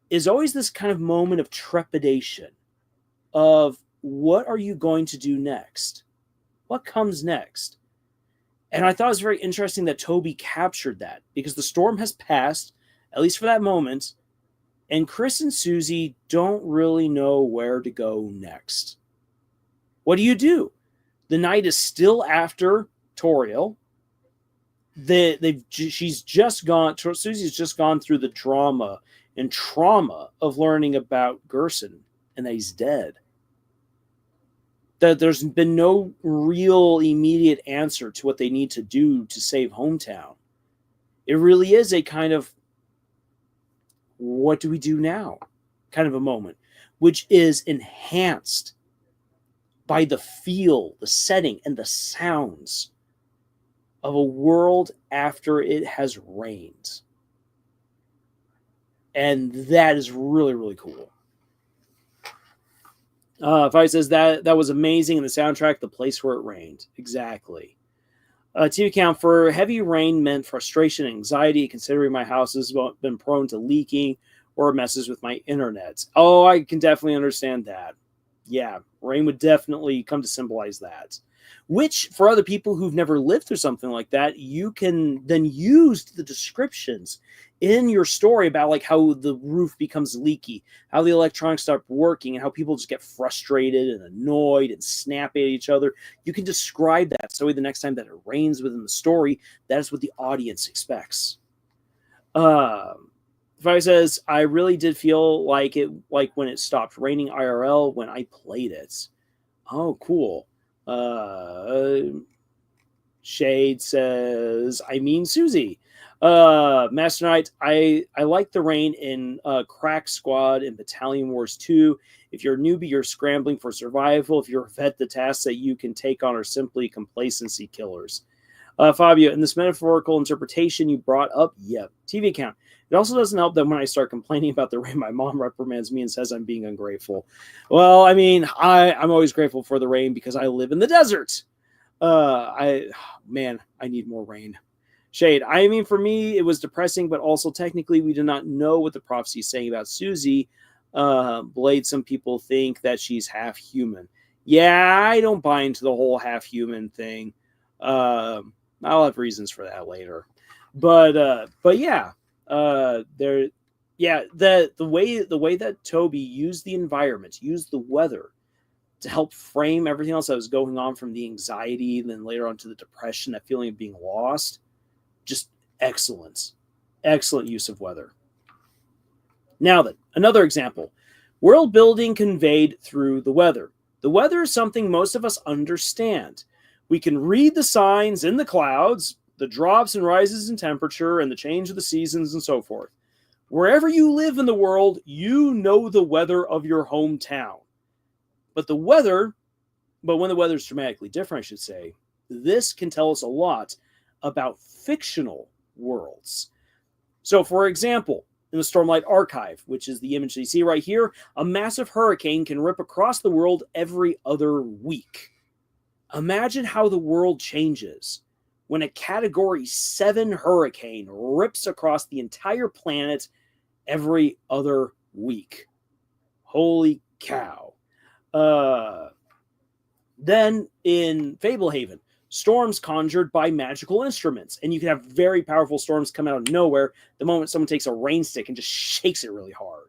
is always this kind of moment of trepidation of what are you going to do next? What comes next? And I thought it was very interesting that Toby captured that because the storm has passed, at least for that moment, and Chris and Susie don't really know where to go next. What do you do? The night is still after Toriel. Susie's just gone through the drama and trauma of learning about Gerson and that he's dead. That there's been no real immediate answer to what they need to do to save hometown. It really is a kind of what do we do now kind of a moment, which is enhanced by the feel, the setting, and the sounds of a world after it has rained. And that is really, really cool. Five says that was amazing in the soundtrack, the place where it rained. Exactly. TV count for heavy rain meant frustration and anxiety, considering my house has been prone to leaking or it messes with my internet. Oh, I can definitely understand that. Yeah, rain would definitely come to symbolize that. Which, for other people who've never lived through something like that, you can then use the descriptions in your story about like how the roof becomes leaky, how the electronics stop working, and how people just get frustrated and annoyed and snap at each other. You can describe that so the next time that it rains within the story, that is what the audience expects. If I says, I really did feel like it, like when it stopped raining IRL when I played it. Oh, cool. Shade says, I mean Susie. Master Knight, I like the rain in Crack Squad and Battalion Wars 2. If you're a newbie, you're scrambling for survival. If you're a vet, the tasks that you can take on are simply complacency killers. Fabio, in this metaphorical interpretation you brought up, yep, TV account. It also doesn't help that when I start complaining about the rain, my mom reprimands me and says I'm being ungrateful. Well, I mean, I'm always grateful for the rain because I live in the desert. I need more rain. Shade, I mean, for me, it was depressing, but also technically we do not know what the prophecy is saying about Susie. Blade, some people think that she's half human. Yeah, I don't buy into the whole half human thing. I'll have reasons for that later. But yeah. The way that Toby used the environment, used the weather to help frame everything else that was going on, from the anxiety, and then later on to the depression, that feeling of being lost, just excellent use of weather. Now then, another example, world building conveyed through the weather. The weather is something most of us understand. We can read the signs in the clouds, the drops and rises in temperature, and the change of the seasons and so forth. Wherever you live in the world, you know the weather of your hometown. But when the weather is dramatically different, I should say, this can tell us a lot about fictional worlds. So, for example, in the Stormlight Archive, which is the image that you see right here, a massive hurricane can rip across the world every other week. Imagine how the world changes when a Category 7 hurricane rips across the entire planet every other week. Holy cow. Then in Fablehaven, storms conjured by magical instruments. And you can have very powerful storms come out of nowhere the moment someone takes a rain stick and just shakes it really hard.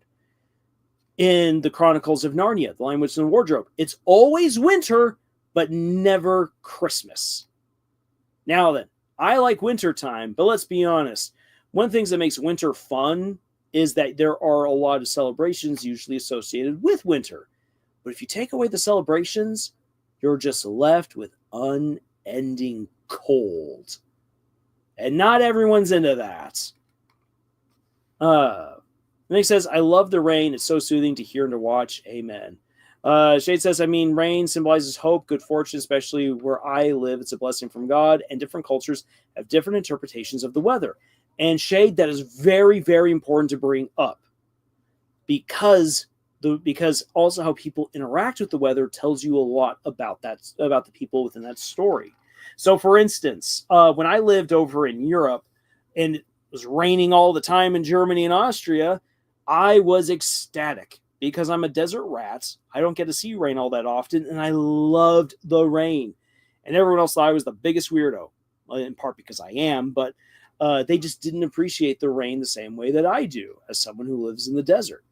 In the Chronicles of Narnia, The Lion, Witch, and the Wardrobe, it's always winter, but never Christmas. Now then, I like winter time, but let's be honest. One of the things that makes winter fun is that there are a lot of celebrations usually associated with winter. But if you take away the celebrations, you're just left with unending cold. And not everyone's into that. And he says, I love the rain. It's so soothing to hear and to watch. Amen. Shade says, I mean, rain symbolizes hope, good fortune, especially where I live. It's a blessing from God, and different cultures have different interpretations of the weather. And Shade, that is very, very important to bring up, because also how people interact with the weather tells you a lot about the people within that story. So, for instance, when I lived over in Europe and it was raining all the time in Germany and Austria, I was ecstatic. Because I'm a desert rat, I don't get to see rain all that often, and I loved the rain. And everyone else thought I was the biggest weirdo, in part because I am, but they just didn't appreciate the rain the same way that I do, as someone who lives in the desert.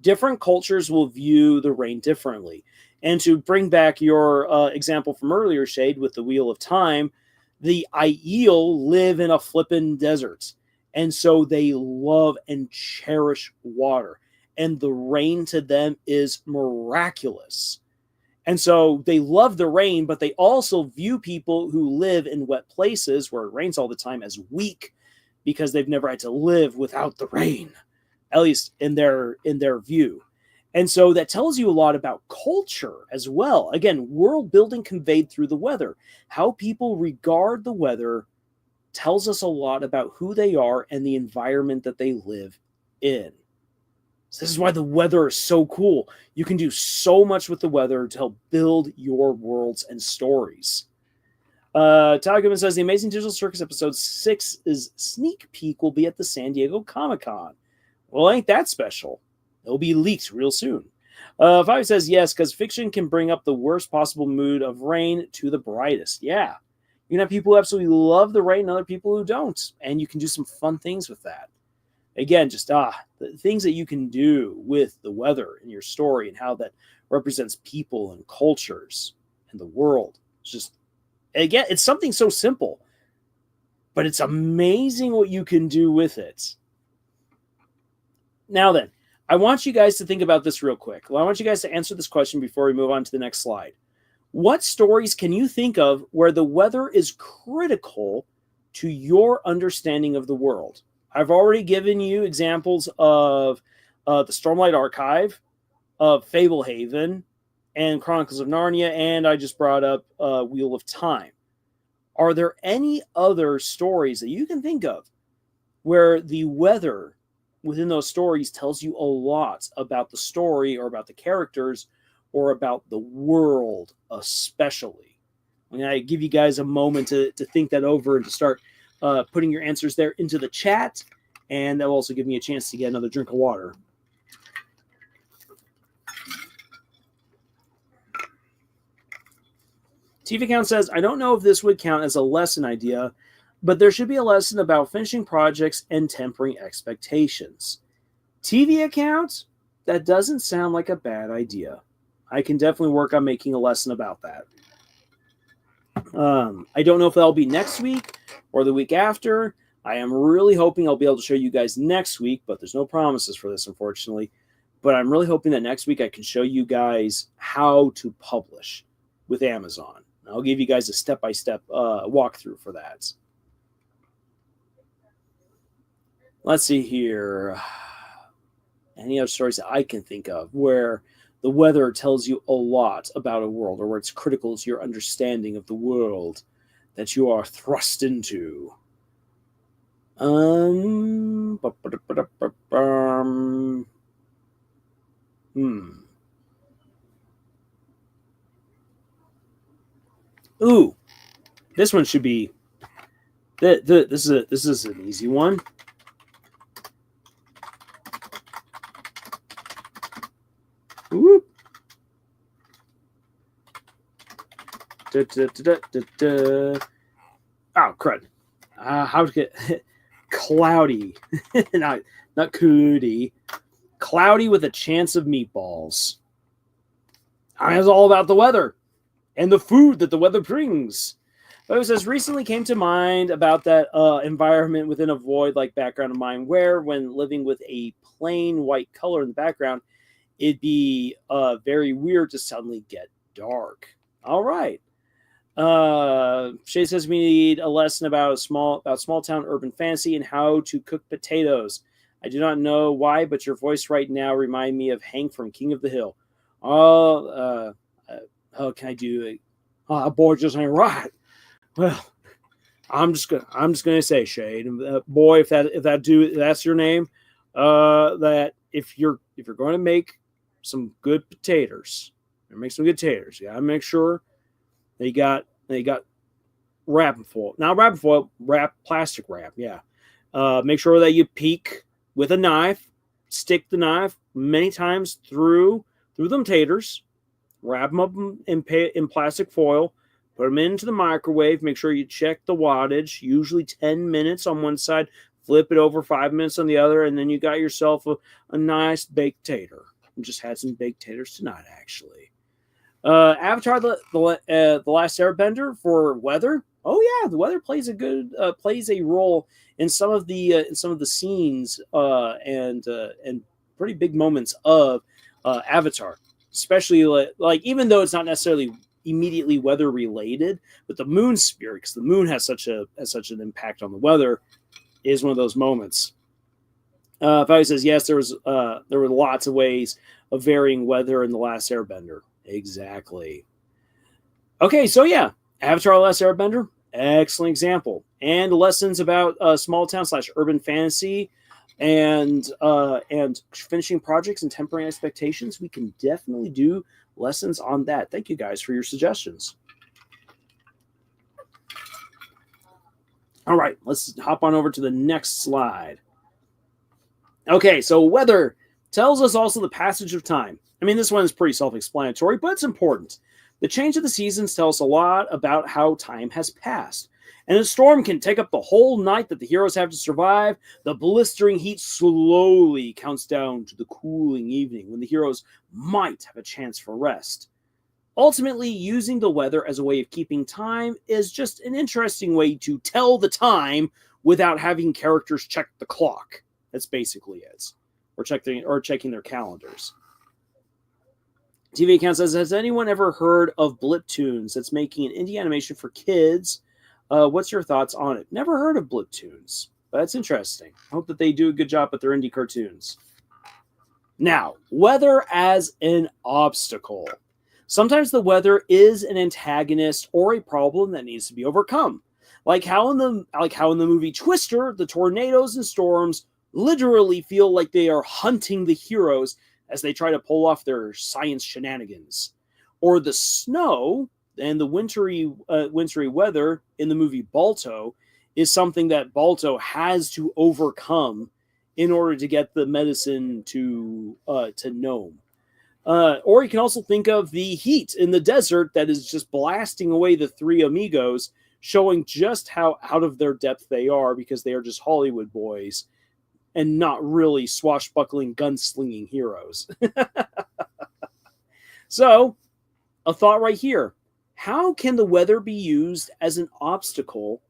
Different cultures will view the rain differently. And to bring back your example from earlier, Shade, with the Wheel of Time, the Aiel live in a flippin' desert. And so they love and cherish water. And the rain to them is miraculous. And so they love the rain, but they also view people who live in wet places where it rains all the time as weak, because they've never had to live without the rain, at least in their view. And so that tells you a lot about culture as well. Again, world building conveyed through the weather. How people regard the weather tells us a lot about who they are and the environment that they live in. So this is why the weather is so cool. You can do so much with the weather to help build your worlds and stories. Talgoman says, the Amazing Digital Circus episode 6 is sneak peek will be at the San Diego Comic-Con. Well, ain't that special? It'll be leaked real soon. Five says yes, because fiction can bring up the worst possible mood of rain to the brightest. Yeah. You can have people who absolutely love the rain and other people who don't. And you can do some fun things with that. Again, just the things that you can do with the weather in your story and how that represents people and cultures and the world. It's just, again, it's something so simple, but it's amazing what you can do with it. Now then, I want you guys to think about this real quick. Well, I want you guys to answer this question before we move on to the next slide. What stories can you think of where the weather is critical to your understanding of the world? I've already given you examples of the Stormlight Archive, of Fablehaven, and Chronicles of Narnia, and I just brought up Wheel of Time. Are there any other stories that you can think of where the weather within those stories tells you a lot about the story or about the characters or about the world especially? I'm going to give you guys a moment to think that over and to start putting your answers there into the chat, and that will also give me a chance to get another drink of water. TV Count says, I don't know if this would count as a lesson idea, but there should be a lesson about finishing projects and tempering expectations. TV Account, that doesn't sound like a bad idea. I can definitely work on making a lesson about that. I don't know if that'll be next week or the week after. I am really hoping I'll be able to show you guys next week, but there's no promises for this, unfortunately. But I'm really hoping that next week I can show you guys how to publish with Amazon. I'll give you guys a step-by-step walkthrough for that. Let's see here. Any other stories that I can think of where the weather tells you a lot about a world, or where it's critical to your understanding of the world that you are thrust into? Ooh, this one should be. This is an easy one. Whoop. Oh, crud. How to get cloudy. not cootie. Cloudy with a chance of meatballs. It's all about the weather and the food that the weather brings. But it says, recently came to mind about that environment within a void-like background of mine, where when living with a plain white color in the background, it'd be very weird to suddenly get dark. All right. Shay says we need a lesson about small town urban fantasy and how to cook potatoes. I do not know why, but your voice right now remind me of Hank from King of the Hill. How can I do it? Boy, just ain't right. Well, I'm just gonna say, Shade, boy, if that's your name, that if you're going to make some good potatoes, make some good taters, you gotta make sure they got wrapping foil, not wrapping foil, plastic wrap, yeah. Make sure that you peek with a knife, stick the knife many times through them taters, wrap them up in plastic foil, put them into the microwave. Make sure you check the wattage, usually 10 minutes on one side, flip it over 5 minutes on the other, and then you got yourself a nice baked tater. I just had some baked taters tonight, actually. Avatar: The Last Airbender for weather. Oh yeah, the weather plays a role in some of the scenes and pretty big moments of Avatar, especially like even though it's not necessarily immediately weather related, but the moon spirit, because the moon has such an impact on the weather, is one of those moments. Fowey says yes, there were lots of ways of varying weather in The Last Airbender. Exactly. Okay, so yeah, Avatar: The Last Airbender, excellent example. And lessons about small town / urban fantasy and finishing projects and tempering expectations. We can definitely do lessons on that. Thank you guys for your suggestions. All right, let's hop on over to the next slide. Okay, so weather tells us also the passage of time. I mean, this one is pretty self-explanatory, but it's important. The change of the seasons tell us a lot about how time has passed. And a storm can take up the whole night that the heroes have to survive. The blistering heat slowly counts down to the cooling evening when the heroes might have a chance for rest. Ultimately, using the weather as a way of keeping time is just an interesting way to tell the time without having characters check the clock. That's basically it. Or checking their calendars. TV account says, has anyone ever heard of Blip Tunes that's making an indie animation for kids? What's your thoughts on it? Never heard of Blip Tunes, but that's interesting. I hope that they do a good job with their indie cartoons. Now, weather as an obstacle. Sometimes the weather is an antagonist or a problem that needs to be overcome. Like how in the movie Twister, the tornadoes and storms literally feel like they are hunting the heroes as they try to pull off their science shenanigans. Or the snow and the wintry weather in the movie Balto is something that Balto has to overcome in order to get the medicine to Nome. Or you can also think of the heat in the desert that is just blasting away the three amigos, showing just how out of their depth they are because they are just Hollywood boys and not really swashbuckling, gunslinging heroes. So, a thought right here. How can the weather be used as an obstacle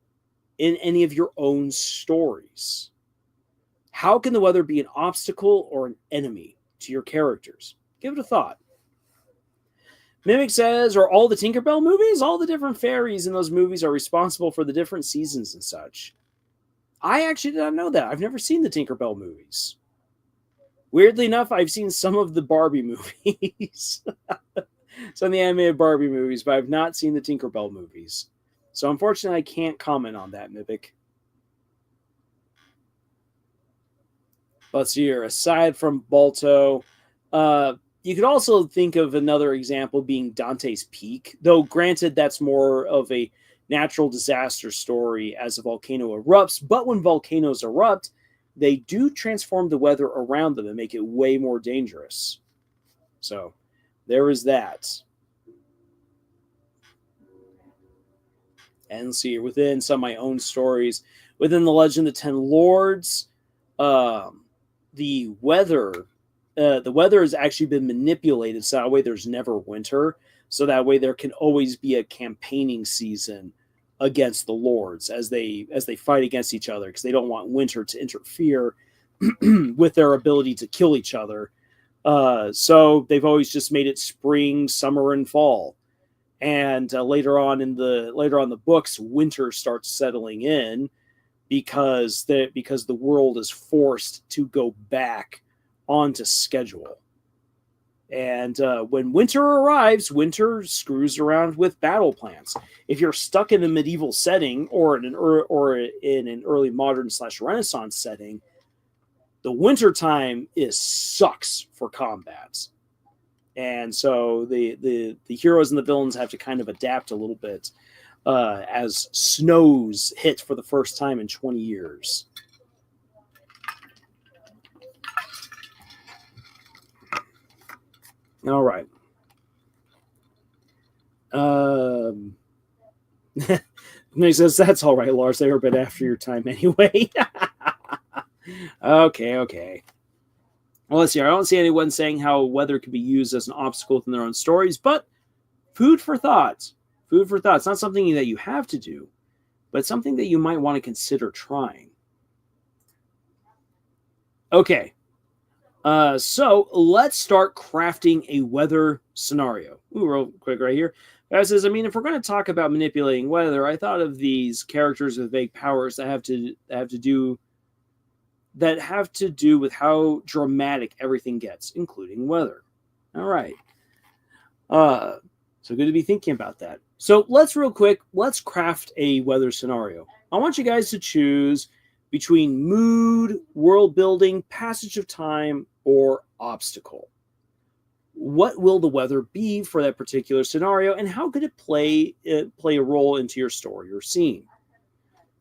in any of your own stories? How can the weather be an obstacle or an enemy to your characters? Give it a thought. Mimic says, are all the Tinkerbell movies? All the different fairies in those movies are responsible for the different seasons and such. I actually did not know that. I've never seen the Tinkerbell movies. Weirdly enough, I've seen some of the Barbie movies. Some of the animated Barbie movies, but I've not seen the Tinkerbell movies. So unfortunately, I can't comment on that, Mimic. Let's see here. Aside from Balto, you could also think of another example being Dante's Peak, though granted that's more of a natural disaster story as a volcano erupts, but when volcanoes erupt, they do transform the weather around them and make it way more dangerous. So there is that. And let's see, within some of my own stories, within the Legend of the Ten Lords, the weather has actually been manipulated so that way there's never winter, so that way there can always be a campaigning season against the lords as they fight against each other because they don't want winter to interfere with their ability to kill each other. So they've always just made it spring, summer, and fall. And later on in the books, winter starts settling in because the world is forced to go back onto schedule. And when winter arrives, winter screws around with battle plans. If you're stuck in a medieval setting or in an early modern / Renaissance setting, the winter time sucks for combats. And so the heroes and the villains have to kind of adapt a little bit as snows hit for the first time in 20 years. All right. He says, that's all right, Lars. They were a bit after your time anyway. Okay. Well, let's see. I don't see anyone saying how weather could be used as an obstacle within their own stories, but food for thought. Food for thought. It's not something that you have to do, but something that you might want to consider trying. Okay. So let's start crafting a weather scenario. Ooh, real quick right here. Guys says, I mean, if we're going to talk about manipulating weather, I thought of these characters with vague powers that have to do with how dramatic everything gets, including weather. All right. So good to be thinking about that. So let's craft a weather scenario. I want you guys to choose between mood, world building, passage of time, or obstacle. What will the weather be for that particular scenario, and how could it play a role into your story or scene?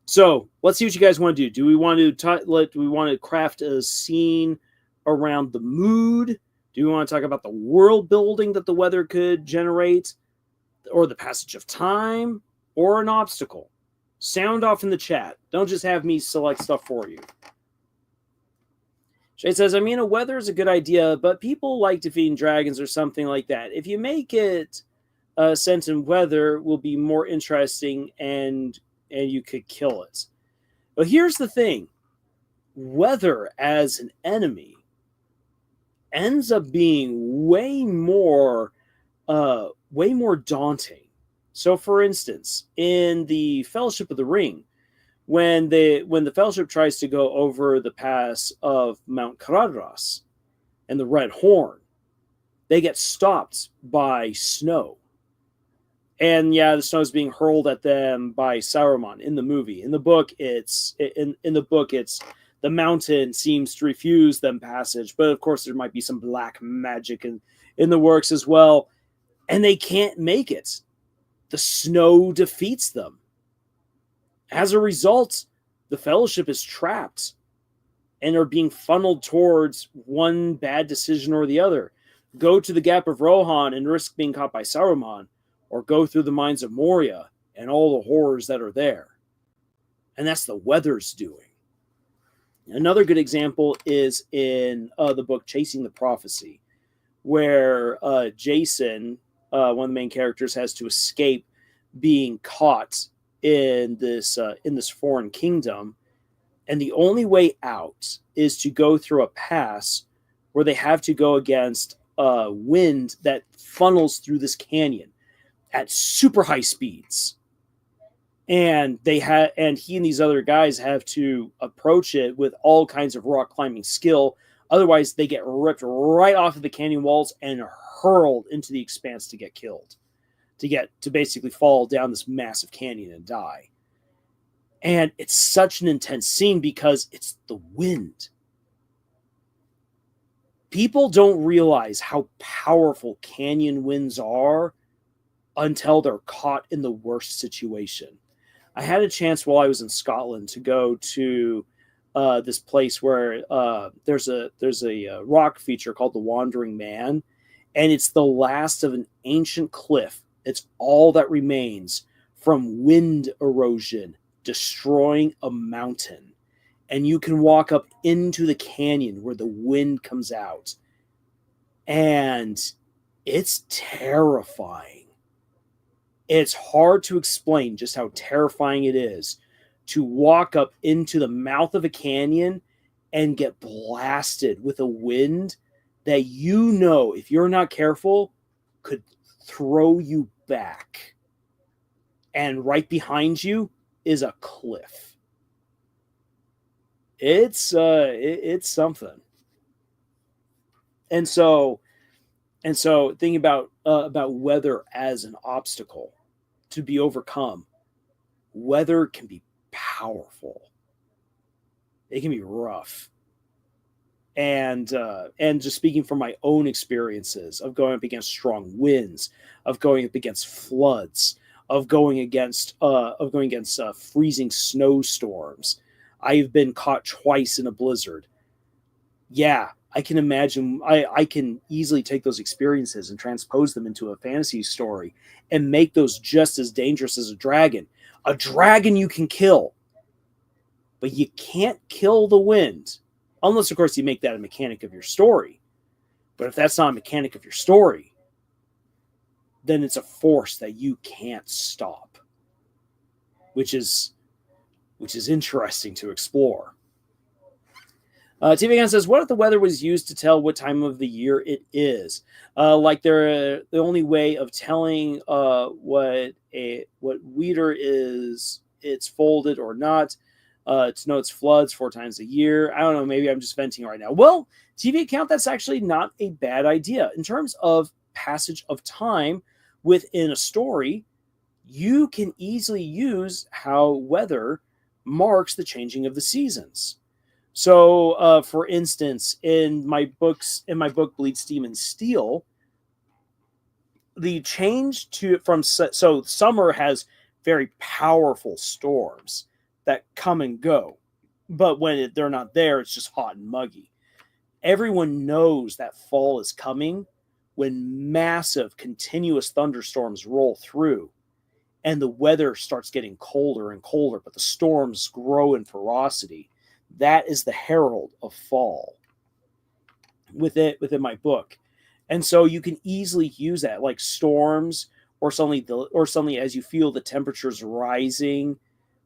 So let's see what you guys want to do. Do we want to craft a scene around the mood? Do we want to talk about the world building that the weather could generate, or the passage of time, or an obstacle? Sound off in the chat. Don't just have me select stuff for you. Shay says, I mean, a weather is a good idea, but people like defeating dragons or something like that. If you make it sense in weather, will be more interesting, and you could kill it. But here's the thing. Weather as an enemy ends up being way more daunting. So, for instance, in the Fellowship of the Ring, when the Fellowship tries to go over the pass of Mount Caradhras and the Red Horn, they get stopped by snow. And yeah, the snow is being hurled at them by Saruman in the movie. In the book, it's the mountain seems to refuse them passage, but of course there might be some black magic in the works as well, and they can't make it. The snow defeats them. As a result, the Fellowship is trapped and are being funneled towards one bad decision or the other. Go to the Gap of Rohan and risk being caught by Saruman, or go through the mines of Moria and all the horrors that are there. And that's the weather's doing. Another good example is in the book Chasing the Prophecy, where Jason, one of the main characters, has to escape being caught in this foreign kingdom, and the only way out is to go through a pass where they have to go against wind that funnels through this canyon at super high speeds. And he and these other guys have to approach it with all kinds of rock climbing skill. Otherwise, they get ripped right off of the canyon walls and hurled into the expanse to get killed, to basically fall down this massive canyon and die. And it's such an intense scene because it's the wind. People don't realize how powerful canyon winds are until they're caught in the worst situation. I had a chance while I was in Scotland to go to this place where there's a rock feature called the Wandering Man, and it's the last of an ancient cliff. It's all that remains from wind erosion destroying a mountain. And you can walk up into the canyon where the wind comes out. And it's terrifying. It's hard to explain just how terrifying it is to walk up into the mouth of a canyon and get blasted with a wind that, you know, if you're not careful, could throw you back. And right behind you is a cliff. It's something. And so thinking about weather as an obstacle to be overcome, weather can be powerful. It can be rough. And just speaking from my own experiences of going up against strong winds, of going up against floods, of going against freezing snowstorms. I've been caught twice in a blizzard. Yeah, I can imagine. I can easily take those experiences and transpose them into a fantasy story and make those just as dangerous as a dragon. A dragon you can kill, but you can't kill the wind. Unless, of course, you make that a mechanic of your story. But if that's not a mechanic of your story, then it's a force that you can't stop. Which is interesting to explore. TV Again says, what if the weather was used to tell what time of the year it is? The only way of telling what weeder is, it's folded or not, to know it's floods 4 times a year. I don't know, maybe I'm just venting right now. Well, TV account, that's actually not a bad idea. In terms of passage of time within a story, you can easily use how weather marks the changing of the seasons. So, for instance, in my book Bleed, Steam, and Steel, the change from summer has very powerful storms that come and go. But when they're not there, it's just hot and muggy. Everyone knows that fall is coming when massive, continuous thunderstorms roll through and the weather starts getting colder and colder, but the storms grow in ferocity. That is the herald of fall within my book. And so you can easily use that, like storms, or suddenly as you feel the temperatures rising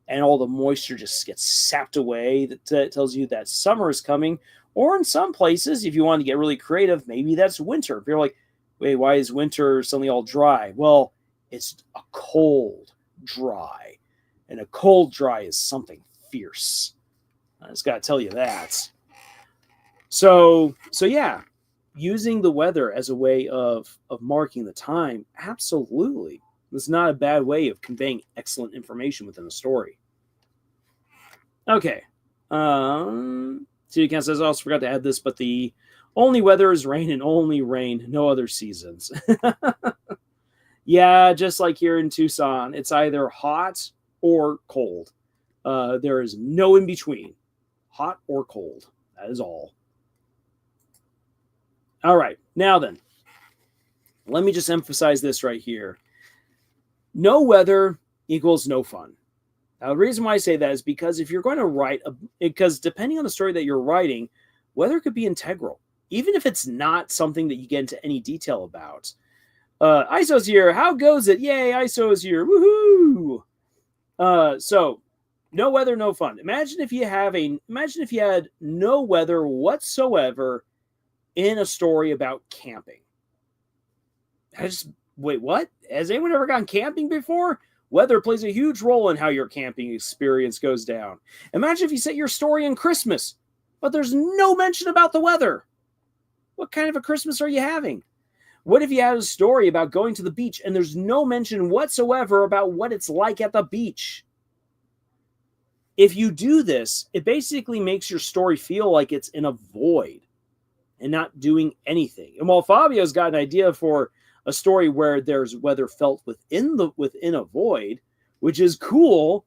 and all the moisture just gets sapped away, that tells you that summer is coming. Or in some places, if you want to get really creative, maybe that's winter. If you're like, wait, why is winter suddenly all dry? Well, it's a cold dry. And a cold dry is something fierce. I just got to tell you that. So yeah, using the weather as a way of marking the time, absolutely. It's not a bad way of conveying excellent information within a story. Okay. CDCast says, I also forgot to add this, but the only weather is rain and only rain, no other seasons. Yeah, just like here in Tucson, it's either hot or cold. There is no in between. Hot or cold. That is all. All right. Now then, let me just emphasize this right here. No weather equals no fun. Now, the reason why I say that is because if you're going to write, because depending on the story that you're writing, weather could be integral, even if it's not something that you get into any detail about. ISO's here. How goes it? Yay, ISO's here. Woohoo! So, no weather, no fun. Imagine if you had no weather whatsoever in a story about camping. Wait, what? Has anyone ever gone camping before? Weather plays a huge role in how your camping experience goes down. Imagine if you set your story in Christmas, but there's no mention about the weather. What kind of a Christmas are you having? What if you had a story about going to the beach and there's no mention whatsoever about what it's like at the beach? If you do this, it basically makes your story feel like it's in a void and not doing anything. And while Fabio's got an idea for a story where there's weather felt within a void, which is cool,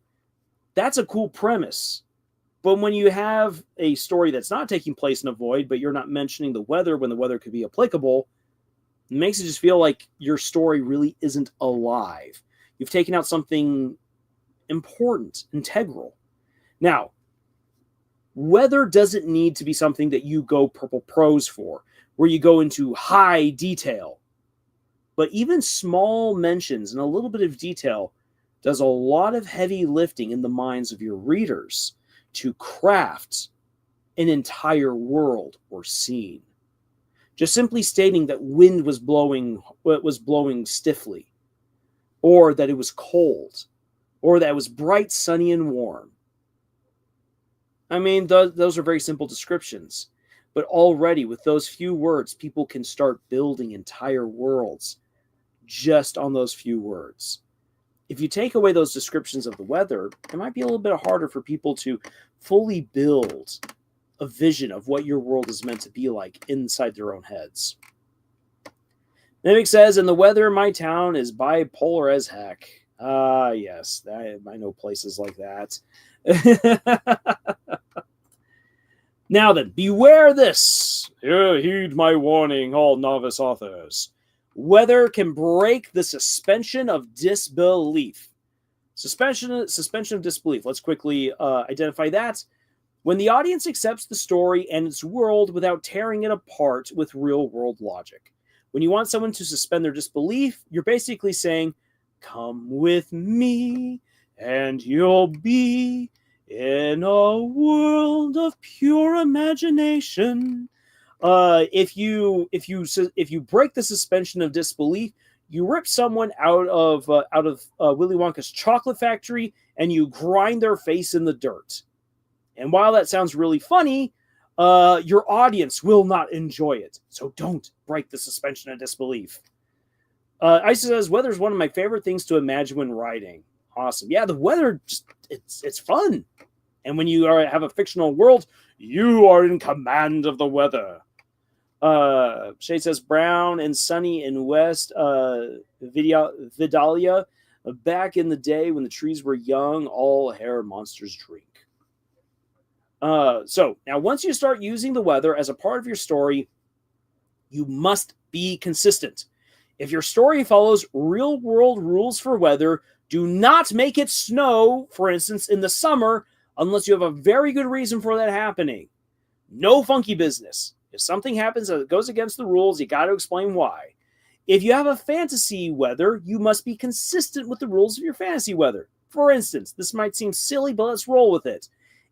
that's a cool premise. But when you have a story that's not taking place in a void, but you're not mentioning the weather when the weather could be applicable, it makes it just feel like your story really isn't alive. You've taken out something important, integral. Now, weather doesn't need to be something that you go purple prose for, where you go into high detail. But even small mentions and a little bit of detail does a lot of heavy lifting in the minds of your readers to craft an entire world or scene. Just simply stating that wind was blowing stiffly, or that it was cold, or that it was bright, sunny, and warm. I mean, those are very simple descriptions. But already with those few words, people can start building entire worlds just on those few words. If you take away those descriptions of the weather, it might be a little bit harder for people to fully build a vision of what your world is meant to be like inside their own heads. Mimic says, and the weather in my town is bipolar as heck. Yes, I know places like that. Now then, beware this. Heed my warning, all novice authors. Weather can break the suspension of disbelief. Suspension of disbelief. Let's quickly identify that. When the audience accepts the story and its world without tearing it apart with real-world logic. When you want someone to suspend their disbelief, you're basically saying, come with me and you'll be in a world of pure imagination. If you break the suspension of disbelief, you rip someone out of Willy Wonka's chocolate factory and you grind their face in the dirt. And while that sounds really funny, your audience will not enjoy it. So don't break the suspension of disbelief. Isa says, weather is one of my favorite things to imagine when writing. Awesome. Yeah, the weather, it's fun. And when you have a fictional world, you are in command of the weather. Shay says, brown and sunny in west, Vidalia. Back in the day when the trees were young, all hair monsters drink. So now once you start using the weather as a part of your story, you must be consistent. If your story follows real world rules for weather, do not make it snow, for instance, in the summer, unless you have a very good reason for that happening. No funky business. If something happens that goes against the rules, you got to explain why. If you have a fantasy weather, you must be consistent with the rules of your fantasy weather. For instance, this might seem silly, but let's roll with it.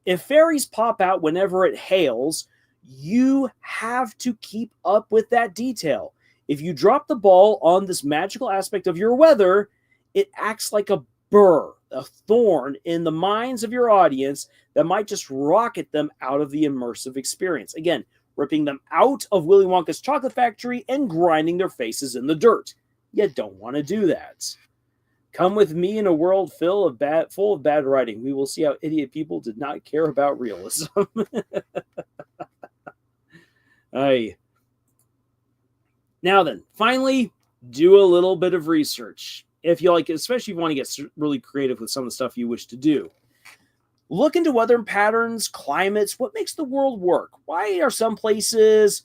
If fairies pop out whenever it hails, you have to keep up with that detail. If you drop the ball on this magical aspect of your weather, it acts like a burr, a thorn in the minds of your audience that might just rocket them out of the immersive experience. Again, ripping them out of Willy Wonka's chocolate factory and grinding their faces in the dirt. You don't want to do that. Come with me in a world full of bad writing. We will see how idiot people did not care about realism. Aye. Now then, finally, do a little bit of research. If you like, especially if you want to get really creative with some of the stuff you wish to do. Look into weather patterns, climates, what makes the world work? Why are some places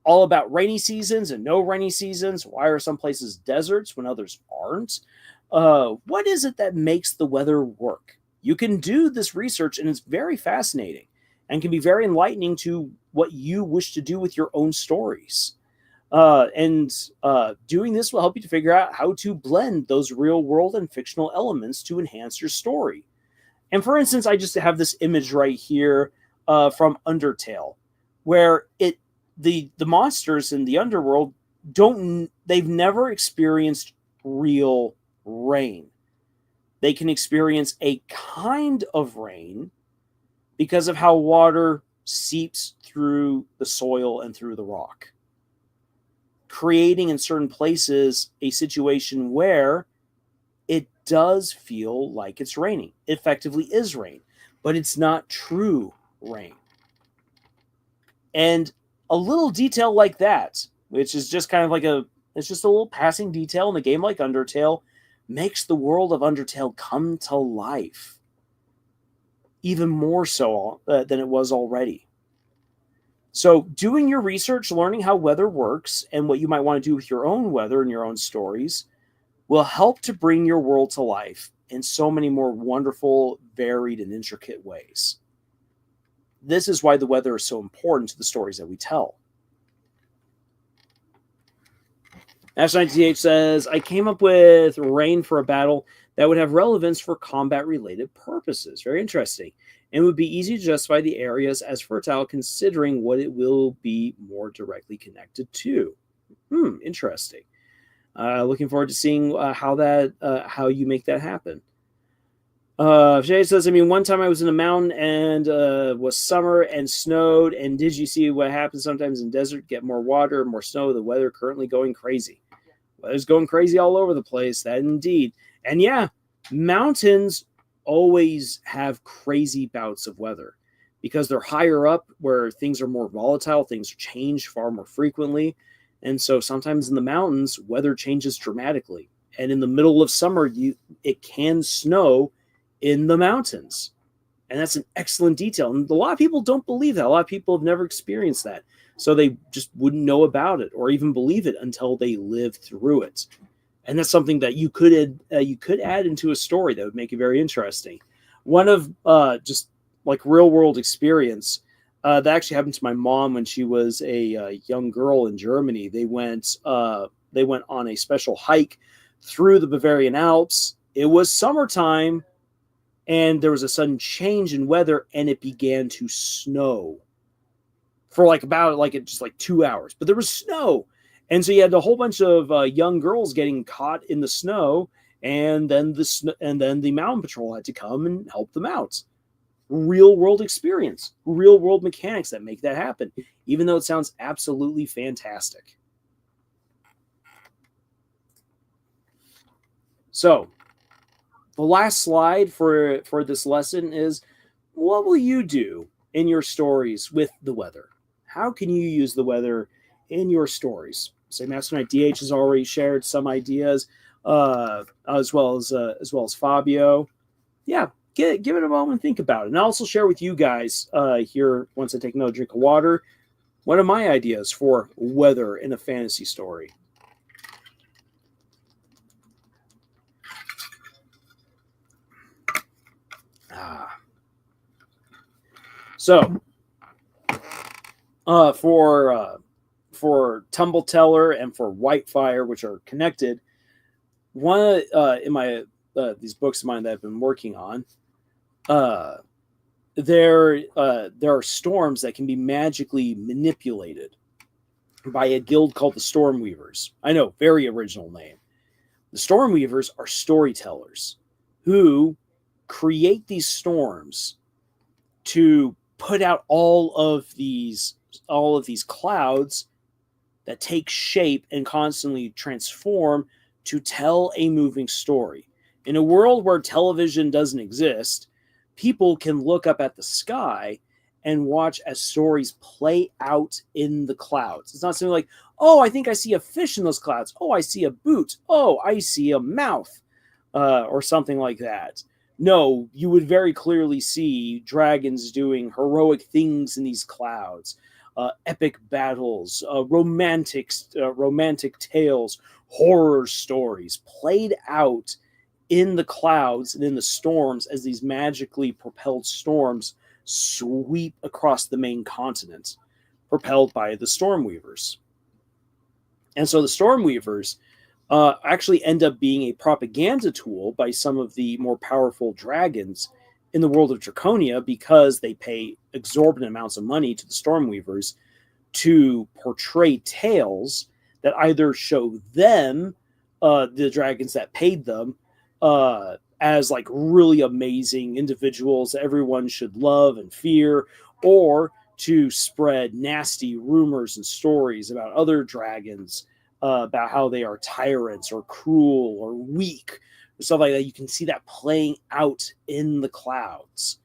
all about rainy seasons and no rainy seasons? Why are some places deserts when others aren't? What is it that makes the weather work? You can do this research, and it's very fascinating and can be very enlightening to what you wish to do with your own stories. Doing this will help you to figure out how to blend those real world and fictional elements to enhance your story. And for instance, I just have this image right here from Undertale, where the monsters in the underworld they've never experienced real rain. They can experience a kind of rain because of how water seeps through the soil and through the rock, creating in certain places a situation where it does feel like it's raining. It effectively is rain, but it's not true rain. And a little detail like that, which is just kind of it's just a little passing detail in a game like Undertale, makes the world of Undertale come to life even more so than it was already. So doing your research, learning how weather works and what you might want to do with your own weather and your own stories will help to bring your world to life in so many more wonderful, varied, and intricate ways. This is why the weather is so important to the stories that we tell. Ash9TH says, I came up with rain for a battle that would have relevance for combat-related purposes. Very interesting. And would be easy to justify the areas as fertile considering what it will be more directly connected to. Interesting. Looking forward to seeing how you make that happen. Jay says, one time I was in a mountain and was summer and snowed. And did you see what happens sometimes in desert? Get more water, more snow. The weather currently going crazy. Weather's going crazy all over the place. That indeed. And yeah, mountains always have crazy bouts of weather because they're higher up where things are more volatile. Things change far more frequently. And so sometimes in the mountains, weather changes dramatically. And in the middle of summer, it can snow in the mountains. And that's an excellent detail. And a lot of people don't believe that. A lot of people have never experienced that. So they just wouldn't know about it or even believe it until they live through it. And that's something that you could add into a story that would make it very interesting. One of just like real world experience that actually happened to my mom when she was a young girl in Germany. They went on a special hike through the Bavarian Alps. It was summertime, and there was a sudden change in weather, and it began to snow for just 2 hours. But there was snow. And so you had a whole bunch of young girls getting caught in the snow, and then the mountain patrol had to come and help them out. Real world experience, real world mechanics that make that happen, even though it sounds absolutely fantastic. So the last slide for this lesson is, what will you do in your stories with the weather? How can you use the weather in your stories? So Master Knight DH has already shared some ideas. as well as Fabio. Yeah, give it a moment and think about it. And I'll also share with you guys here, once I take another drink of water, one of my ideas for weather in a fantasy story. So, for Tumble-Teller and for Whitefire, which are connected, one in my these books of mine that I've been working on, there are storms that can be magically manipulated by a guild called the Stormweavers. I know, very original name. The Stormweavers are storytellers who create these storms to put out all of these clouds that take shape and constantly transform to tell a moving story. In a world where television doesn't exist, people can look up at the sky and watch as stories play out in the clouds. It's not something like, oh, I think I see a fish in those clouds. Oh, I see a boot. Oh, I see a mouth, or something like that. No, you would very clearly see dragons doing heroic things in these clouds, epic battles, romantic tales, horror stories played out in the clouds and in the storms as these magically propelled storms sweep across the main continent, propelled by the Stormweavers. And so the Stormweavers actually end up being a propaganda tool by some of the more powerful dragons in the world of Draconia, because they pay exorbitant amounts of money to the Stormweavers to portray tales that either show them, the dragons that paid them, as like really amazing individuals that everyone should love and fear, or to spread nasty rumors and stories about other dragons, about how they are tyrants or cruel or weak, or stuff like that. You can see that playing out in the clouds,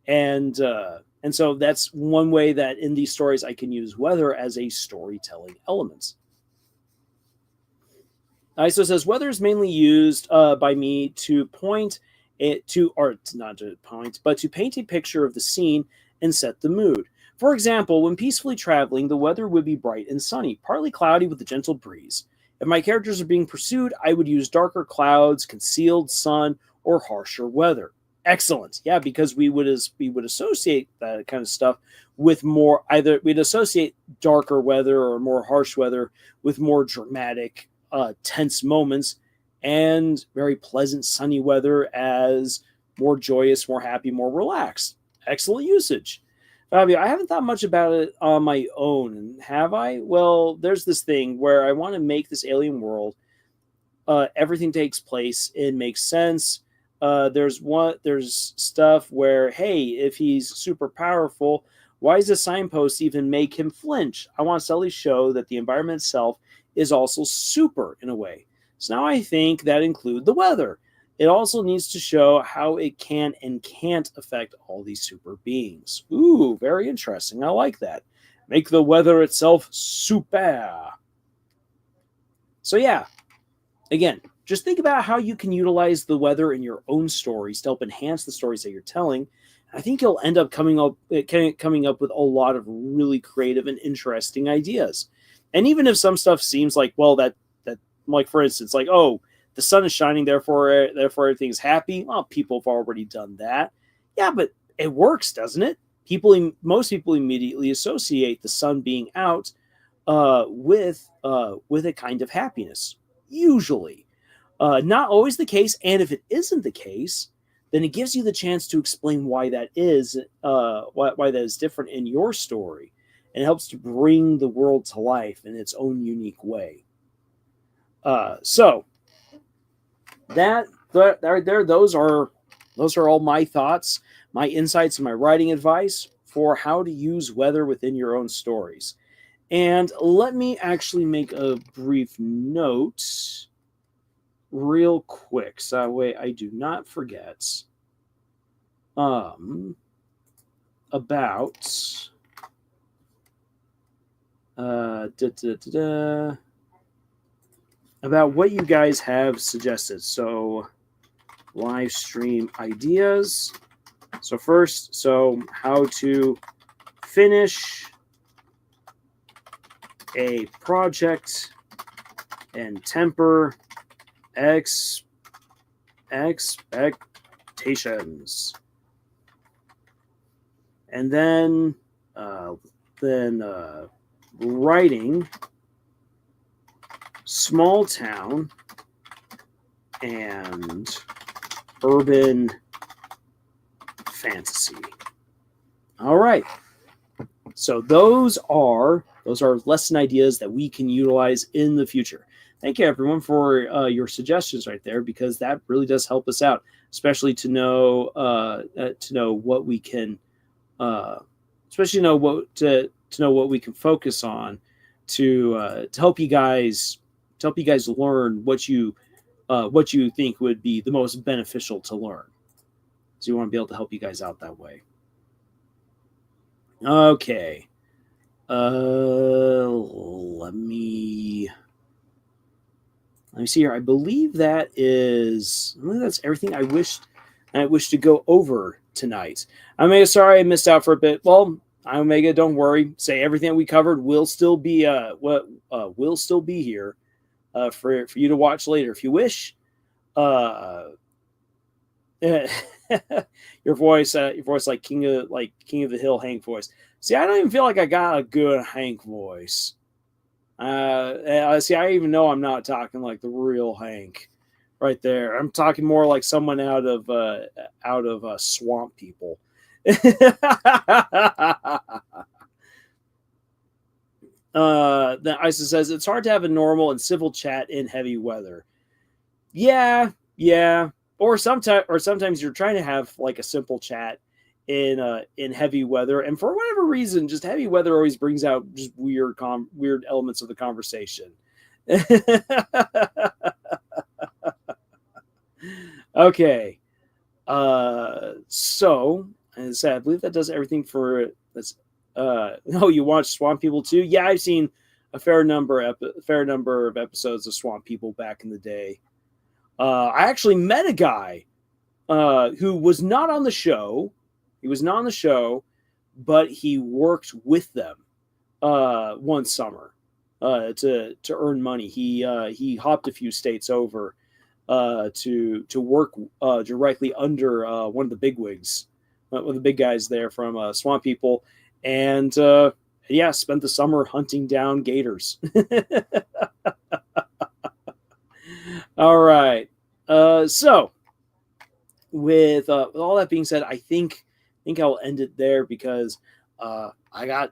and so that's one way that in these stories I can use weather as a storytelling element. So it says weather is mainly used by me to point it to, or not to point, but to paint a picture of the scene and set the mood. For example, when peacefully traveling, the weather would be bright and sunny, partly cloudy with a gentle breeze. If my characters are being pursued, I would use darker clouds, concealed sun, or harsher weather. Excellent. Yeah, because we would associate that kind of stuff with more, either we'd associate darker weather or more harsh weather with more dramatic, tense moments, and very pleasant sunny weather as more joyous, more happy, more relaxed. Excellent usage. Fabio, I haven't thought much about it on my own, have I? Well, there's this thing where I want to make this alien world. Everything takes place, it makes sense. There's stuff where, hey, if he's super powerful, why does the signpost even make him flinch? I want to subtly show that the environment itself is also super in a way. So now I think that include the weather. It also needs to show how it can and can't affect all these super beings. Ooh, very interesting. I like that. Make the weather itself super. So yeah, again, just think about how you can utilize the weather in your own stories to help enhance the stories that you're telling. I think you'll end up coming up with a lot of really creative and interesting ideas. And even if some stuff seems like, well, that like for instance, like, oh, the sun is shining, therefore everything's happy. Well, people have already done that. Yeah, but it works, doesn't it? Most people immediately associate the sun being out with a kind of happiness. Usually, not always the case. And if it isn't the case, then it gives you the chance to explain why that is, why that is different in your story, and it helps to bring the world to life in its own unique way. So that right there, those are all my thoughts, my insights, and my writing advice for how to use weather within your own stories. And let me actually make a brief note real quick, so that way I do not forget about about what you guys have suggested. So, live stream ideas. So first, how to finish a project and temper expectations. And then writing small town and urban fantasy. All right. So those are lesson ideas that we can utilize in the future. Thank you, everyone, for your suggestions right there, because that really does help us out, especially to know what we can, especially know what we can focus on to help you guys learn what you think would be the most beneficial to learn. So you want to be able to help you guys out that way. Okay. Let me see here. I believe that's everything I wish to go over tonight. Omega, sorry I missed out for a bit. Well, Omega, don't worry. Say everything that we covered will still be here for you to watch later if you wish. Your voice like King of the Hill Hank voice. See, I don't even feel like I got a good Hank voice. See, I even know I'm not talking like the real Hank right there. I'm talking more like someone out of Swamp People. Then Isa says it's hard to have a normal and civil chat in heavy weather. Yeah. Or sometimes you're trying to have like a simple chat in heavy weather, and for whatever reason, just heavy weather always brings out just weird elements of the conversation. Okay, so as I said, I believe that does everything for this. Oh, you watch Swamp People too? Yeah, I've seen a fair number of episodes of Swamp People back in the day. I actually met a guy who was not on the show. He was not on the show, but he worked with them one summer to earn money. He hopped a few states over to work directly under one of the bigwigs, one of the big guys there from Swamp People, and spent the summer hunting down gators. All right. So with all that being said, I think I'll end it there because I got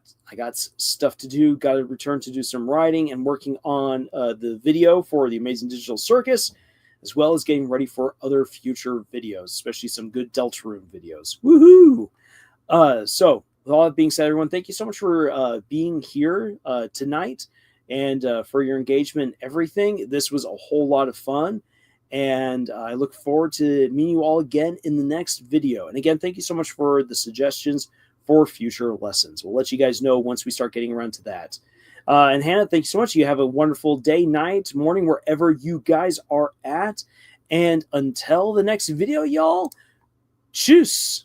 stuff to do. Got to return to do some writing and working on the video for the Amazing Digital Circus, as well as getting ready for other future videos, especially some good Deltarune videos. Woohoo! So with all that being said, everyone, thank you so much for being here tonight and for your engagement and everything. This was a whole lot of fun. And I look forward to meeting you all again in the next video. And again, thank you so much for the suggestions for future lessons. We'll let you guys know once we start getting around to that. And Hannah, thank you so much. You have a wonderful day, night, morning, wherever you guys are at. And until the next video, y'all, tschüss.